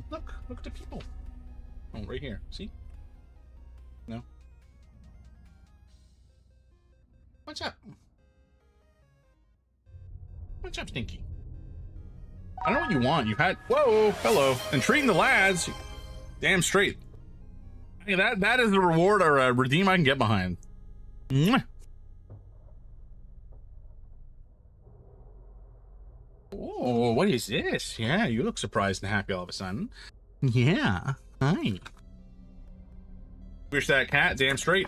Look at the people. Oh, right here. See? No. What's up? What's up, Stinky? I know what you want. You've had, whoa, hello. And treating the lads, damn straight. Hey, that is a reward or a redeem I can get behind. Mwah. Oh, what is this? Yeah, you look surprised and happy all of a sudden. Yeah, hi. Wish that cat, damn straight.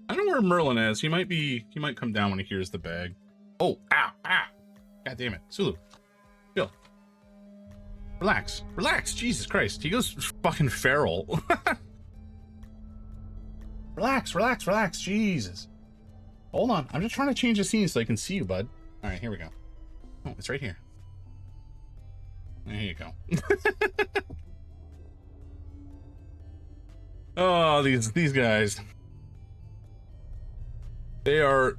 I don't know where Merlin is. He might come down when he hears the bag. Oh, ow, ow. God damn it. Sulu. Chill. Relax. Relax. Jesus Christ. He goes fucking feral. Relax. Jesus. Hold on. I'm just trying to change the scene so I can see you, bud. All right, here we go. Oh, it's right here. There you go. Oh, these guys. They are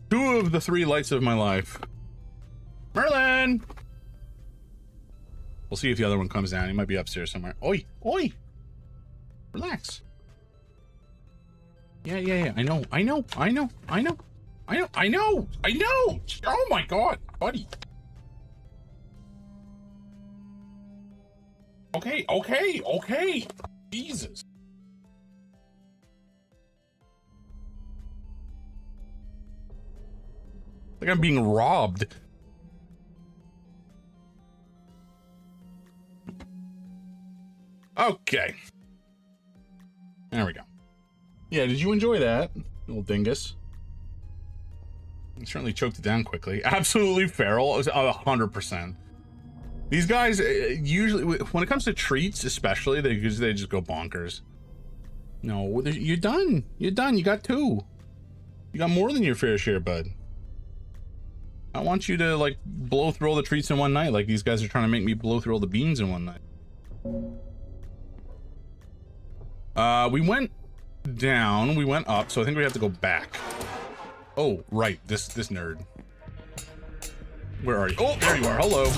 2 of the 3 lights of my life. Merlin! We'll see if the other one comes down. He might be upstairs somewhere. Oi! Oi! Relax. Yeah. I know. Oh my god, buddy. Okay. Jesus. Like I'm being robbed. Okay. There we go. Yeah, did you enjoy that, little dingus? I certainly choked it down quickly. Absolutely feral. It was 100%. These guys, usually, when it comes to treats especially, they just go bonkers. No, you're done. You're done. You got 2. You got more than your fair share, bud. I want you to, like, blow through all the treats in one night, like these guys are trying to make me blow through all the beans in one night. We went down, we went up, so I think we have to go back. Oh, right, this nerd. Where are you? Oh, there you are. Hello.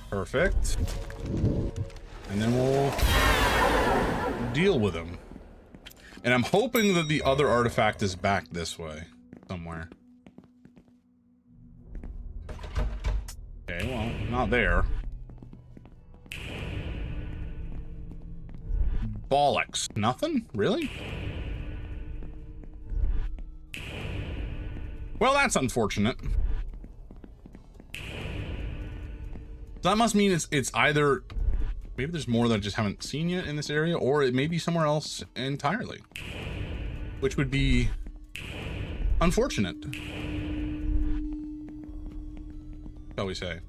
Perfect. And then we'll deal with him. And I'm hoping that the other artifact is back this way somewhere. Okay, well, not there. Bollocks. Nothing? Really? Well, that's unfortunate. That must mean it's either... Maybe there's more that I just haven't seen yet in this area, or it may be somewhere else entirely. Which would be... unfortunate. Shall we say.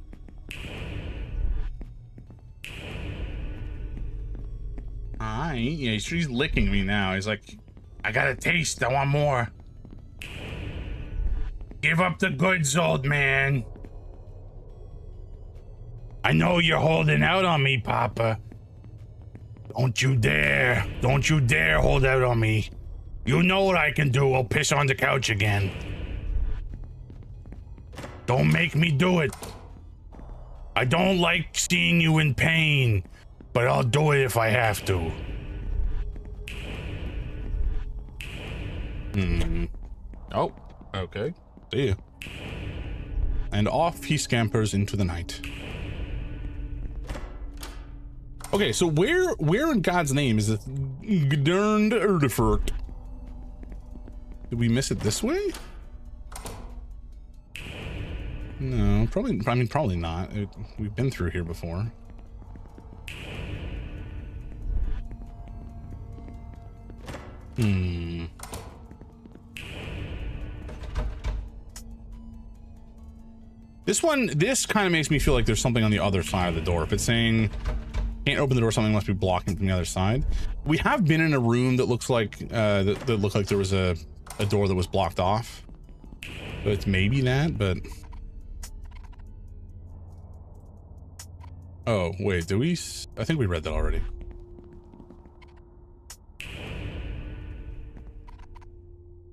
Hi. Yeah, he's licking me now. He's like, I got a taste. I want more. Give up the goods, old man. I know you're holding out on me, Papa. Don't you dare. Don't you dare hold out on me. You know what I can do. I'll piss on the couch again. Don't make me do it. I don't like seeing you in pain, but I'll do it if I have to. Oh, okay. See ya. And off he scampers into the night. Okay, so where in God's name is this darned artifact? Did we miss it this way? No, probably. I mean, probably not. We've been through here before. This kind of makes me feel like there's something on the other side of the door. If it's saying can't open the door, something must be blocking from the other side. We have been in a room that looks like that looked like there was a door that was blocked off. So it's maybe that, but Oh, wait, do we? I think we read that already.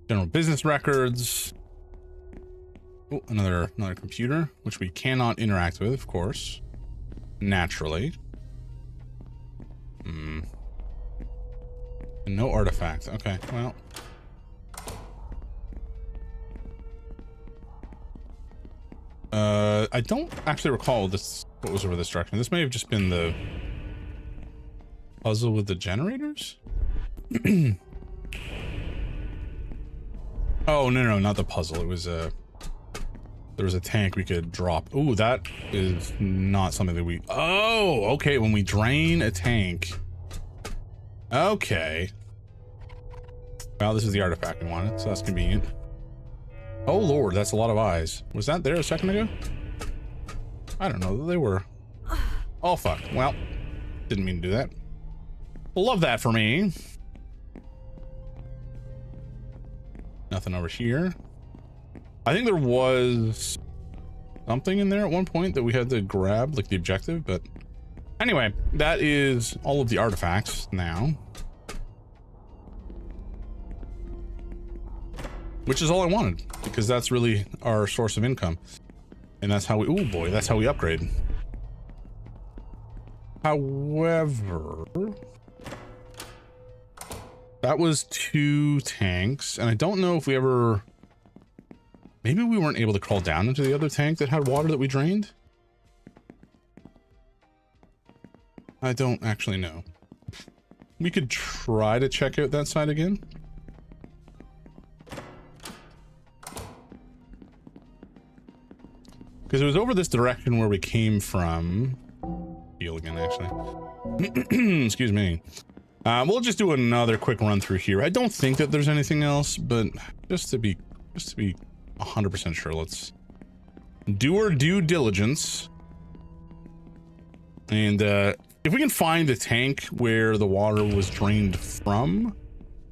General business records. Oh, another computer, which we cannot interact with, of course. Naturally. And no artifacts. Okay, well. I don't actually recall what was over this direction. This may have just been the puzzle with the generators? Oh, no, not the puzzle. It was there was a tank we could drop. Ooh, that is not something that we... Oh, okay, when we drain a tank. Okay. Well, this is the artifact we wanted, so that's convenient. Oh, Lord, that's a lot of eyes. Was that there a second ago? I don't know. They were... Oh, fuck. Well, didn't mean to do that. Love that for me. Nothing over here. I think there was something in there at one point that we had to grab, like the objective, but anyway, that is all of the artifacts now. Which is all I wanted, because that's really our source of income. And that's how we, oh boy, that's how we upgrade. However, that was 2 tanks, and I don't know if we ever, maybe we weren't able to crawl down into the other tank that had water that we drained. I don't actually know. We could try to check out that side again. Because it was over this direction where we came from. Heal again, actually. Excuse me. We'll just do another quick run through here. I don't think that there's anything else, but just to be 100% sure, let's do our due diligence. And if we can find the tank where the water was drained from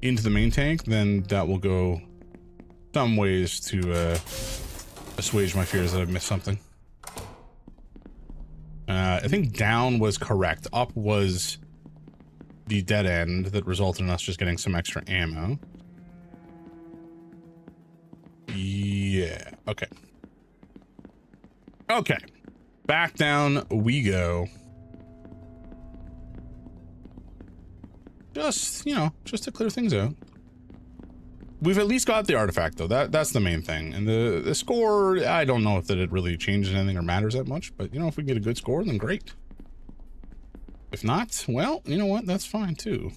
into the main tank, then that will go some ways to assuage my fears that I've missed something. I think down was correct. Up was the dead end that resulted in us just getting some extra ammo. Yeah, okay. Okay. Back down we go. Just, you know, just to clear things out. We've at least got the artifact, though. That's the main thing. And the score, I don't know if that it really changes anything or matters that much. But, you know, if we get a good score, then great. If not, well, you know what? That's fine, too.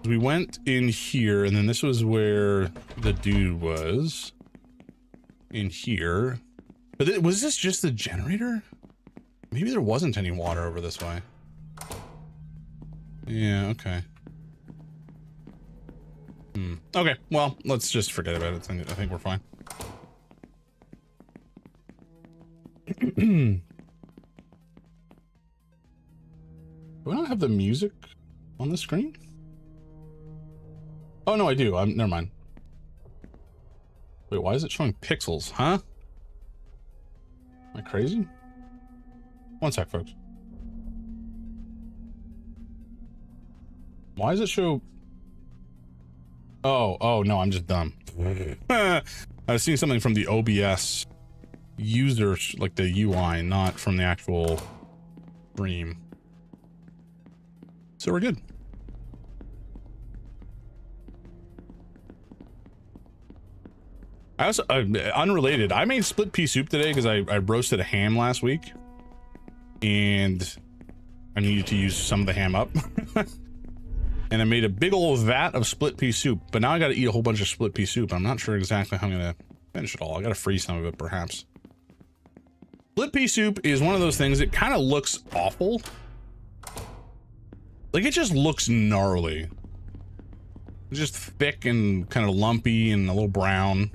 We went in here, and then this was where the dude was. In here. But was this just the generator? Maybe there wasn't any water over this way. Yeah, okay. Okay, well, let's just forget about it. I think we're fine. Do I not have the music on the screen? Oh, no, I do. Never mind. Wait, why is it showing pixels, huh? Am I crazy? One sec, folks. Why does it show... Oh, no, I'm just dumb. I was seeing something from the OBS user, like the UI, not from the actual stream. So we're good. I also, unrelated, I made split pea soup today because I roasted a ham last week. And I needed to use some of the ham up. And I made a big old vat of split pea soup, but now I got to eat a whole bunch of split pea soup. I'm not sure exactly how I'm going to finish it all. I got to freeze some of it, perhaps. Split pea soup is one of those things that kind of looks awful. Like, it just looks gnarly. It's just thick and kind of lumpy and a little brown.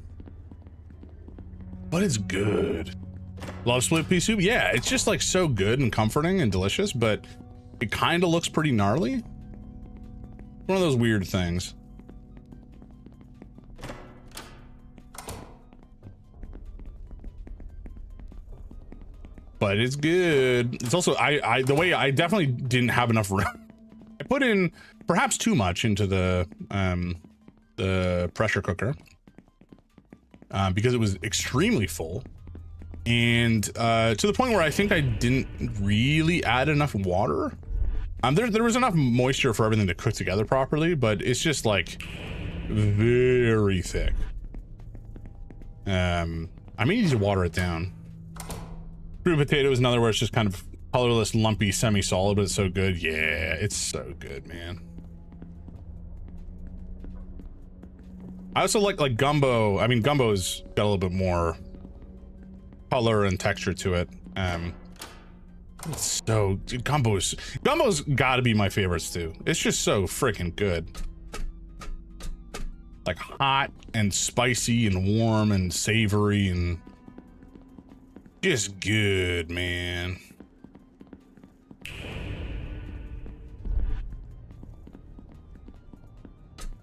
But it's good. Love split pea soup? Yeah, it's just like so good and comforting and delicious, but it kind of looks pretty gnarly. One of those weird things. but it's good. It's also, the way I definitely didn't have enough room. I put in perhaps too much into the pressure cooker because it was extremely full, and to the point where I think I didn't really add enough water. There was enough moisture for everything to cook together properly, but it's just like very thick. I may need to water it down. Fruit potato is another where it's just kind of colorless, lumpy, semi-solid, but it's so good. Yeah, it's so good, man. I also like gumbo. I mean, gumbo's got a little bit more color and texture to it. It's so, dude, gumbo's gotta be my favorite stew. It's just so freaking good. Like hot and spicy and warm and savory and just good, man.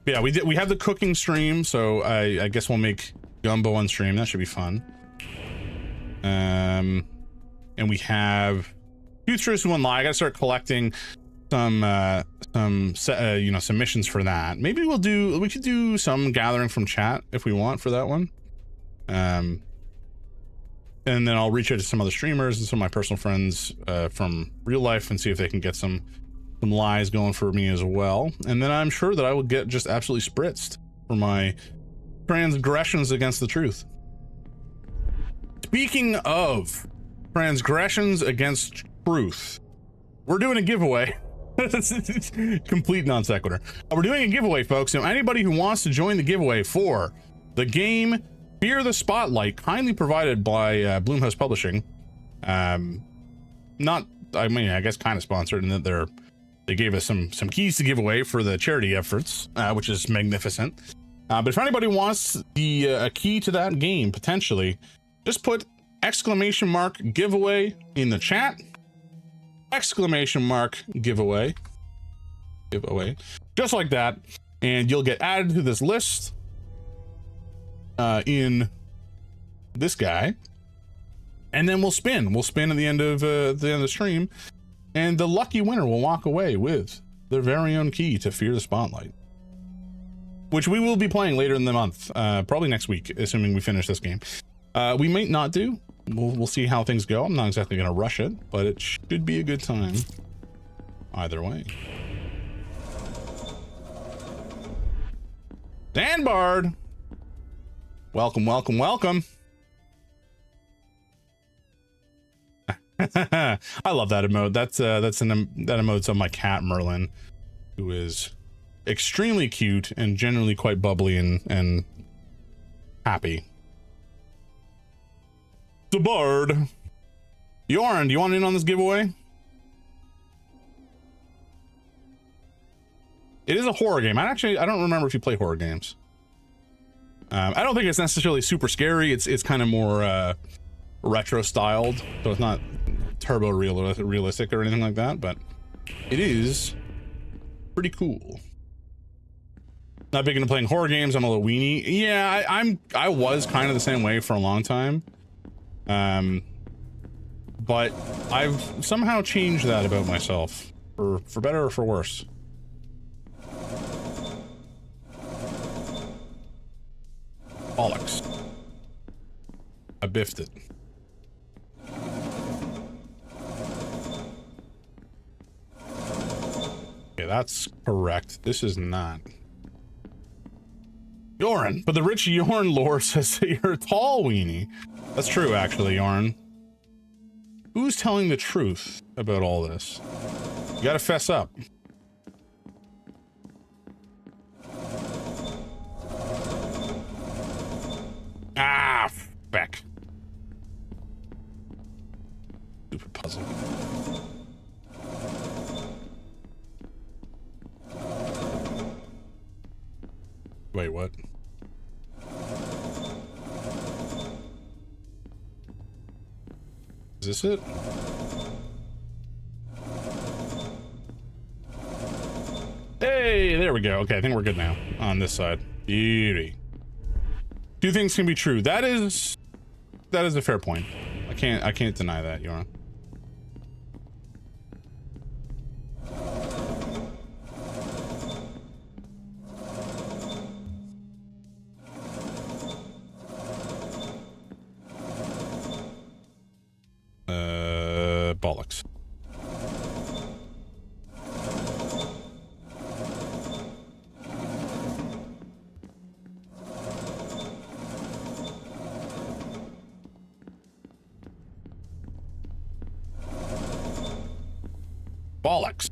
Yeah, we have the cooking stream, so I guess we'll make gumbo on stream. That should be fun. And we have Two Truths and One Lie. I gotta start collecting some missions for that. Maybe we could do some gathering from chat if we want for that one. And then I'll reach out to some other streamers and some of my personal friends from real life and see if they can get some lies going for me as well. And then I'm sure that I will get just absolutely spritzed for my transgressions against the truth. Speaking of transgressions against truth, we're doing a giveaway. Complete non sequitur. We're doing a giveaway, folks. So anybody who wants to join the giveaway for the game Fear the Spotlight, kindly provided by Bloomhouse Publishing. I guess kind of sponsored in that they gave us some keys to give away for the charity efforts, which is magnificent. But if anybody wants a key to that game, potentially, just put !giveaway in the chat. !giveaway. Just like that. And you'll get added to this list in this guy. And then we'll spin at the end of the stream. And the lucky winner will walk away with their very own key to Fear the Spotlight, which we will be playing later in the month, probably next week, assuming we finish this game. We might not do. We'll see how things go. I'm not exactly going to rush it, but it should be a good time either way. Danbard, welcome, welcome, welcome. I love that emote. That emote's on my cat Merlin, who is extremely cute and generally quite bubbly and happy. The Bard. Yorn, do you want in on this giveaway? It is a horror game. I don't remember if you play horror games. I don't think it's necessarily super scary. It's kind of more retro styled, so it's not turbo realistic or anything like that, but it is pretty cool. Not big into playing horror games. I'm a little weenie. Yeah, I was kind of the same way for a long time. But I've somehow changed that about myself, for better or for worse. Bollocks. I biffed it. Okay, that's correct. This is not. Yorn, but the rich Yorn lore says that you're a tall weenie. That's true, actually, Yorn. Who's telling the truth about all this? You gotta fess up. Ah, feck. Stupid puzzle. Wait, what? Is this it? Hey, there we go. Okay, I think we're good now on this side. Beauty. Two things can be true. That is a fair point. I can't deny that, Yoran. Bollocks. Bollocks.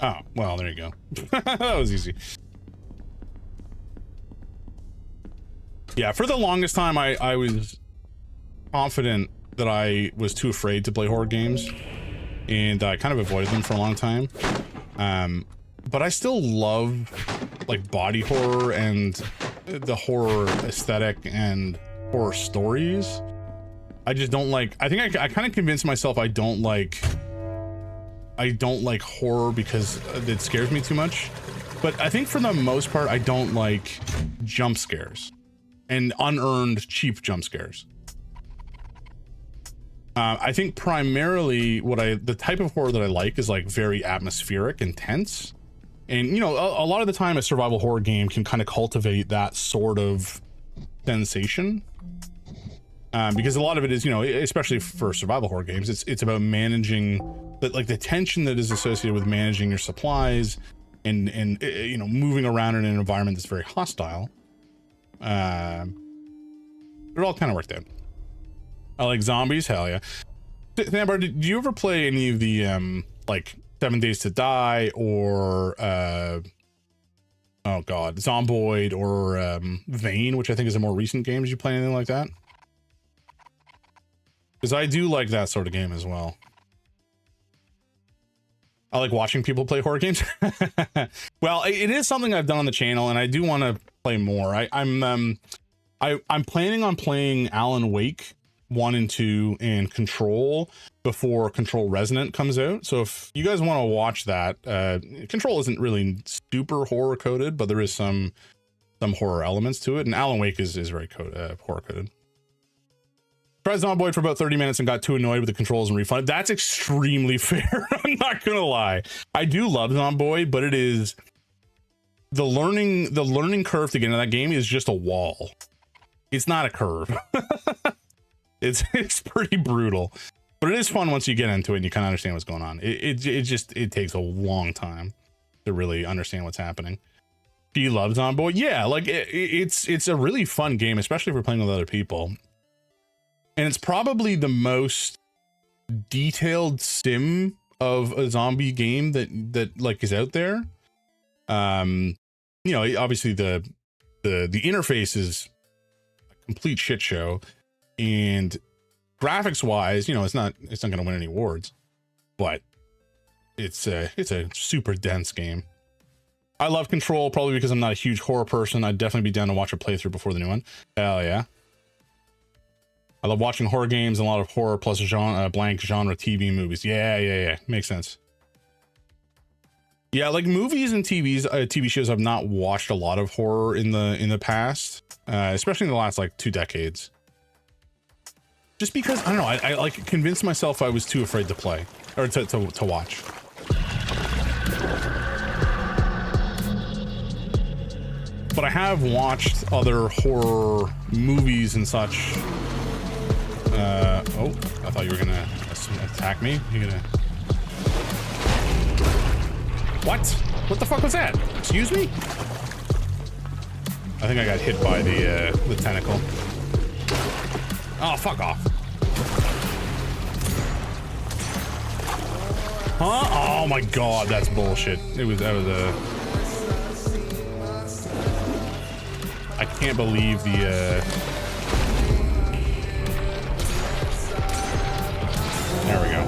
Oh, well, there you go. That was easy. Yeah, for the longest time, I was confident that I was too afraid to play horror games, and I kind of avoided them for a long time. But I still love like body horror and the horror aesthetic and horror stories. I just don't like, I think I kind of convinced myself I don't like horror because it scares me too much. But I think for the most part, I don't like jump scares and unearned cheap jump scares. I think primarily the type of horror that I like is like very atmospheric and tense. And, you know, a lot of the time a survival horror game can kind of cultivate that sort of sensation. Because a lot of it is, you know, especially for survival horror games, it's about managing the tension that is associated with managing your supplies and you know, moving around in an environment that's very hostile. It all kind of worked out. I like zombies, hell yeah. Thambar, did you ever play any of the like 7 Days to Die or oh god, Zomboid or Vane, which I think is a more recent game? Did you play anything like that? Because I do like that sort of game as well. I like watching people play horror games. Well, it is something I've done on the channel, and I do want to play more. I'm planning on playing Alan Wake 1 and 2 and Control before Control Resonant comes out. So if you guys want to watch that, Control isn't really super horror coded, but there is some horror elements to it, and Alan Wake is very horror coded. Tried Zomboid for about 30 minutes and got too annoyed with the controls and refunded. That's extremely fair. I'm not gonna lie. I do love Zomboid, but it is the learning curve to get into that game is just a wall. It's not a curve. It's pretty brutal, but it is fun once you get into it and you kind of understand what's going on. It takes a long time to really understand what's happening. Do you love Zomboid? Yeah, like it's a really fun game, especially if we're playing with other people. And it's probably the most detailed sim of a zombie game that like is out there. You know, obviously the interface is a complete shit show, and graphics wise, you know, it's not going to win any awards, but it's a super dense game. I love Control probably because I'm not a huge horror person. I'd definitely be down to watch a playthrough before the new one. Hell yeah. I love watching horror games and a lot of horror plus blank genre TV movies. Yeah. Makes sense. Yeah, like movies and TV shows, I've not watched a lot of horror in the past, especially in the last like 2 decades. Just because, I don't know, I like convinced myself I was too afraid to play or to watch. But I have watched other horror movies and such. Oh, I thought you were gonna attack me. You're gonna... What the fuck was that? Excuse me? I think I got hit by the tentacle. Oh, fuck off. Huh? Oh my god, that's bullshit. That was I can't believe the there we go.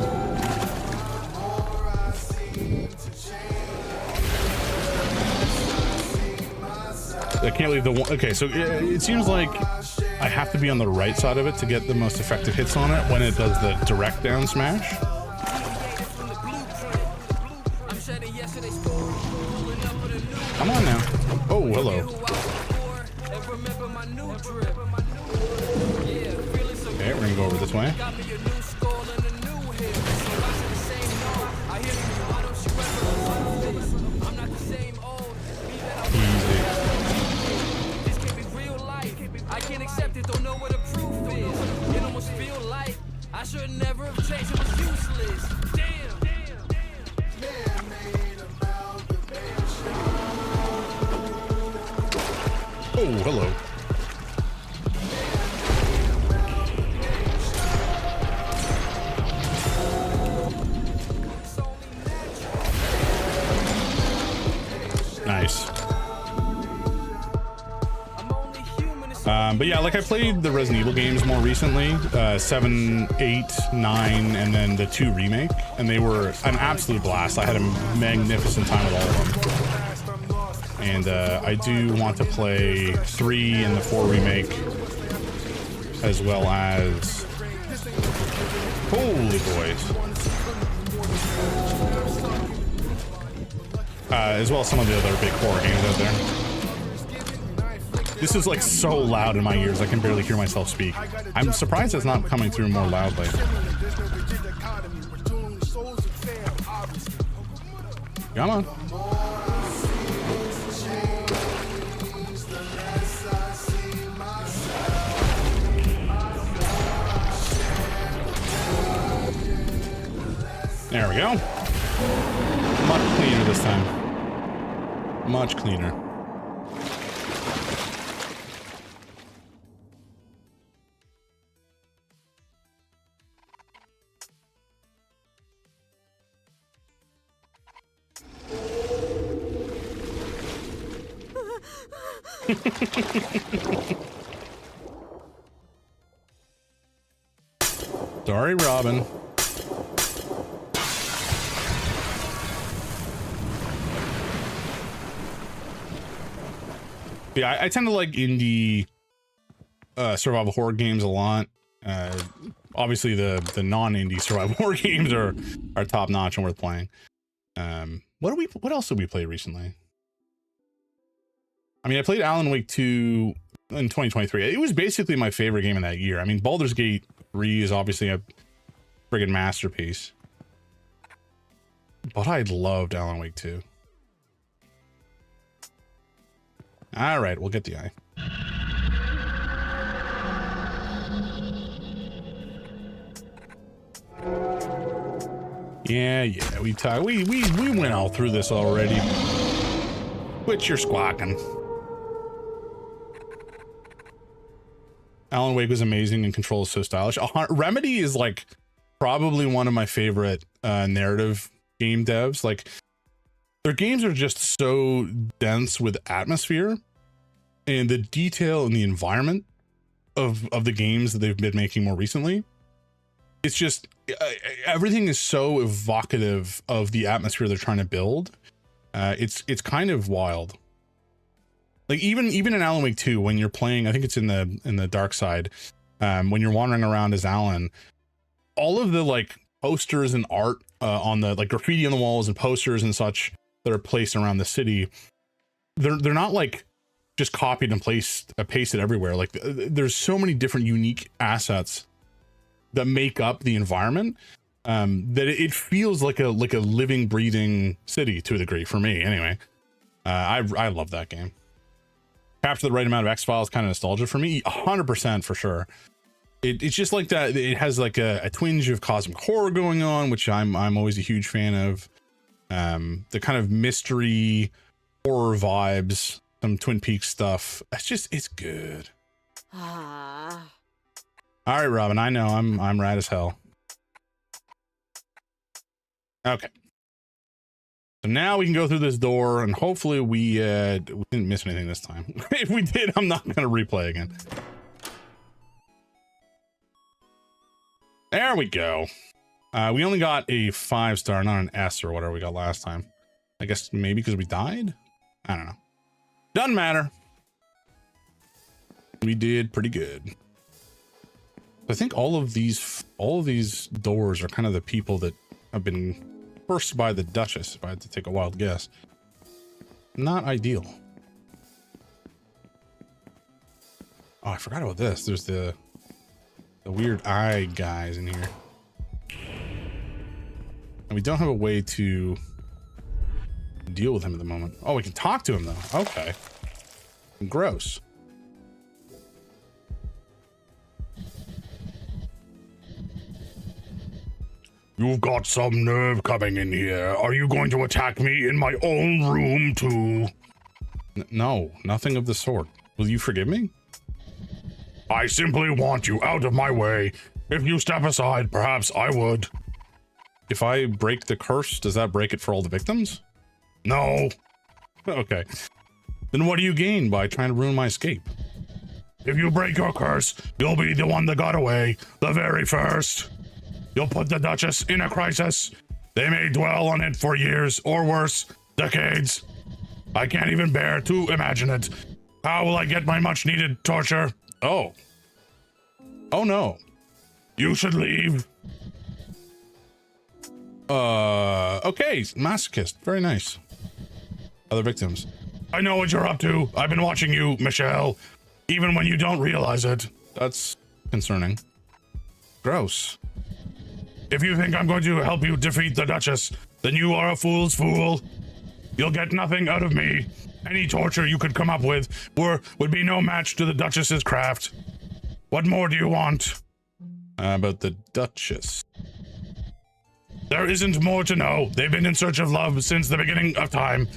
I can't leave the one. Okay, so it seems like I have to be on the right side of it to get the most effective hits on it when it does the direct down smash. Come on now. Oh, hello. Okay, we're gonna go over this way. Easy. I can't accept it, don't know what the proof is. It almost feel like I should never have changed, it was useless. Damn. Oh, hello. Nice. But yeah, like I played the Resident Evil games more recently, 7, 8, 9, and then the 2 remake, and they were an absolute blast. I had a magnificent time with all of them. And I do want to play 3 and the 4 remake, as well as... Holy boys. As well as some of the other big horror games out there. This is like so loud in my ears, I can barely hear myself speak. I'm surprised it's not coming through more loudly. Come on. There we go. Much cleaner this time. Much cleaner. Sorry, Robin. Yeah, I tend to like indie survival horror games a lot. Obviously, the non-indie survival horror games are top notch and worth playing. What else did we play recently? I mean, I played Alan Wake 2 in 2023. It was basically my favorite game of that year. I mean, Baldur's Gate 3 is obviously a friggin' masterpiece, but I loved Alan Wake 2. All right, we'll get the eye. Yeah, we went all through this already. Quit your squawking. Alan Wake was amazing and Control is so stylish. Remedy is like probably one of my favorite narrative game devs. Like, their games are just so dense with atmosphere and the detail and the environment of the games that they've been making more recently. It's just everything is so evocative of the atmosphere they're trying to build. It's kind of wild. Like even in Alan Wake 2, when you're playing, I think it's in the dark side, when you're wandering around as Alan, all of the like posters and art on the like graffiti on the walls and posters and such that are placed around the city, they're not like just copied and pasted everywhere. Like there's so many different unique assets that make up the environment, that it feels like a living, breathing city to a degree for me. Anyway, I love that game. Capture the right amount of X-Files kind of nostalgia for me, 100% for sure. It's just like that. It has like a twinge of cosmic horror going on, which I'm always a huge fan of. The kind of mystery horror vibes, some Twin Peaks stuff. It's good. All right, Robin, I know I'm rad as hell. Okay. So now we can go through this door and hopefully we didn't miss anything this time. If we did, I'm not going to replay again. There we go. We only got a 5-star, not an S or whatever we got last time. I guess maybe because we died? I don't know. Doesn't matter. We did pretty good. I think all of these doors are kind of the people that have been cursed by the Duchess, if I had to take a wild guess. Not ideal. Oh, I forgot about this. There's the weird eye guys in here. And we don't have a way to deal with him at the moment. Oh, we can talk to him though. Okay. Gross. You've got some nerve coming in here. Are you going to attack me in my own room too? No, nothing of the sort. Will you forgive me? I simply want you out of my way. If you step aside, perhaps I would. If I break the curse, does that break it for all the victims? No. Okay. Then what do you gain by trying to ruin my escape? If you break your curse, you'll be the one that got away, the very first. You'll put the Duchess in a crisis. They may dwell on it for years, or worse, decades. I can't even bear to imagine it. How will I get my much-needed torture? Oh. Oh no. You should leave. Okay, masochist. Very nice. Other victims. I know what you're up to. I've been watching you, Michelle. Even when you don't realize it. That's concerning. Gross. If you think I'm going to help you defeat the Duchess, then you are a fool's fool. You'll get nothing out of me. Any torture you could come up with would be no match to the Duchess's craft. What more do you want? About the Duchess. There isn't more to know. They've been in search of love since the beginning of time.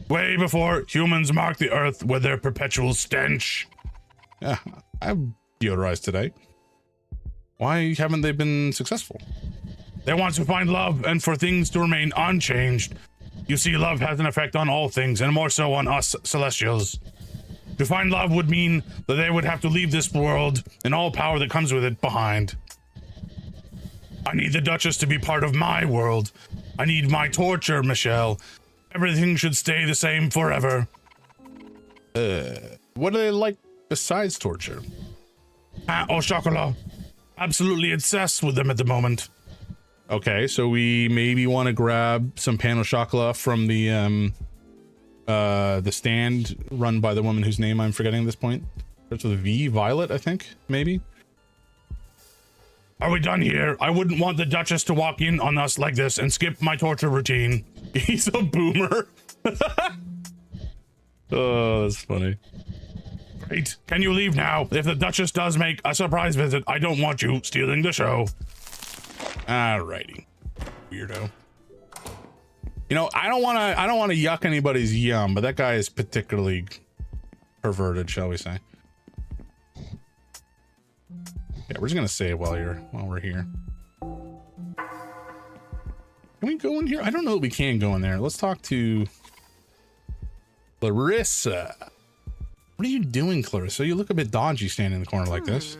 Way before humans marked the earth with their perpetual stench. Yeah, I'm deodorized today. Why haven't they been successful? They want to find love and for things to remain unchanged. You see, love has an effect on all things, and more so on us Celestials. To find love would mean that they would have to leave this world and all power that comes with it behind. I need the Duchess to be part of my world. I need my torture, Michelle. Everything should stay the same forever. What do they like besides torture? Pain au chocolat. Absolutely obsessed with them at the moment. Okay, so we maybe want to grab some pain au chocolat from the stand run by the woman whose name I'm forgetting at this point. Starts with a V, Violet, I think, maybe. Are we done here? I wouldn't want the Duchess to walk in on us like this and skip my torture routine. He's a boomer. Oh, that's funny. Great. Can you leave now? If the Duchess does make a surprise visit, I don't want you stealing the show. Alrighty. Weirdo. You know, I don't want to yuck anybody's yum, but that guy is particularly perverted, shall we say. Yeah, we're just gonna save while we're here. Can we go in here? I don't know that we can go in there. Let's talk to Clarissa. What are you doing, Clarissa? You look a bit dodgy standing in the corner like this.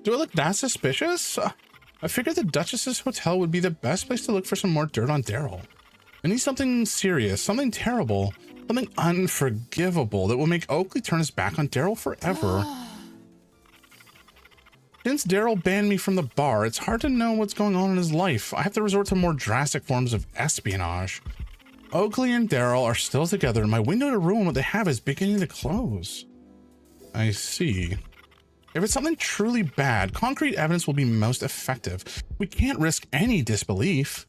Do I look that suspicious? I figured the Duchess's hotel would be the best place to look for some more dirt on Daryl. I need something serious, something terrible, something unforgivable that will make Oakley turn his back on Daryl forever. Since Daryl banned me from the bar, it's hard to know what's going on in his life. I have to resort to more drastic forms of espionage. Oakley and Daryl are still together, and my window to ruin what they have is beginning to close. I see. If it's something truly bad, concrete evidence will be most effective. We can't risk any disbelief.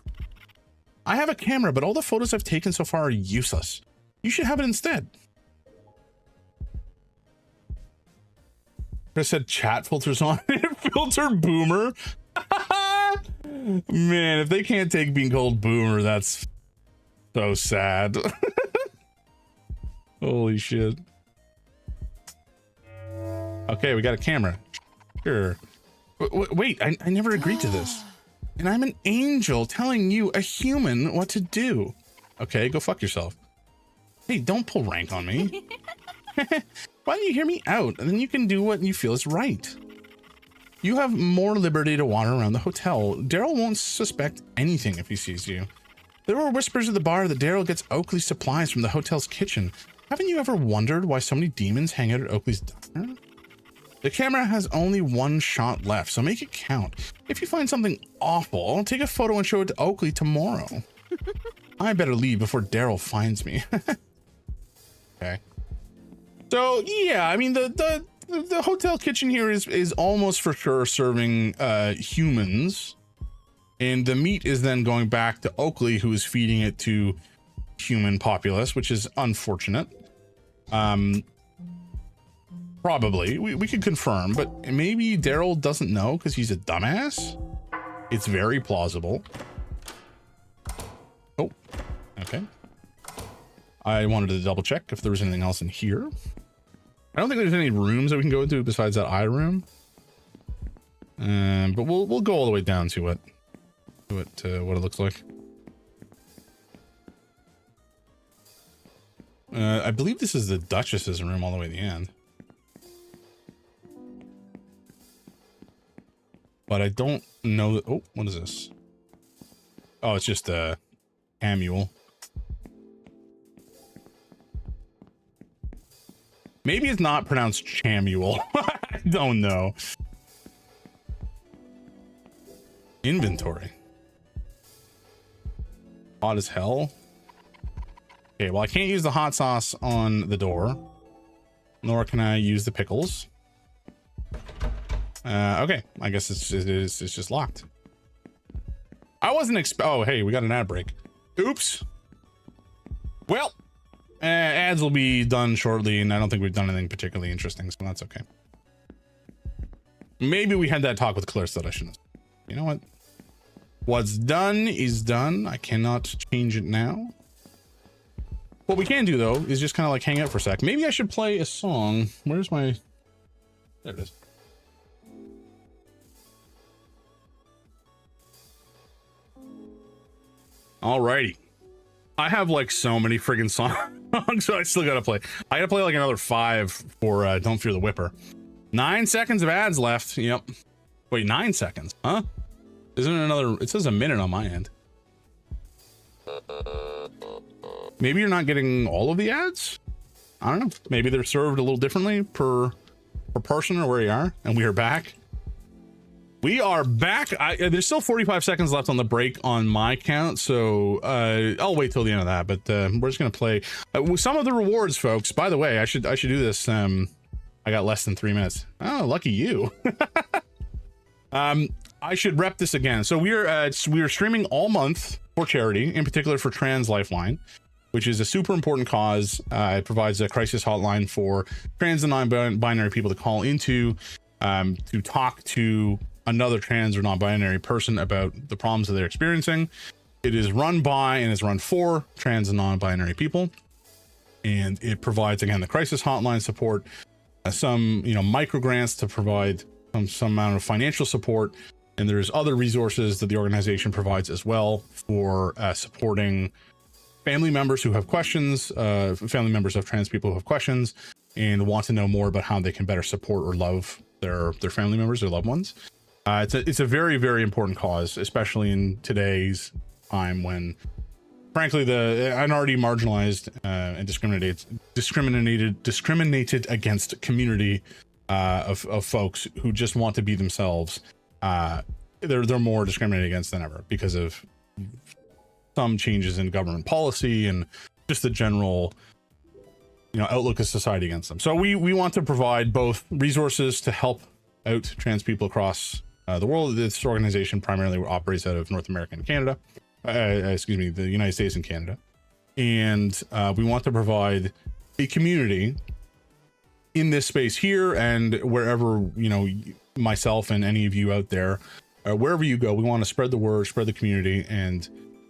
I have a camera, but all the photos I've taken so far are useless. You should have it instead. I said chat filters on. Filter boomer. Man, if they can't take being called boomer, that's so sad. Holy shit. Okay, we got a camera. Sure. Wait, I never agreed to this. And I'm an angel telling you, a human, what to do. Okay, go fuck yourself. Hey, don't pull rank on me. Why don't you hear me out, and then you can do what you feel is right. You have more liberty to wander around the hotel. Daryl won't suspect anything if he sees you. There were whispers at the bar that Daryl gets Oakley's supplies from the hotel's kitchen. Haven't you ever wondered why so many demons hang out at Oakley's diner? The camera has only one shot left, so make it count. If you find something awful, I'll take a photo and show it to Oakley tomorrow. I better leave before Daryl finds me. Okay. So yeah, I mean the hotel kitchen here is almost for sure serving humans, and the meat is then going back to Oakley, who is feeding it to human populace, which is unfortunate. Probably we could confirm, but maybe Daryl doesn't know because he's a dumbass. It's very plausible. Oh, okay. I wanted to double check if there was anything else in here. I don't think there's any rooms that we can go into besides that eye room. But we'll go all the way down to it. What it looks like. I believe this is the Duchess's room all the way to the end. But I don't know that. Oh, what is this? Oh, it's just a Amuel. Maybe it's not pronounced Chamuel. I don't know. Inventory. Hot as hell. Okay, well, I can't use the hot sauce on the door, nor can I use the pickles. Okay, I guess it's just locked. I wasn't oh, hey, we got an ad break. Oops. Well, ads will be done shortly, and I don't think we've done anything particularly interesting, so that's okay. Maybe we had that talk with Clarissa that I shouldn't have. You know what? What's done is done. I cannot change it now. What we can do, though, is just kind of like hang out for a sec. Maybe I should play a song. Where's my... There it is. Alrighty. I have like so many friggin' songs, so I still gotta play. I gotta play like another 5 for Don't Fear the Whipper. 9 seconds of ads left. Yep. Wait, 9 seconds? Huh? Isn't it another? It says a minute on my end. Maybe you're not getting all of the ads? I don't know. Maybe they're served a little differently per person or where you are. And we are back. We are back. There's still 45 seconds left on the break on my count, so I'll wait till the end of that. But we're just gonna play with some of the rewards, folks. By the way, I should do this. I got less than 3 minutes. Oh, lucky you. I should rep this again. So we are streaming all month for charity, in particular for Trans Lifeline, which is a super important cause. It provides a crisis hotline for trans and non-binary people to call into to talk to another trans or non-binary person about the problems that they're experiencing. It is run by and is run for trans and non-binary people, and it provides, again, the crisis hotline support, some micro grants to provide some amount of financial support, and there's other resources that the organization provides as well for supporting family members who have questions, family members of trans people who have questions and want to know more about how they can better support or love their family members, their loved ones. It's a very, very important cause, especially in today's time when, frankly, an already marginalized and discriminated against community of folks who just want to be themselves. They're more discriminated against than ever because of some changes in government policy and just the general outlook of society against them. So we want to provide both resources to help out trans people across the world. This organization primarily operates out of North America and Canada, the United States and Canada. And we want to provide a community in this space here and wherever, myself and any of you out there, wherever you go, we want to spread the word, spread the community, and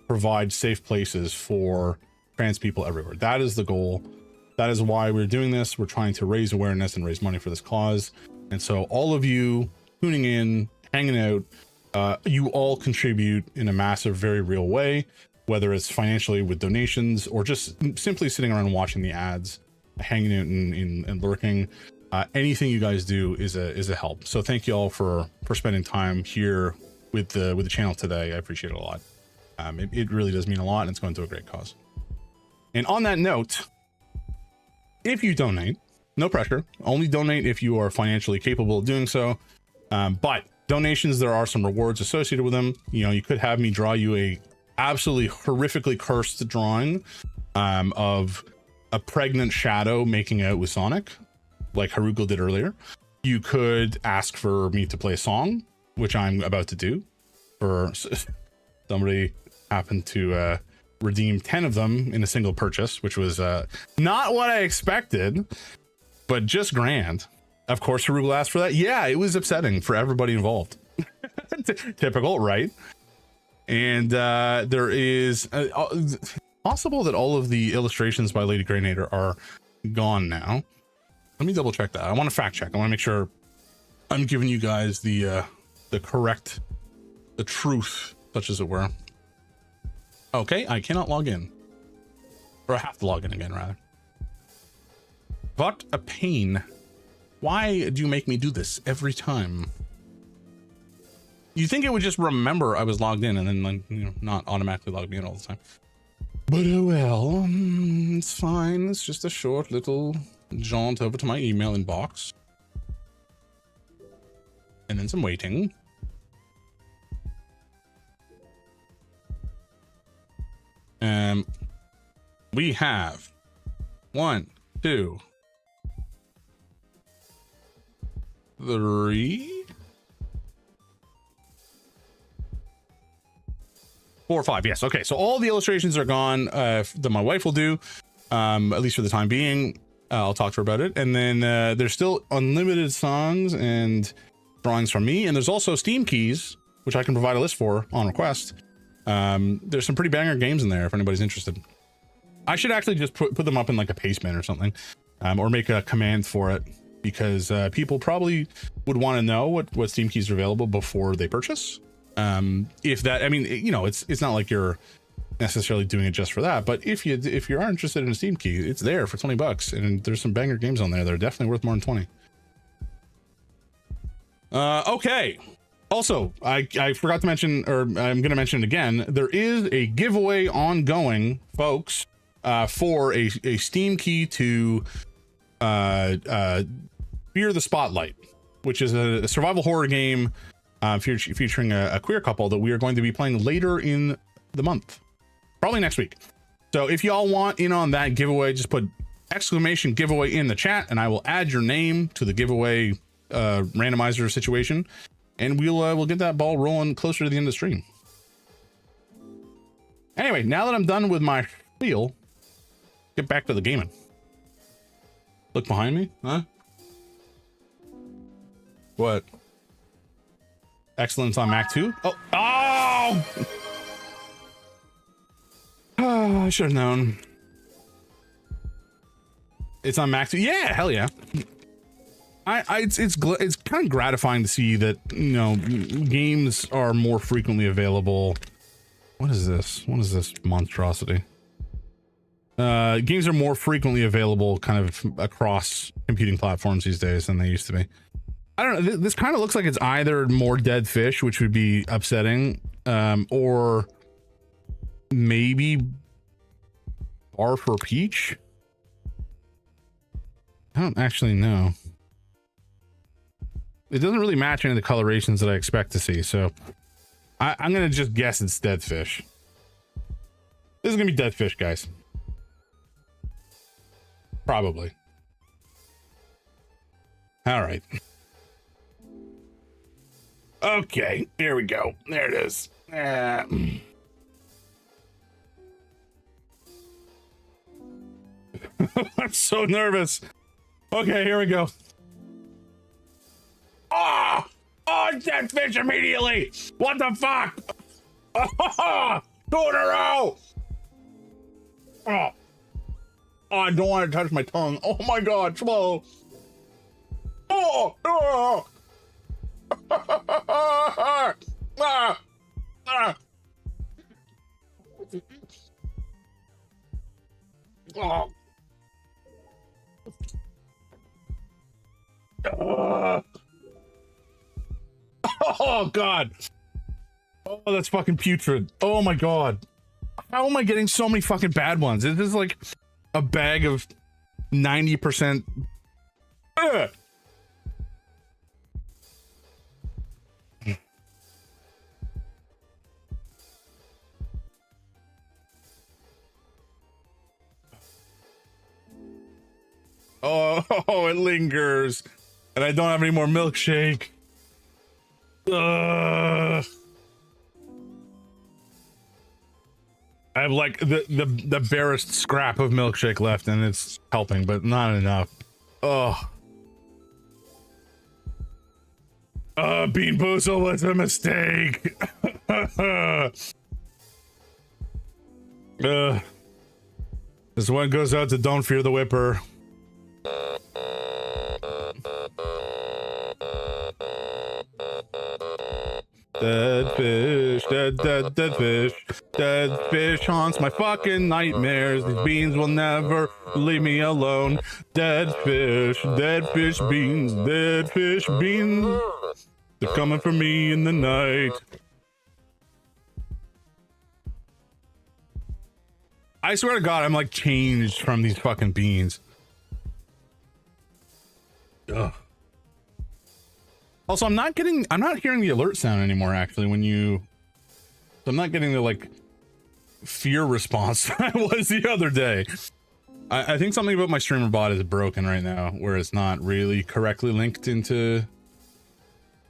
provide safe places for trans people everywhere. That is the goal. That is why we're doing this. We're trying to raise awareness and raise money for this cause. And so all of you tuning in, hanging out, you all contribute in a massive, very real way, whether it's financially with donations or just simply sitting around watching the ads, hanging out and lurking. Anything you guys do is a help. So thank you all for spending time here with the channel today. I appreciate it a lot. It really does mean a lot, and it's going to a great cause. And on that note, if you donate, no pressure, only donate if you are financially capable of doing so. But donations, there are some rewards associated with them. You could have me draw you a absolutely horrifically cursed drawing of a pregnant Shadow making out with Sonic, like Haruko did earlier. You could ask for me to play a song, which I'm about to do. For somebody happened to redeem 10 of them in a single purchase, which was not what I expected, but just grand. Of course, Haruko asked for that. Yeah, it was upsetting for everybody involved. Typical, right? And there is possible that all of the illustrations by Lady Greynator are gone now. Let me double check that. I want to fact check. I want to make sure I'm giving you guys the correct, the truth, such as it were. Okay, I cannot log in, or I have to log in again, rather. What a pain! Why do you make me do this every time? You think it would just remember I was logged in and then, like, you know, not automatically log me in all the time. But oh well, it's fine. It's just a short little jaunt over to my email inbox. And then some waiting. We have 1, 2, 3, 4, 5. Yes. Okay. So all the illustrations are gone that my wife will do, at least for the time being. I'll talk to her about it. And then there's still unlimited songs and drawings from me. And there's also Steam keys, which I can provide a list for on request. There's some pretty banger games in there if anybody's interested. I should actually just put them up in like a pastebin or something, or make a command for it, because people probably would want to know what Steam keys are available before they purchase. If that, I mean, you know, it's not like you're necessarily doing it just for that, but if you are interested in a Steam key, it's there for $20, and there's some banger games on there that are definitely worth more than 20. Okay. Also, I forgot to mention, or I'm going to mention it again. There is a giveaway ongoing, folks, for a Steam key to Fear the Spotlight, which is a survival horror game featuring a queer couple that we are going to be playing later in the month, probably next week. So if y'all want in on that giveaway, just put exclamation giveaway in the chat, and I will add your name to the giveaway randomizer situation, and we'll get that ball rolling closer to the end of the stream. Anyway, now that I'm done with my spiel, get back to the gaming. Look behind me, huh? What? Excellence on Mac 2? Oh! I should have known. It's on Mac 2. Yeah, hell yeah. It's kind of gratifying to see that, you know, games are more frequently available. What is this? What is this monstrosity? Games are more frequently available kind of across computing platforms these days than they used to be. I don't know. This kind of looks like it's either more dead fish, which would be upsetting, or maybe Bar for Peach. I don't actually know. It doesn't really match any of the colorations that I expect to see, so I'm gonna just guess it's dead fish. This is gonna be dead fish, guys. Probably. All right. Okay, here we go. There it is. I'm so nervous. Okay, here we go. Oh, it's dead fish immediately. What the fuck? Oh, 2 in a row. Oh, I don't want to touch my tongue. Oh my God, slow. Oh, oh. Oh God. Oh, that's fucking putrid. Oh my God. How am I getting so many fucking bad ones? This is like a bag of 90%. Oh, it lingers. And I don't have any more milkshake. I have like the barest scrap of milkshake left, and it's helping, but not enough. Oh. Bean Boozle was a mistake. This one goes out to Don't Fear the Whipper. Dead fish, dead fish, dead fish haunts my fucking nightmares. These beans will never leave me alone. Dead fish beans, dead fish beans. They're coming for me in the night. I swear to God, I'm like changed from these fucking beans. Ugh. Also, I'm not hearing the alert sound anymore, actually, I'm not getting the, like, fear response I was the other day. I think something about my streamer bot is broken right now, where it's not really correctly linked into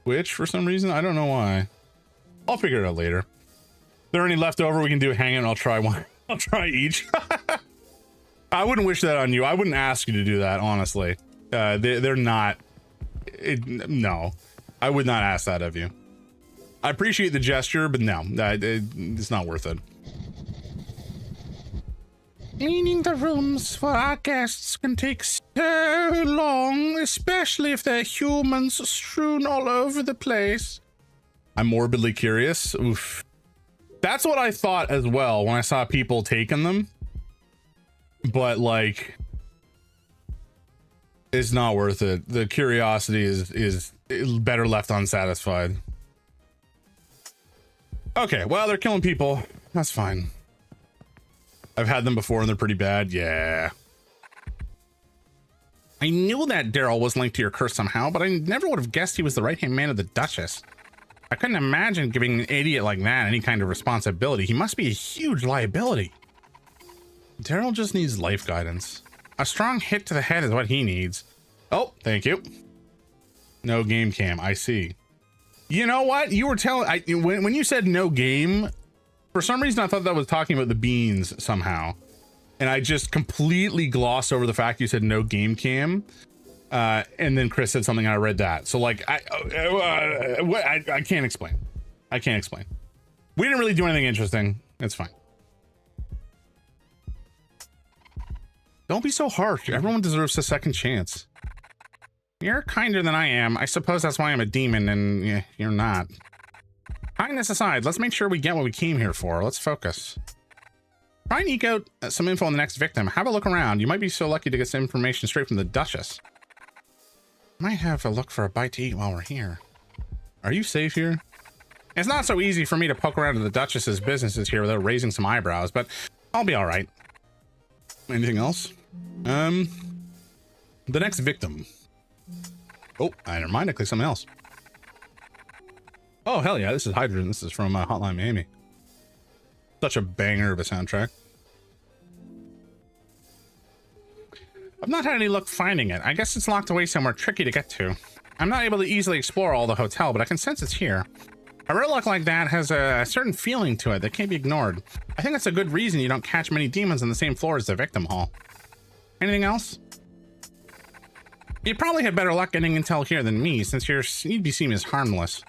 Twitch for some reason. I don't know why. I'll figure it out later. If there are any left over, we can do a hangout and I'll try one. I'll try each. I wouldn't wish that on you. I wouldn't ask you to do that, honestly. They're not... no. I would not ask that of you. I appreciate the gesture, but no, it's not worth it. Cleaning the rooms for our guests can take so long, especially if they're humans strewn all over the place. I'm morbidly curious. Oof. That's what I thought as well when I saw people taking them. But, like, it's not worth it. The curiosity is better left unsatisfied. Okay, well, they're killing people. That's fine. I've had them before and they're pretty bad. Yeah. I knew that Daryl was linked to your curse somehow, but I never would have guessed he was the right-hand man of the Duchess. I couldn't imagine giving an idiot like that any kind of responsibility. He must be a huge liability. Daryl just needs life guidance. A strong hit to the head is what he needs. Oh, thank you. No game cam. I see. You know what? You were telling... when you said no game, for some reason I thought that was talking about the beans somehow. And I just completely glossed over the fact you said no game cam. And then Chris said something and I read that. So, like, I can't explain. I can't explain. We didn't really do anything interesting. It's fine. Don't be so harsh. Everyone deserves a second chance. You're kinder than I am. I suppose that's why I'm a demon and you're not. Kindness aside, let's make sure we get what we came here for. Let's focus. Try and eke out some info on the next victim. Have a look around. You might be so lucky to get some information straight from the Duchess. Might have a look for a bite to eat while we're here. Are you safe here? It's not so easy for me to poke around to the Duchess's businesses here without raising some eyebrows, but I'll be all right. Anything else? The next victim. Oh, never mind. I clicked something else. Oh, hell yeah. This is Hydrogen. This is from Hotline Miami. Such a banger of a soundtrack. I've not had any luck finding it. I guess it's locked away somewhere tricky to get to. I'm not able to easily explore all the hotel, but I can sense it's here. A rare luck like that has a certain feeling to it that can't be ignored. I think that's a good reason you don't catch many demons on the same floor as the victim hall. Anything else? You'd probably have better luck getting intel here than me, since you'd be seen as harmless.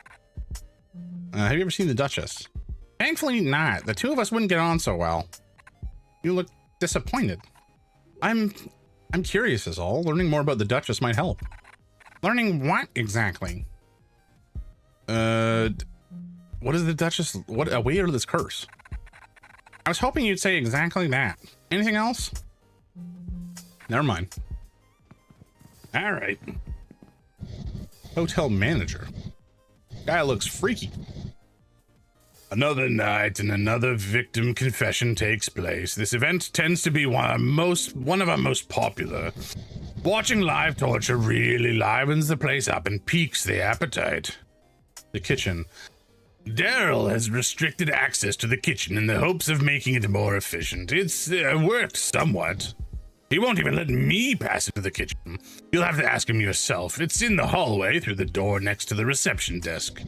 Have you ever seen the Duchess? Thankfully not. The two of us wouldn't get on so well. You look disappointed. I'm curious is all. Learning more about the Duchess might help. Learning what exactly? What is the Duchess? What a way out of this curse. I was hoping you'd say exactly that. Anything else? Never mind. All right. Hotel manager. Guy looks freaky. Another night and another victim confession takes place. This event tends to be one of our most popular. Watching live torture really livens the place up and piques the appetite. The kitchen. Daryl has restricted access to the kitchen in the hopes of making it more efficient. It's worked somewhat. He won't even let me pass into the kitchen. You'll have to ask him yourself. It's in the hallway through the door next to the reception desk.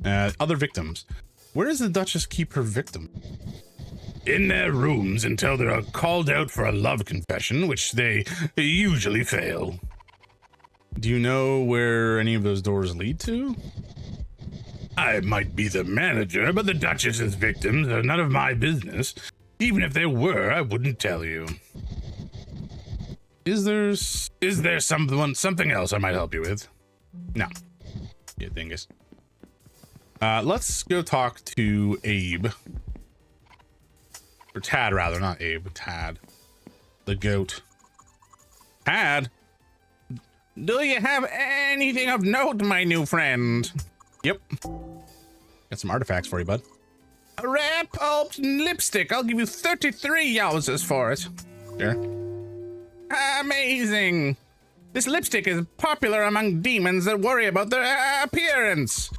Other victims. Where does the Duchess keep her victim? In their rooms until they are called out for a love confession, which they usually fail. Do you know where any of those doors lead to? I might be the manager, but the Duchess's victims are none of my business. Even if they were, I wouldn't tell you. Is there something else I might help you with? No. You dingus. Let's go talk to Abe. Or Tad, rather, not Abe, Tad. The goat. Tad? Do you have anything of note, my new friend? Yep. Got some artifacts for you, bud. A rare pulped lipstick. I'll give you 33 yowzers for it. Sure. Amazing. This lipstick is popular among demons that worry about their appearance.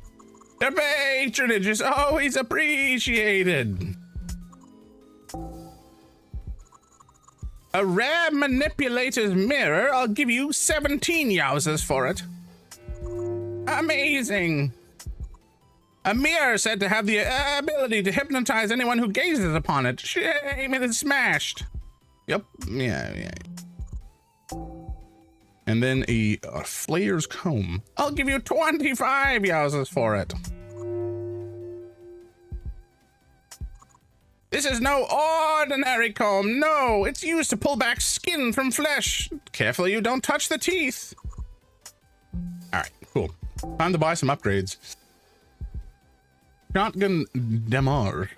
Their patronage is always appreciated. A rare manipulator's mirror. I'll give you 17 yowzers for it. Amazing. A mirror said to have the ability to hypnotize anyone who gazes upon it. Shame it is smashed. Yep. Yeah. And then a flayer's comb. I'll give you 25 yowzers for it. This is no ordinary comb. No, it's used to pull back skin from flesh. Carefully you don't touch the teeth. All right, cool. Time to buy some upgrades. Shotgun Demar.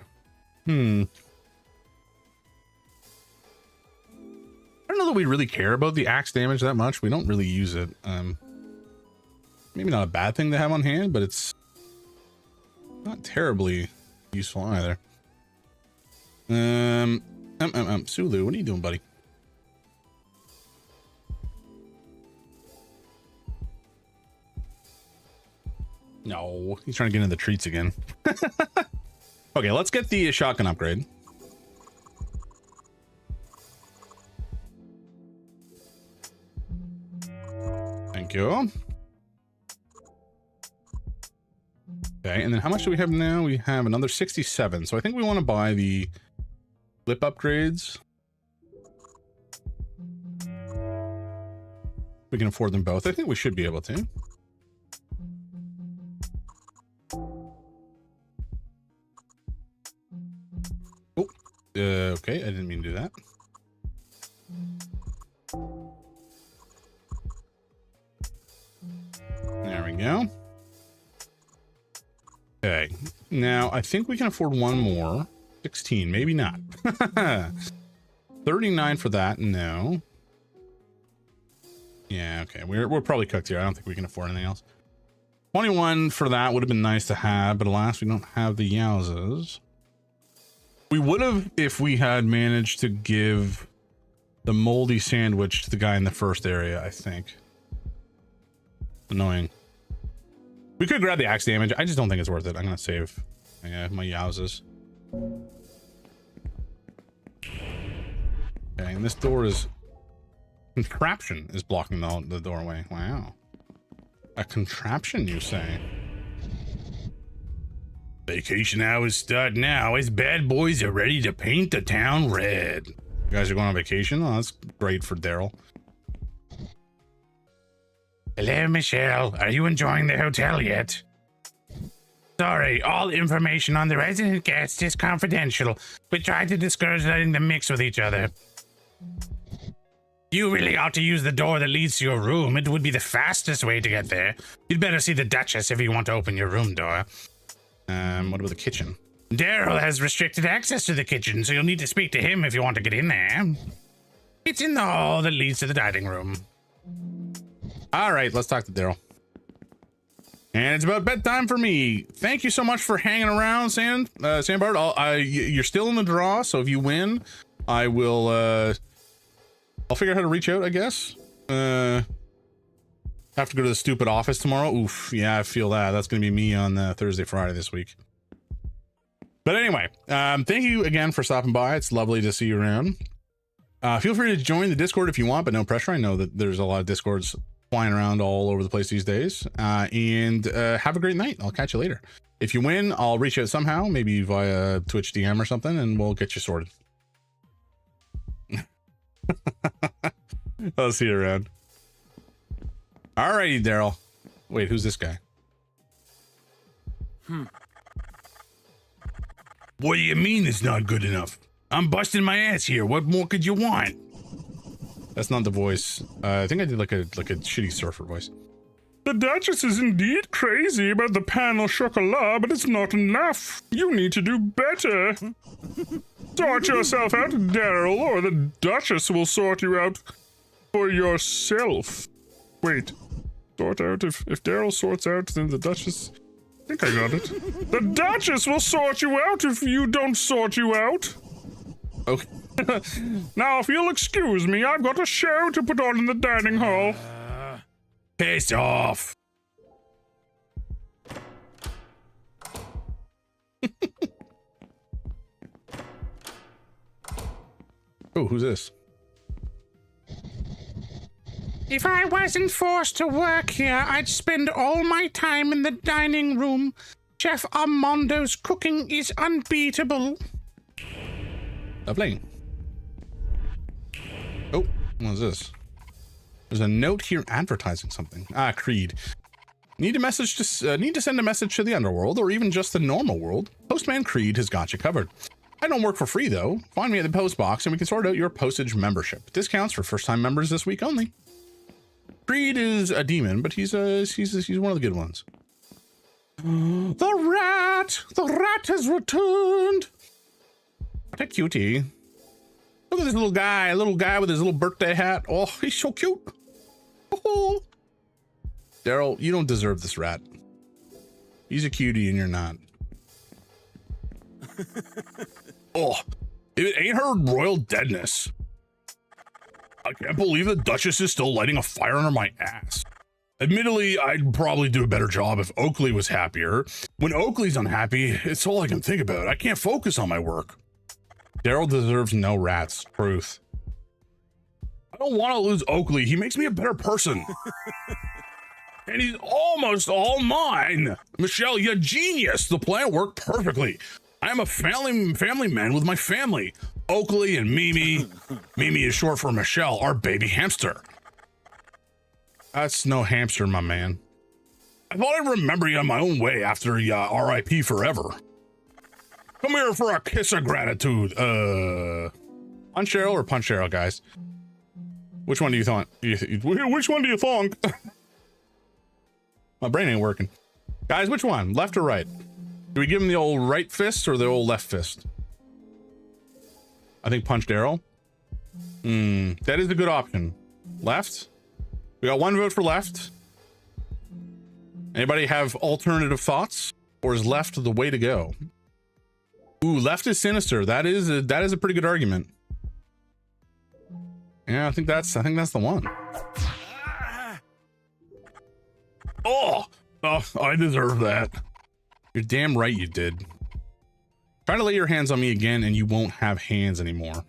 I don't know that we really care about the axe damage that much. We don't really use it. Maybe not a bad thing to have on hand, but it's not terribly useful either. Sulu, what are you doing, buddy? No, he's trying to get into the treats again. Okay, let's get the shotgun upgrade. Thank you. Okay, and then how much do we have now? We have another 67. So I think we want to buy the flip upgrades. We can afford them both. I think we should be able to. Oh, okay, I didn't mean to do that. There we go. Okay, now I think we can afford one more. 16, maybe not. 39 for that, no. Yeah, okay, we're probably cooked here. I don't think we can afford anything else. 21 for that would have been nice to have, but alas, we don't have the yowzas. We would have if we had managed to give the moldy sandwich to the guy in the first area, I think. Annoying. We could grab the axe damage. I just don't think it's worth it. I'm gonna save my yowzas. Okay, and this door is... contraption is blocking the doorway. Wow. A contraption, you say? Vacation hours start now as bad boys are ready to paint the town red. You guys are going on vacation? Oh, that's great for Daryl. Hello, Michelle. Are you enjoying the hotel yet? Sorry, all information on the resident guests is confidential. We tried to discourage letting them mix with each other. You really ought to use the door that leads to your room. It would be the fastest way to get there. You'd better see the Duchess if you want to open your room door. What about the kitchen? Daryl has restricted access to the kitchen, so you'll need to speak to him if you want to get in there. It's in the hall that leads to the dining room. All right, let's talk to Daryl. And it's about bedtime for me. Thank you so much for hanging around, Sandbart. You're still in the draw, so if you win, I will, I'll figure out how to reach out, I guess. Have to go to the stupid office tomorrow. Oof, yeah, I feel that. That's going to be me on Thursday, Friday this week. But anyway, thank you again for stopping by. It's lovely to see you around. Feel free to join the Discord if you want, but no pressure. I know that there's a lot of Discords flying around all over the place these days. And have a great night. I'll catch you later. If you win, I'll reach out somehow, maybe via Twitch DM or something, and we'll get you sorted. I'll see you around. Alrighty, Daryl. Wait, who's this guy? What do you mean it's not good enough? I'm busting my ass here. What more could you want? That's not the voice. I think I did like a shitty surfer voice. The Duchess is indeed crazy about the pain au chocolat, but it's not enough. You need to do better. Sort yourself out, Daryl, or the Duchess will sort you out for yourself. Wait, sort out? If Daryl sorts out, then the Duchess... I think I got it. The Duchess will sort you out if you don't sort you out. Okay. Now, if you'll excuse me, I've got a show to put on in the dining hall. Piss off. Oh, who's this? If I wasn't forced to work here, I'd spend all my time in the dining room. Chef Armando's cooking is unbeatable. Lovely. Oh, what's this? There's a note here advertising something. Creed. Need to send a message to the underworld or even just the normal world? Postman Creed has got you covered. I don't work for free though. Find me at the post box and we can sort out your postage membership. Discounts for first-time members this week only. Creed is a demon, but he's one of the good ones. The rat has returned. What a cutie. Look at this little guy with his little birthday hat. Oh, he's so cute. Oh. Daryl, you don't deserve this rat. He's a cutie and you're not. Oh, if it ain't her royal deadness. I can't believe the Duchess is still lighting a fire under my ass. Admittedly, I'd probably do a better job if Oakley was happier. When Oakley's unhappy, it's all I can think about. I can't focus on my work. Daryl deserves no rats. Truth. I don't want to lose Oakley. He makes me a better person. And he's almost all mine. Michelle, you're a genius. The plan worked perfectly. I am a family man with my family. Oakley and Mimi. Mimi is short for Michelle, our baby hamster. That's no hamster, my man. I thought I'd remember you in my own way after you RIP forever. Come here for a kiss of gratitude. Punch Cheryl or Punch Cheryl, guys? Which one do you think? Which one do you think? My brain ain't working. Guys, which one? Left or right? Do we give him the old right fist or the old left fist? I think Punch Daryl. That is a good option. Left? We got one vote for left. Anybody have alternative thoughts? Or is left the way to go? Ooh, left is sinister. That is a pretty good argument. Yeah, I think that's the one. Oh, I deserve that. You're damn right you did. Try to lay your hands on me again and you won't have hands anymore.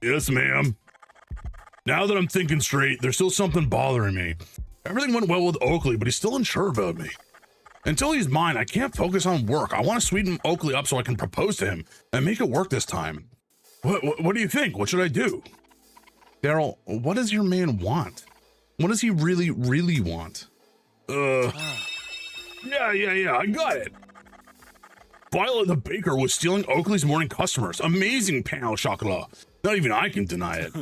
Yes, ma'am. Now that I'm thinking straight, there's still something bothering me. Everything went well with Oakley, but he's still unsure about me. Until he's mine, I can't focus on work. I want to sweeten Oakley up so I can propose to him and make it work this time. What do you think? What should I do? Daryl, what does your man want? What does he really, really want? Yeah, I got it. Violet the baker was stealing Oakley's morning customers. Amazing pain au chocolat. Not even I can deny it.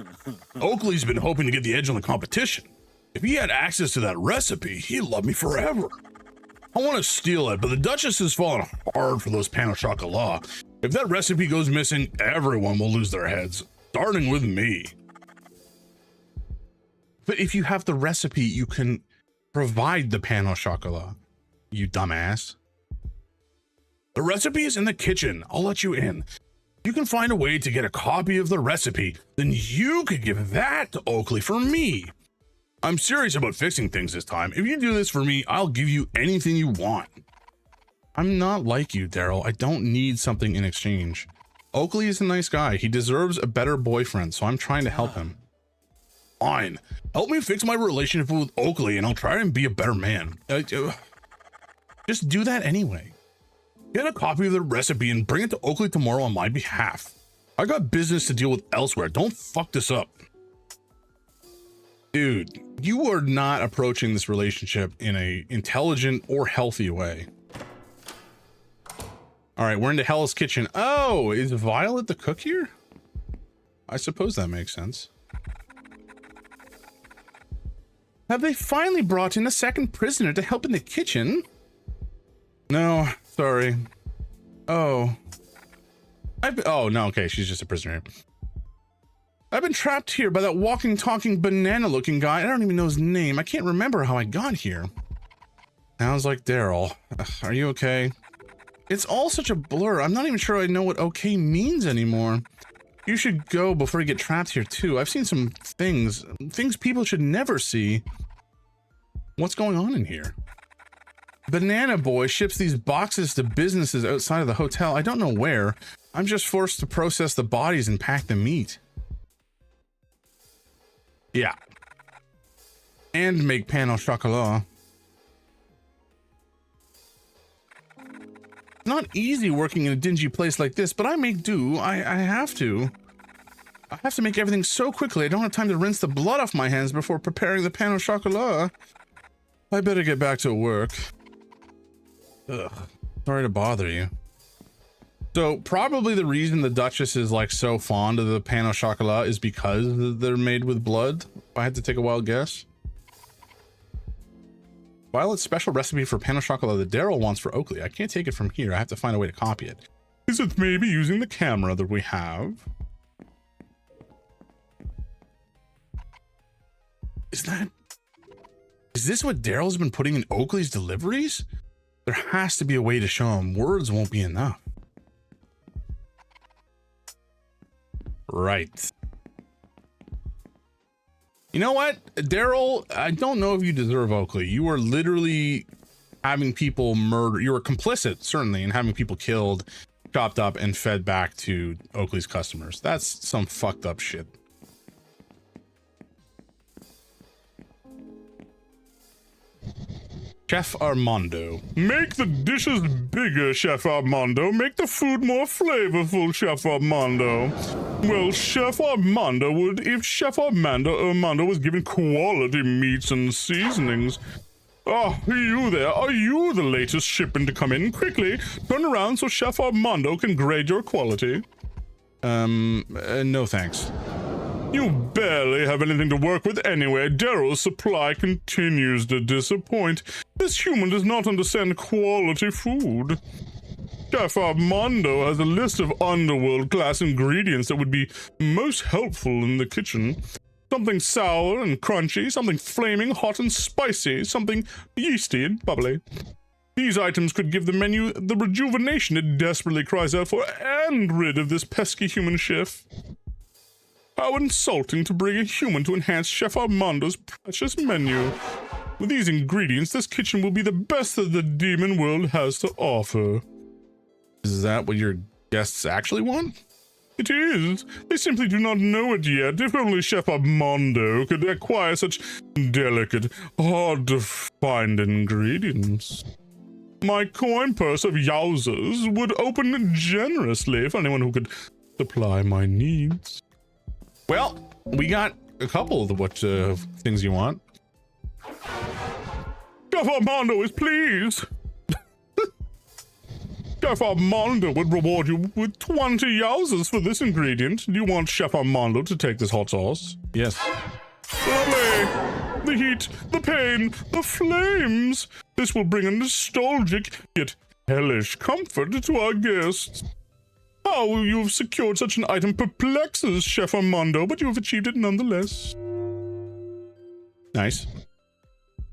Oakley's been hoping to get the edge on the competition. If he had access to that recipe, he'd love me forever. I want to steal it, but the Duchess has fallen hard for those pain au chocolat. If that recipe goes missing, everyone will lose their heads, starting with me. But if you have the recipe, you can provide the pain au chocolat, you dumbass. The recipe is in the kitchen. I'll let you in. You can find a way to get a copy of the recipe, then you could give that to Oakley for me. I'm serious about fixing things this time. If you do this for me, I'll give you anything you want. I'm not like you, Daryl. I don't need something in exchange. Oakley is a nice guy. He deserves a better boyfriend, so I'm trying to help him. Fine. Help me fix my relationship with Oakley and I'll try and be a better man. Just do that anyway. Get a copy of the recipe and bring it to Oakley tomorrow on my behalf. I got business to deal with elsewhere. Don't fuck this up. Dude, you are not approaching this relationship in a intelligent or healthy way. All right, we're into Hell's Kitchen. Oh, is Violet the cook here? I suppose that makes sense. Have they finally brought in a second prisoner to help in the kitchen? No, sorry. Oh. Oh, no, okay, she's just a prisoner. I've been trapped here by that walking, talking, banana-looking guy. I don't even know his name. I can't remember how I got here. Sounds like Daryl. Are you okay? It's all such a blur. I'm not even sure I know what okay means anymore. You should go before you get trapped here, too. I've seen some things people should never see. What's going on in here? Banana Boy ships these boxes to businesses outside of the hotel. I don't know where. I'm just forced to process the bodies and pack the meat. Yeah. And make pain au chocolat. Not easy working in a dingy place like this, but I make do. I have to. I have to make everything so quickly. I don't have time to rinse the blood off my hands before preparing the pain au chocolat. I better get back to work. Ugh. Sorry to bother you. So probably the reason the Duchess is like so fond of the pain au chocolat is because they're made with blood. If I had to take a wild guess. Violet's special recipe for pain au chocolat that Daryl wants for Oakley. I can't take it from here. I have to find a way to copy it. Is it maybe using the camera that we have? Is this what Daryl's been putting in Oakley's deliveries? There has to be a way to show him. Words won't be enough. Right. You know what, Daryl? I don't know if you deserve Oakley. You are literally having people murder. You were complicit, certainly, in having people killed, chopped up, and fed back to Oakley's customers. That's some fucked up shit. Chef Armando. Make the dishes bigger, Chef Armando. Make the food more flavorful, Chef Armando. Well, Chef Armando would if Chef Armando was given quality meats and seasonings. Oh, you there. Are you the latest shipment to come in? Quickly, turn around so Chef Armando can grade your quality. No thanks. You barely have anything to work with anyway. Daryl's supply continues to disappoint. This human does not understand quality food. Chef Armando has a list of underworld-class ingredients that would be most helpful in the kitchen. Something sour and crunchy, something flaming hot and spicy, something yeasty and bubbly. These items could give the menu the rejuvenation it desperately cries out for and rid of this pesky human chef. How insulting to bring a human to enhance Chef Armando's precious menu. With these ingredients, this kitchen will be the best that the demon world has to offer. Is that what your guests actually want? It is. They simply do not know it yet. If only Chef Armando could acquire such delicate, hard-to-find ingredients. My coin purse of yowzers would open generously for anyone who could supply my needs. Well, we got a couple of what things you want. Chef Armando is pleased. Chef Armando would reward you with 20 yowzers for this ingredient. Do you want Chef Armando to take this hot sauce? Yes. Lovely. The heat, the pain, the flames. This will bring a nostalgic yet hellish comfort to our guests. How you've secured such an item perplexes Chef Armando, but you have achieved it nonetheless. Nice.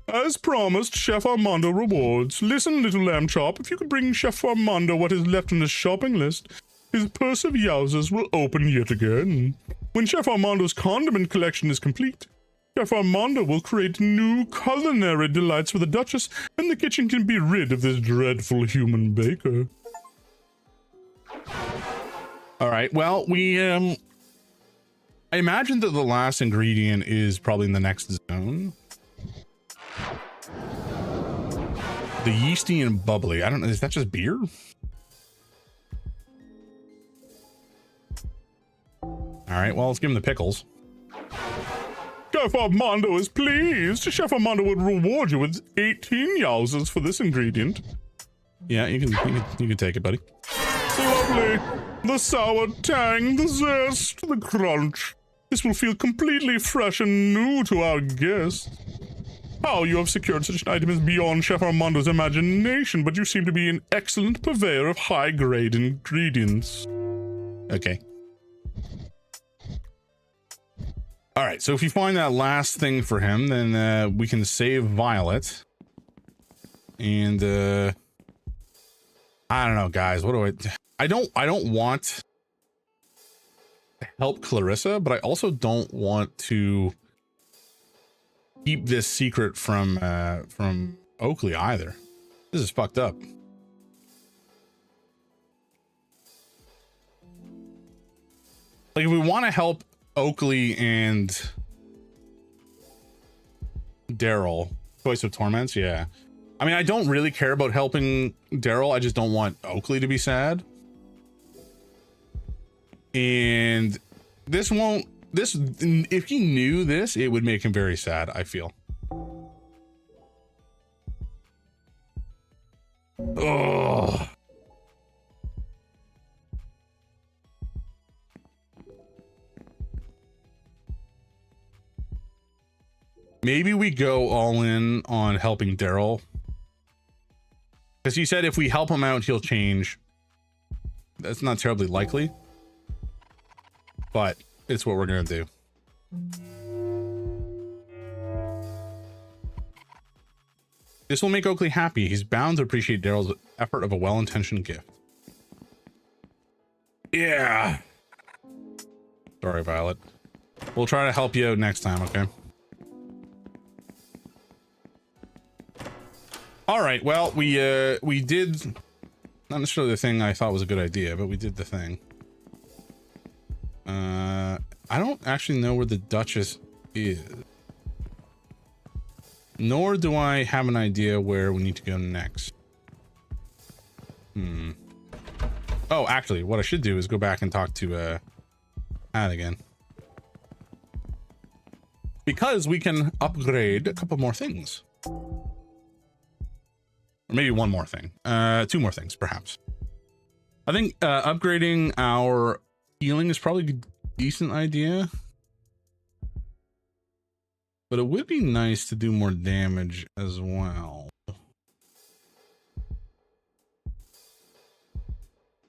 As promised, Chef Armando rewards. Listen, little lamb chop, if you could bring Chef Armando what is left on his shopping list, his purse of yowzers will open yet again. When Chef Armando's condiment collection is complete, Chef Armando will create new culinary delights for the Duchess, and the kitchen can be rid of this dreadful human baker. All right. Well, I imagine that the last ingredient is probably in the next zone. The yeasty and bubbly. I don't know. Is that just beer? All right. Well, let's give him the pickles. Chef Armando is pleased. Chef Armando would reward you with 18 yowzers for this ingredient. Yeah, you can take it, buddy. Lovely. The sour tang, the zest, the crunch. This will feel completely fresh and new to our guests. How you have secured such an item is beyond Chef Armando's imagination, but you seem to be an excellent purveyor of high-grade ingredients. Okay. All right, so if you find that last thing for him, then we can save Violet. And I don't know, guys. What do I don't want to help Clarissa, but I also don't want to keep this secret from Oakley either. This is fucked up. Like, if we want to help Oakley and Daryl, choice of torments, yeah. I mean, I don't really care about helping Daryl. I just don't want Oakley to be sad. And this won't, if he knew this, it would make him very sad, I feel. Oh. Maybe we go all in on helping Daryl. Because he said if we help him out, he'll change. That's not terribly likely. But it's what we're going to do. This will make Oakley happy. He's bound to appreciate Daryl's effort of a well-intentioned gift. Yeah. Sorry, Violet. We'll try to help you out next time, okay? All right, well, we did not necessarily the thing I thought was a good idea, but we did the thing. I don't actually know where the Duchess is. Nor do I have an idea where we need to go next. Oh, actually, what I should do is go back and talk to Ad again. Because we can upgrade a couple more things. Or maybe one more thing. 2 more things, perhaps. I think upgrading our healing is probably a decent idea. But it would be nice to do more damage as well.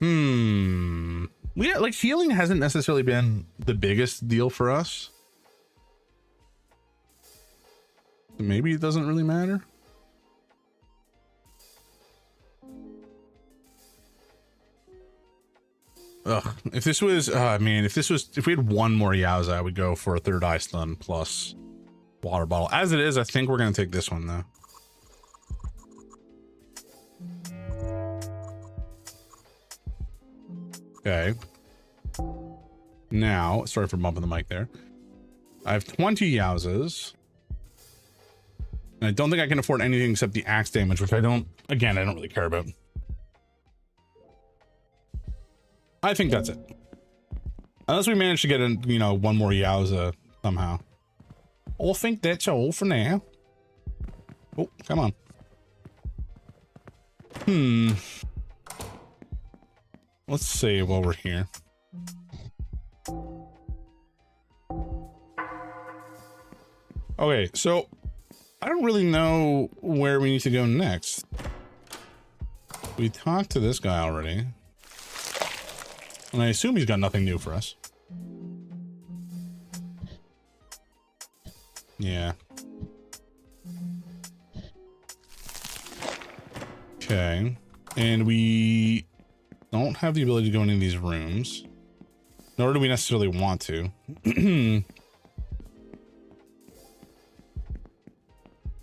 Yeah, like healing hasn't necessarily been the biggest deal for us. Maybe it doesn't really matter. Ugh, if this was, man, if we had one more Yowza, I would go for a 3rd eye stun plus water bottle. As it is, I think we're going to take this one though. Okay. Now, sorry for bumping the mic there. I have 20 Yowzas. And I don't think I can afford anything except the axe damage, which I don't really care about. I think that's it. Unless we manage to get in, you know, one more Yowza somehow. I think that's all for now. Oh, come on. Let's see while we're here. Okay, so I don't really know where we need to go next. We talked to this guy already. And I assume he's got nothing new for us. Yeah. Okay. And we don't have the ability to go into these rooms. Nor do we necessarily want to.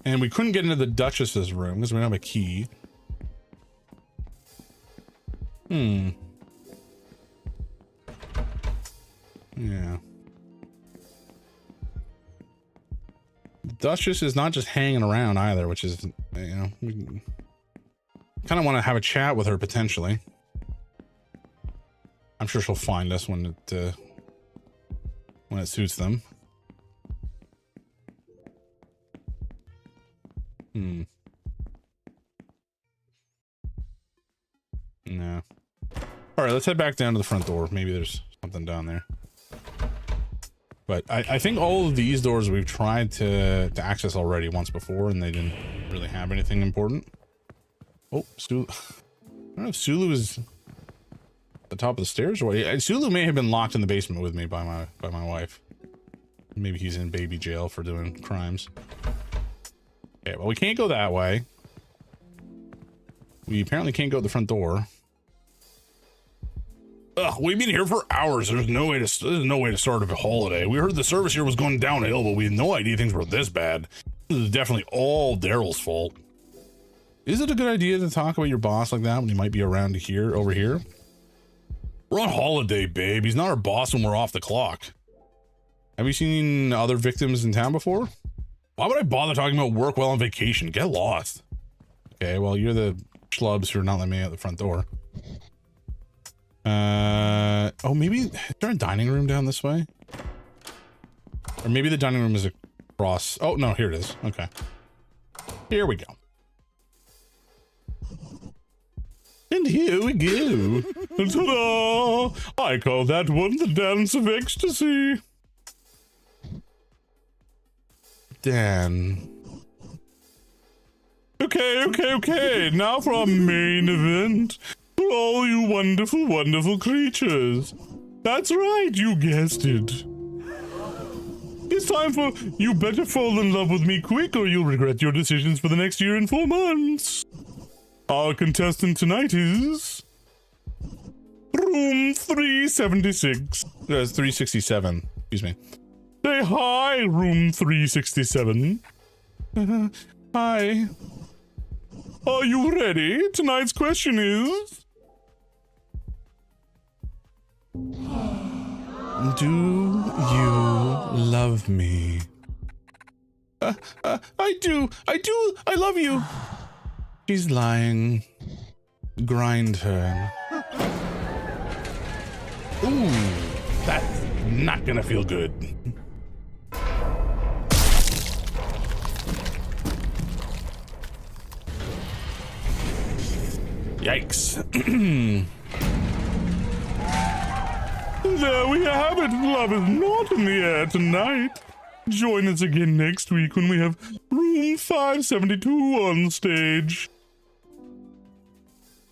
And we couldn't get into the Duchess's room because we don't have a key. Duchess is not just hanging around either, which is, you know, we kind of want to have a chat with her potentially. I'm sure she'll find us when it suits them. No. All right, let's head back down to the front door. Maybe there's something down there. But I think all of these doors we've tried to access already once before, and they didn't really have anything important. Oh, Sulu. I don't know if Sulu is at the top of the stairs or what. Sulu may have been locked in the basement with me by my wife. Maybe he's in baby jail for doing crimes. Okay, well, we can't go that way. We apparently can't go to the front door. Ugh, we've been here for hours. There's no way to start a holiday. We heard the service here was going downhill, but we had no idea things were this bad. This is definitely all Daryl's fault. Is it a good idea to talk about your boss like that when he might be around here, over here? We're on holiday, babe. He's not our boss when we're off the clock. Have you seen other victims in town before? Why would I bother talking about work while on vacation? Get lost. Okay, well, you're the schlubs who are not letting me out the front door. Oh, maybe is there a dining room down this way? Or maybe the dining room is across. Oh, no, here it is. Okay. Here we go. And here we go. Ta-da! I call that one the dance of ecstasy. Dan. Okay. Now for our main event. For all you wonderful, wonderful creatures. That's right, you guessed it. It's time for You Better Fall in Love With Me Quick or You'll Regret Your Decisions for the Next Year and 4 months. Our contestant tonight is... Room 376. That's 367. Excuse me. Say hi, Room 367. Hi. Are you ready? Tonight's question is... Do you love me? I do. I love you. She's lying. Grind her. Ooh, that's not gonna feel good. Yikes. There we have it. Love is not in the air tonight. Join us again next week when we have Room 572 on stage.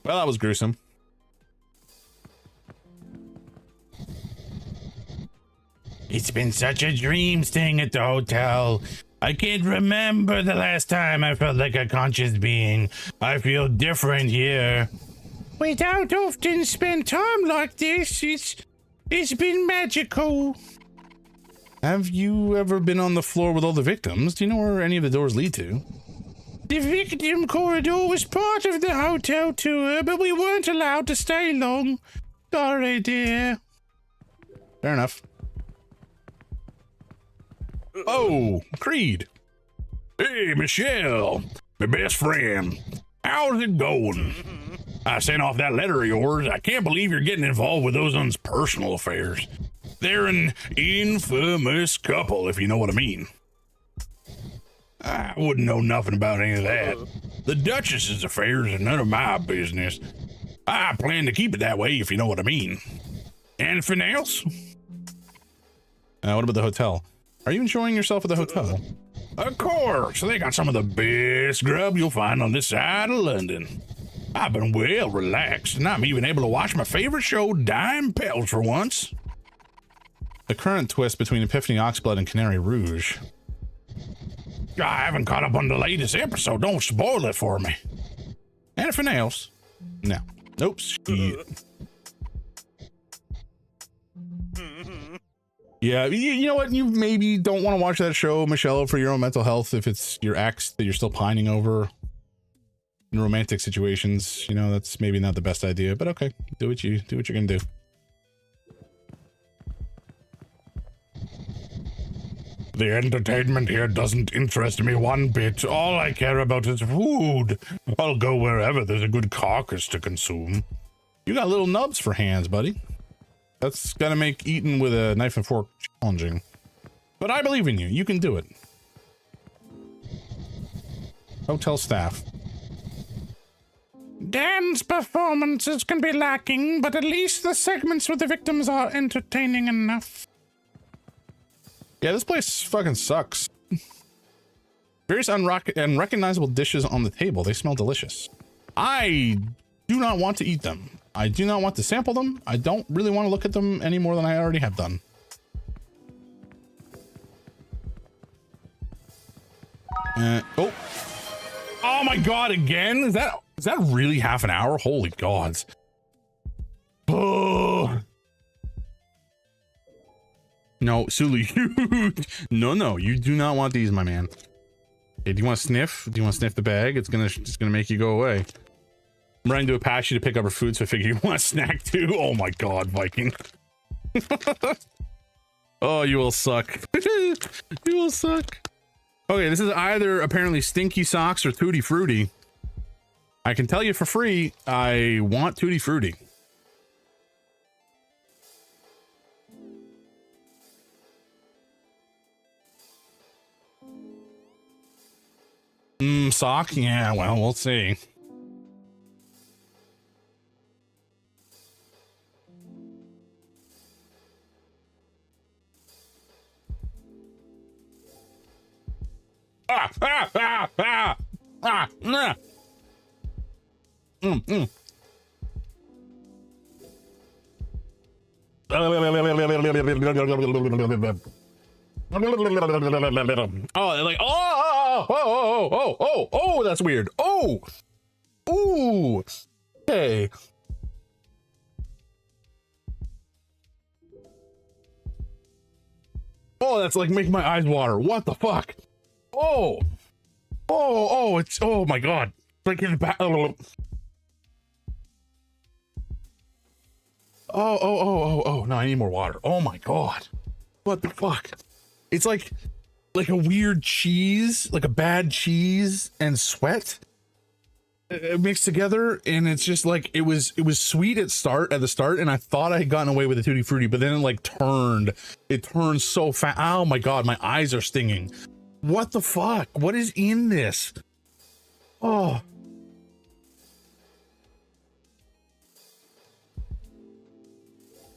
Well, that was gruesome. It's been such a dream staying at the hotel. I can't remember the last time I felt like a conscious being. I feel different here. We don't often spend time like this. It's been magical. Have you ever been on the floor with all the victims? Do you know where any of the doors lead to? The victim corridor was part of the hotel tour, but we weren't allowed to stay long. Sorry, dear. Fair enough. Oh, Creed. Hey, Michelle, my best friend. How's it going? I sent off that letter of yours. I can't believe you're getting involved with those one's personal affairs. They're an infamous couple, if you know what I mean. I wouldn't know nothing about any of that. The Duchess's affairs are none of my business. I plan to keep it that way, if you know what I mean. Anything else? What about the hotel? Are you enjoying yourself at the hotel? Of course. They got some of the best grub you'll find on this side of London. I've been well relaxed, and I'm even able to watch my favorite show, Dime Pels, for once. The current twist between Epiphany Oxblood and Canary Rouge. I haven't caught up on the latest episode. Don't spoil it for me. Anything else? No. Nope. Shit. Yeah, you know what? You maybe don't want to watch that show, Michelle, for your own mental health. If it's your ex that you're still pining over in romantic situations, you know, that's maybe not the best idea. But okay, do what you're gonna do. The entertainment here doesn't interest me one bit. All I care about is food. I'll go wherever there's a good carcass to consume. You got little nubs for hands, buddy. That's gonna make eating with a knife and fork challenging. But I believe in you. You can do it. Hotel staff. Dan's performances can be lacking, but at least the segments with the victims are entertaining enough. Yeah, this place fucking sucks. Various unrecognizable dishes on the table. They smell delicious. I do not want to eat them. I do not want to sample them. I don't really want to look at them any more than I already have done. Oh my god, again? Is that really half an hour? Holy gods. Oh. No, Sulu, no, you do not want these, my man. Hey, do you want to sniff? Do you want to sniff the bag? It's gonna make you go away. I'm running to Apache to pick up her food, so I figure you want a snack too. Oh my god, Viking. Oh, you will suck. You will suck. Okay, this is either apparently Stinky Socks or Tutti Frutti. I can tell you for free, I want Tutti Frutti. Sock? Yeah, well, we'll see. Nah. Oh, they're like, oh, that's weird. Oh, ooh, okay. Oh, that's like making my eyes water. What the fuck? Oh, it's, oh my god. It's like in the back. Oh, no, I need more water. Oh my god. What the fuck? It's like a weird cheese, like a bad cheese and sweat mixed together, and it's just like it was sweet at the start, and I thought I had gotten away with the Tutti Frutti, but then it turned so fast. Oh my god, my eyes are stinging. What the fuck? What is in this? Oh.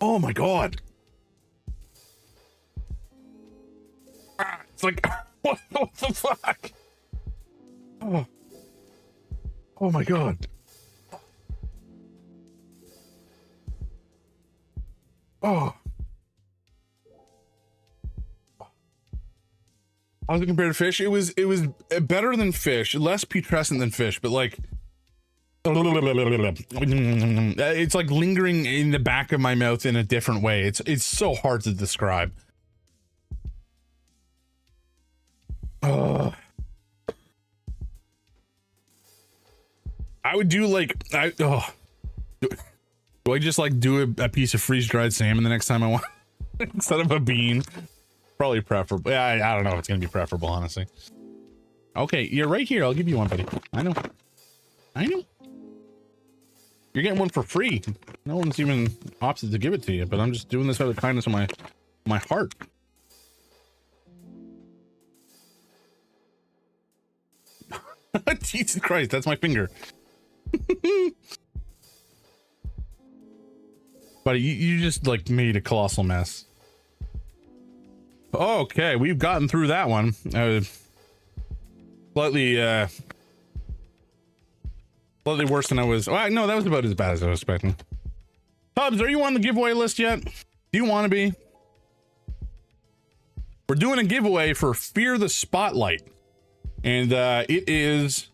Oh my god. It's like, what the fuck? Oh. Oh my god. Oh. How's it compared to fish? It was better than fish, less putrescent than fish, but like it's like lingering in the back of my mouth in a different way. It's so hard to describe. I would do like do I just like do a piece of freeze-dried salmon the next time I want instead of a bean? Probably preferable. Yeah, I don't know if it's gonna be preferable, honestly. Okay, you're right here. I'll give you one, buddy. I know. You're getting one for free. No one's even opted to give it to you, but I'm just doing this out of the kindness of my heart. Jesus Christ, that's my finger. Buddy, you just like made a colossal mess. Okay, we've gotten through that one. Slightly worse than I was. Oh, no, that was about as bad as I was expecting. Tubbs, are you on the giveaway list yet? Do you want to be? We're doing a giveaway for Fear the Spotlight, and it is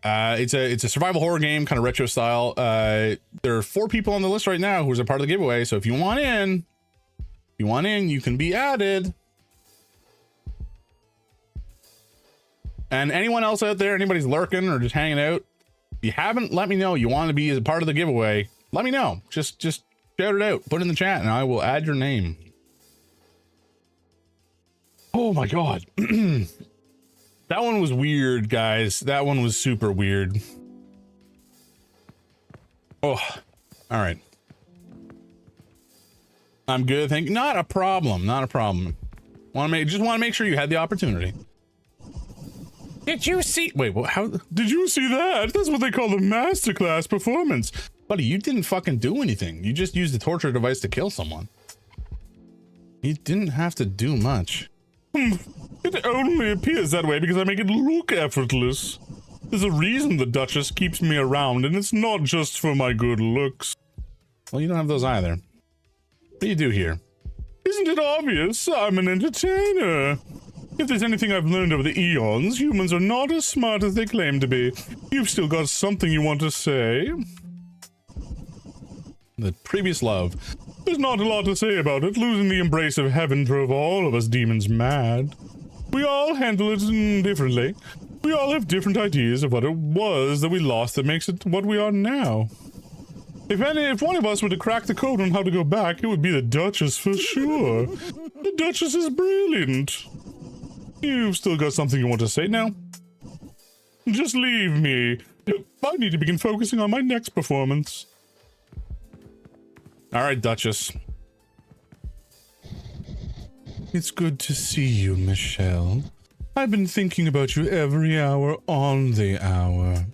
it's a survival horror game, kind of retro style. There are 4 people on the list right now who are a part of the giveaway, so if you want in, you can be added. And anyone else out there, anybody's lurking or just hanging out, if you haven't let me know you want to be as a part of the giveaway, let me know. Just shout it out, put it in the chat, and I will add your name. Oh my god. That one was weird, guys. That one was super weird. Oh, all right. I'm good. Thank you. Not a problem. Not a problem. Just want to make sure you had the opportunity. Did you see? Wait, how did you see that? That's what they call the masterclass performance. Buddy, you didn't fucking do anything. You just used the torture device to kill someone. You didn't have to do much. It only appears that way because I make it look effortless. There's a reason the Duchess keeps me around, and it's not just for my good looks. Well, you don't have those either. What do you do here? Isn't it obvious? I'm an entertainer. If there's anything I've learned over the eons, humans are not as smart as they claim to be. You've still got something you want to say? The previous love. There's not a lot to say about it. Losing the embrace of heaven drove all of us demons mad. We all handle it differently. We all have different ideas of what it was that we lost that makes it what we are now. If one of us were to crack the code on how to go back, it would be the Duchess for sure. The Duchess is brilliant. You've still got something you want to say now? Just leave me. I need to begin focusing on my next performance. All right, Duchess. It's good to see you, Michelle. I've been thinking about you every hour on the hour.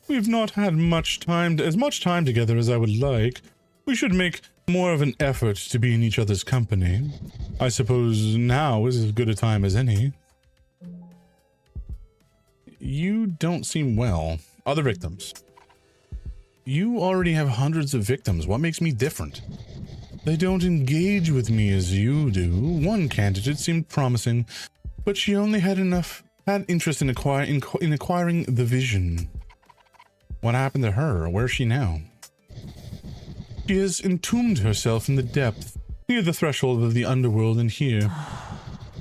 We've not had as much time together as I would like. We should make more of an effort to be in each other's company. I suppose now is as good a time as any. You don't seem well. Other victims. You already have hundreds of victims. What makes me different? They don't engage with me as you do. One candidate seemed promising, but she only had interest in acquiring the vision. What happened to her? Where's she now? She has entombed herself in the depth, near the threshold of the underworld, and here.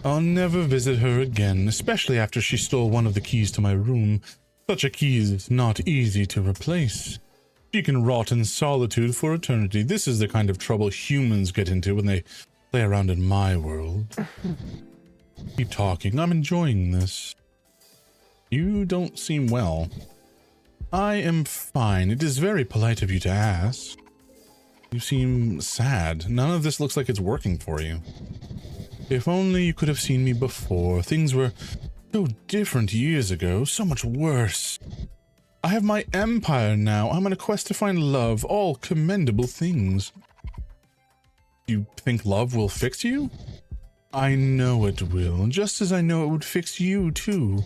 I'll never visit her again, especially after she stole one of the keys to my room. Such a key is not easy to replace. She can rot in solitude for eternity. This is the kind of trouble humans get into when they play around in my world. Keep talking. I'm enjoying this. You don't seem well. I am fine. It is very polite of you to ask. You seem sad. None of this looks like it's working for you. If only you could have seen me before. Things were so different years ago, so much worse. I have my empire now. I'm on a quest to find love, all commendable things. You think love will fix you? I know it will, just as I know it would fix you too.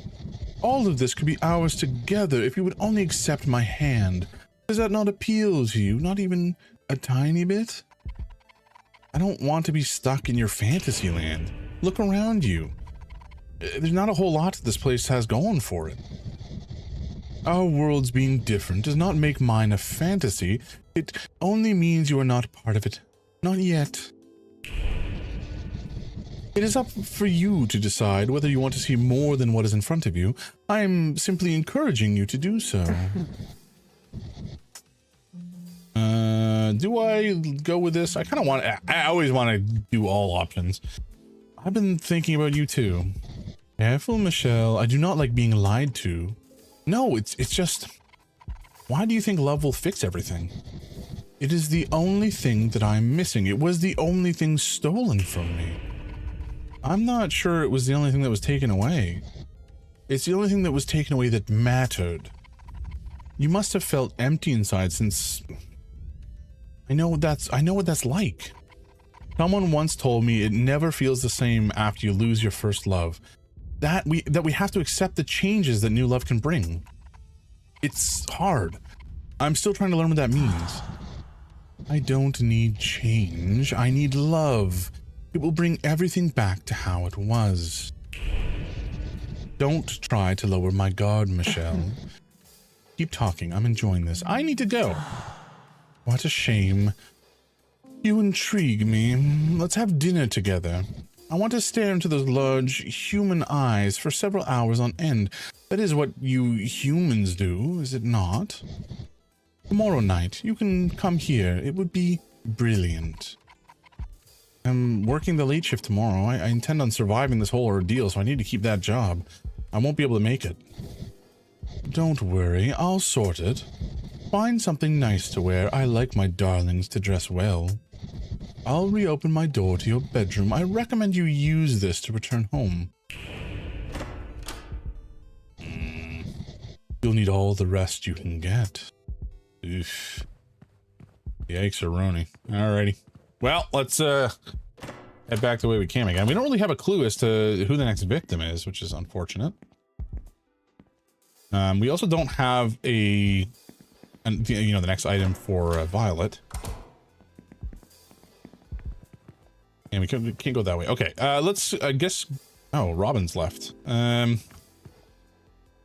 All of this could be ours together if you would only accept my hand. Does that not appeal to you? Not even a tiny bit? I don't want to be stuck in your fantasy land. Look around you. There's not a whole lot this place has going for it. Our worlds being different does not make mine a fantasy. It only means you are not part of it. Not yet. It is up for you to decide whether you want to see more than what is in front of you. I am simply encouraging you to do so. Do I go with this? I always want to do all options. I've been thinking about you too. Careful, Michelle. I do not like being lied to. No, it's just... Why do you think love will fix everything? It is the only thing that I'm missing. It was the only thing stolen from me. I'm not sure it was the only thing that was taken away. It's the only thing that was taken away that mattered. You must have felt empty inside since... I know what that's like. Someone once told me it never feels the same after you lose your first love. That we have to accept the changes that new love can bring. It's hard. I'm still trying to learn what that means. I don't need change. I need love. It will bring everything back to how it was. Don't try to lower my guard, Michelle. Keep talking. I'm enjoying this. I need to go. What a shame. You intrigue me. Let's have dinner together. I want to stare into those large human eyes for several hours on end. That is what you humans do, is it not? Tomorrow night, you can come here. It would be brilliant. I'm working the late shift tomorrow. I intend on surviving this whole ordeal, so I need to keep that job. I won't be able to make it. Don't worry, I'll sort it. Find something nice to wear. I like my darlings to dress well. I'll reopen my door to your bedroom. I recommend you use this to return home. You'll need all the rest you can get. Oof. Yikes-a-roni. Alrighty. Well, let's head back the way we came again. We don't really have a clue as to who the next victim is, which is unfortunate. We also don't have the next item for Violet. And we can't go that way. Okay, let's, I guess... Oh, Robin's left.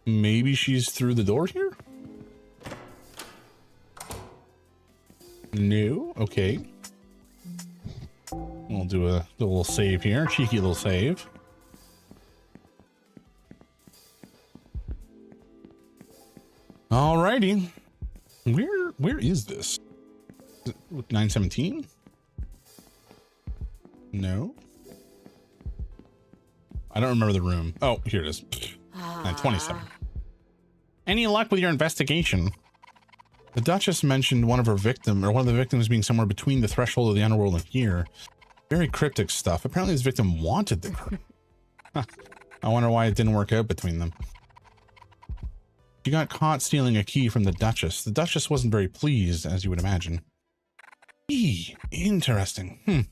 Maybe she's through the door here? No? Okay. We'll do a little save here. Cheeky little save. Alrighty. Where is this? Is it 917? No. I don't remember the room. Oh, here it is. 927. Any luck with your investigation? The Duchess mentioned one of the victims being somewhere between the threshold of the underworld and here. Very cryptic stuff. Apparently this victim wanted the girl. I wonder why it didn't work out between them. She got caught stealing a key from the Duchess. The Duchess wasn't very pleased, as you would imagine. Interesting.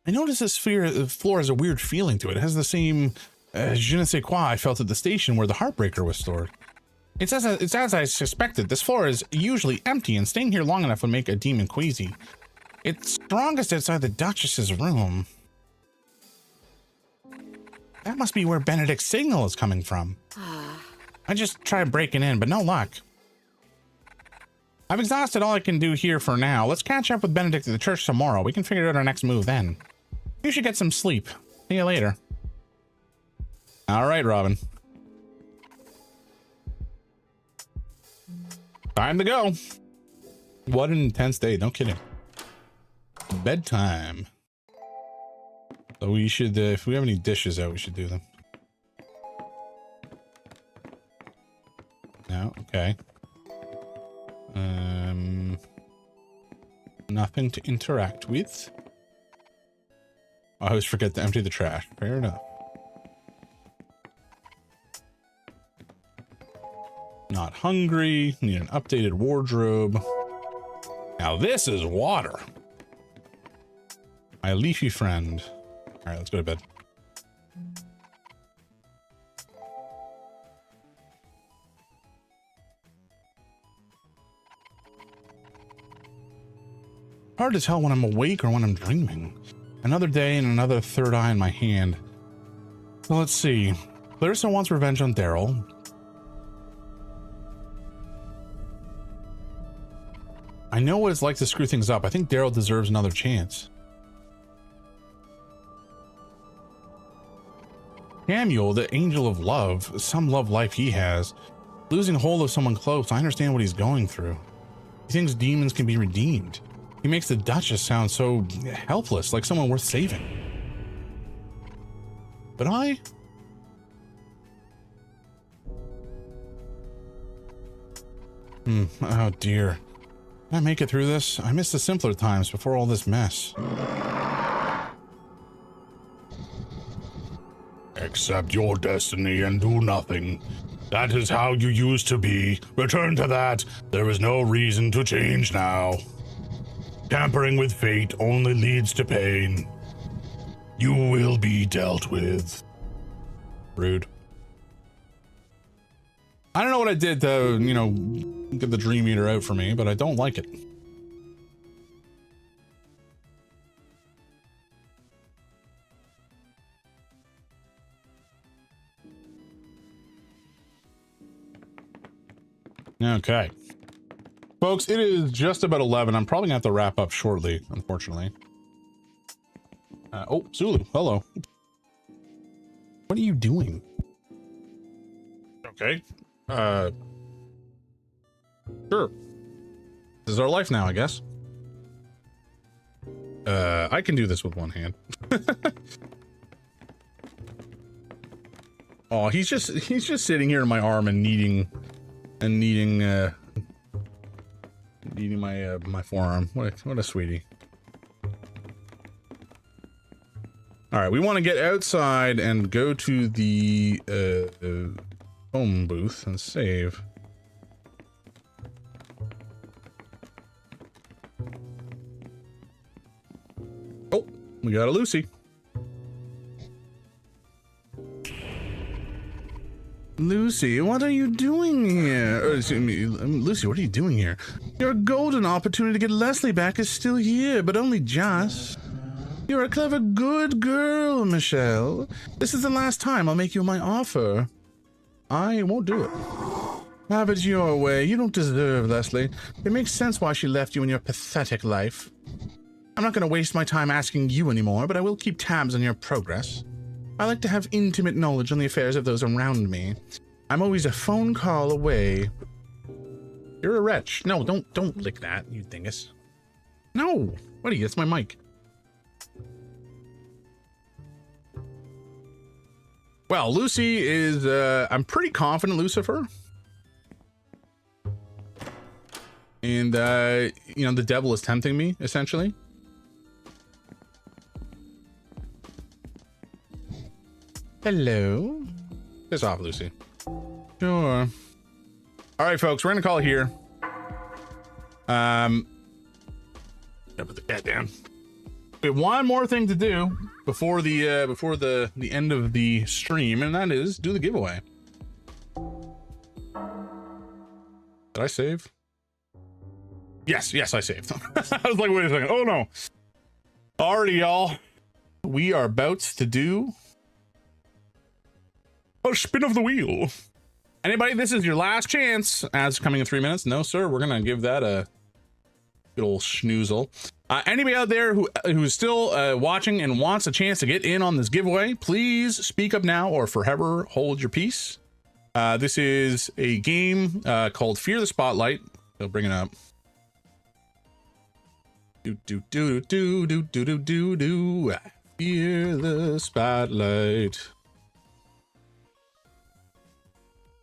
I noticed this floor has a weird feeling to it. It has the same je ne sais quoi I felt at the station where the Heartbreaker was stored. It's as I suspected. This floor is usually empty, and staying here long enough would make a demon queasy. It's strongest outside the Duchess's room. That must be where Benedict's signal is coming from. I just tried breaking in, but no luck. I've exhausted all I can do here for now. Let's catch up with Benedict at the church tomorrow. We can figure out our next move then. You should get some sleep. See you later. All right, Robin. Time to go. What an intense day. No kidding. Bedtime. So we should, if we have any dishes out, we should do them. No, okay. Nothing to interact with. I always forget to empty the trash. Fair enough. Not hungry. Need an updated wardrobe. Now this is water. My leafy friend. All right, let's go to bed. Hard to tell when I'm awake or when I'm dreaming. Another day and another third eye in my hand. So let's see. Clarissa wants revenge on Daryl. I know what it's like to screw things up. I think Daryl deserves another chance. Samuel, the angel of love, some love life he has. Losing hold of someone close, I understand what he's going through. He thinks demons can be redeemed. He makes the Duchess sound so helpless, like someone worth saving. But I... Oh dear. Can I make it through this? I miss the simpler times before all this mess. Accept your destiny and do nothing. That is how you used to be. Return to that. There is no reason to change now. Tampering with fate only leads to pain. You will be dealt with. Rude. I don't know what I did to, you know, get the dream eater out for me, but I don't like it. Okay. Folks, it is just about 11. I'm probably gonna have to wrap up shortly, unfortunately. Oh, Zulu, hello. What are you doing? Okay. Sure. This is our life now, I guess. I can do this with one hand. Oh, he's just sitting here in my arm and kneading my forearm. What a sweetie. All right, we want to get outside and go to the home booth and save. Oh, we got a Lucy. Lucy, what are you doing here? Excuse me, Lucy, what are you doing here? Your golden opportunity to get Leslie back is still here, but only just. You're a clever, good girl, Michelle. This is the last time I'll make you my offer. I won't do it. Have it your way. You don't deserve Leslie. It makes sense why she left you in your pathetic life. I'm not going to waste my time asking you anymore, but I will keep tabs on your progress. I like to have intimate knowledge on the affairs of those around me. I'm always a phone call away. You're a wretch. No, don't lick that, you dingus. No, what are you? That's my mic. Well, Lucy is, I'm pretty confident Lucifer. And, you know, the devil is tempting me, essentially. Hello? Piss off, Lucy. Sure. All right, folks, we're gonna call it here. Gotta put the cat down. We have one more thing to do before the end of the stream, and that is do the giveaway. Did I save? Yes, I saved. I was like, wait a second. Oh no. Alrighty, y'all. We are about to do a spin of the wheel. Anybody, this is your last chance. Ads coming in 3 minutes. No, sir. We're gonna give that a good old schnoozle. Anybody out there who's still watching and wants a chance to get in on this giveaway, please speak up now or forever hold your peace. This is a game called Fear the Spotlight. They'll bring it up. Do. Fear the Spotlight.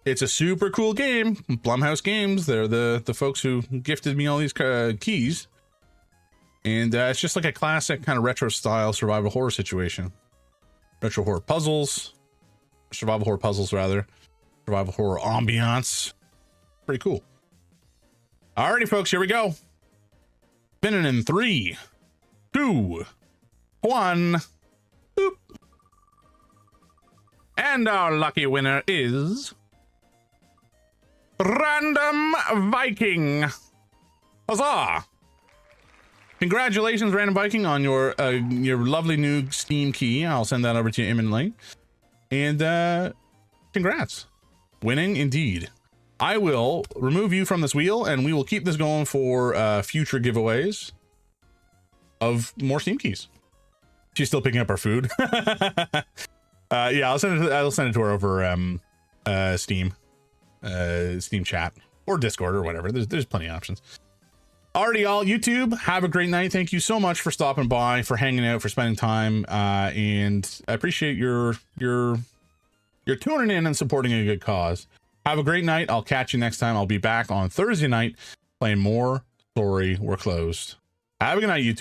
It's a super cool game. Blumhouse Games, they're the folks who gifted me all these keys. And it's just like a classic kind of retro style survival horror situation. Retro horror puzzles. Survival horror puzzles, rather. Survival horror ambiance. Pretty cool. Alrighty, folks, here we go. Spinning in 3, 2, 1. Boop. And our lucky winner is Random Viking. Huzzah! Congratulations, Random Viking, on your lovely new Steam key. I'll send that over to you imminently. And congrats. Winning indeed. I will remove you from this wheel, and we will keep this going for future giveaways of more Steam keys. She's still picking up our food. Yeah, I'll send it to her over Steam. Steam chat or Discord or whatever. There's plenty of options. Alrighty, y'all. YouTube, have a great night. Thank you so much for stopping by, for hanging out, for spending time, and I appreciate your tuning in and supporting a good cause. Have a great night. I'll catch you next time. I'll be back on Thursday night playing more Story We're Closed. Have a good night, YouTube.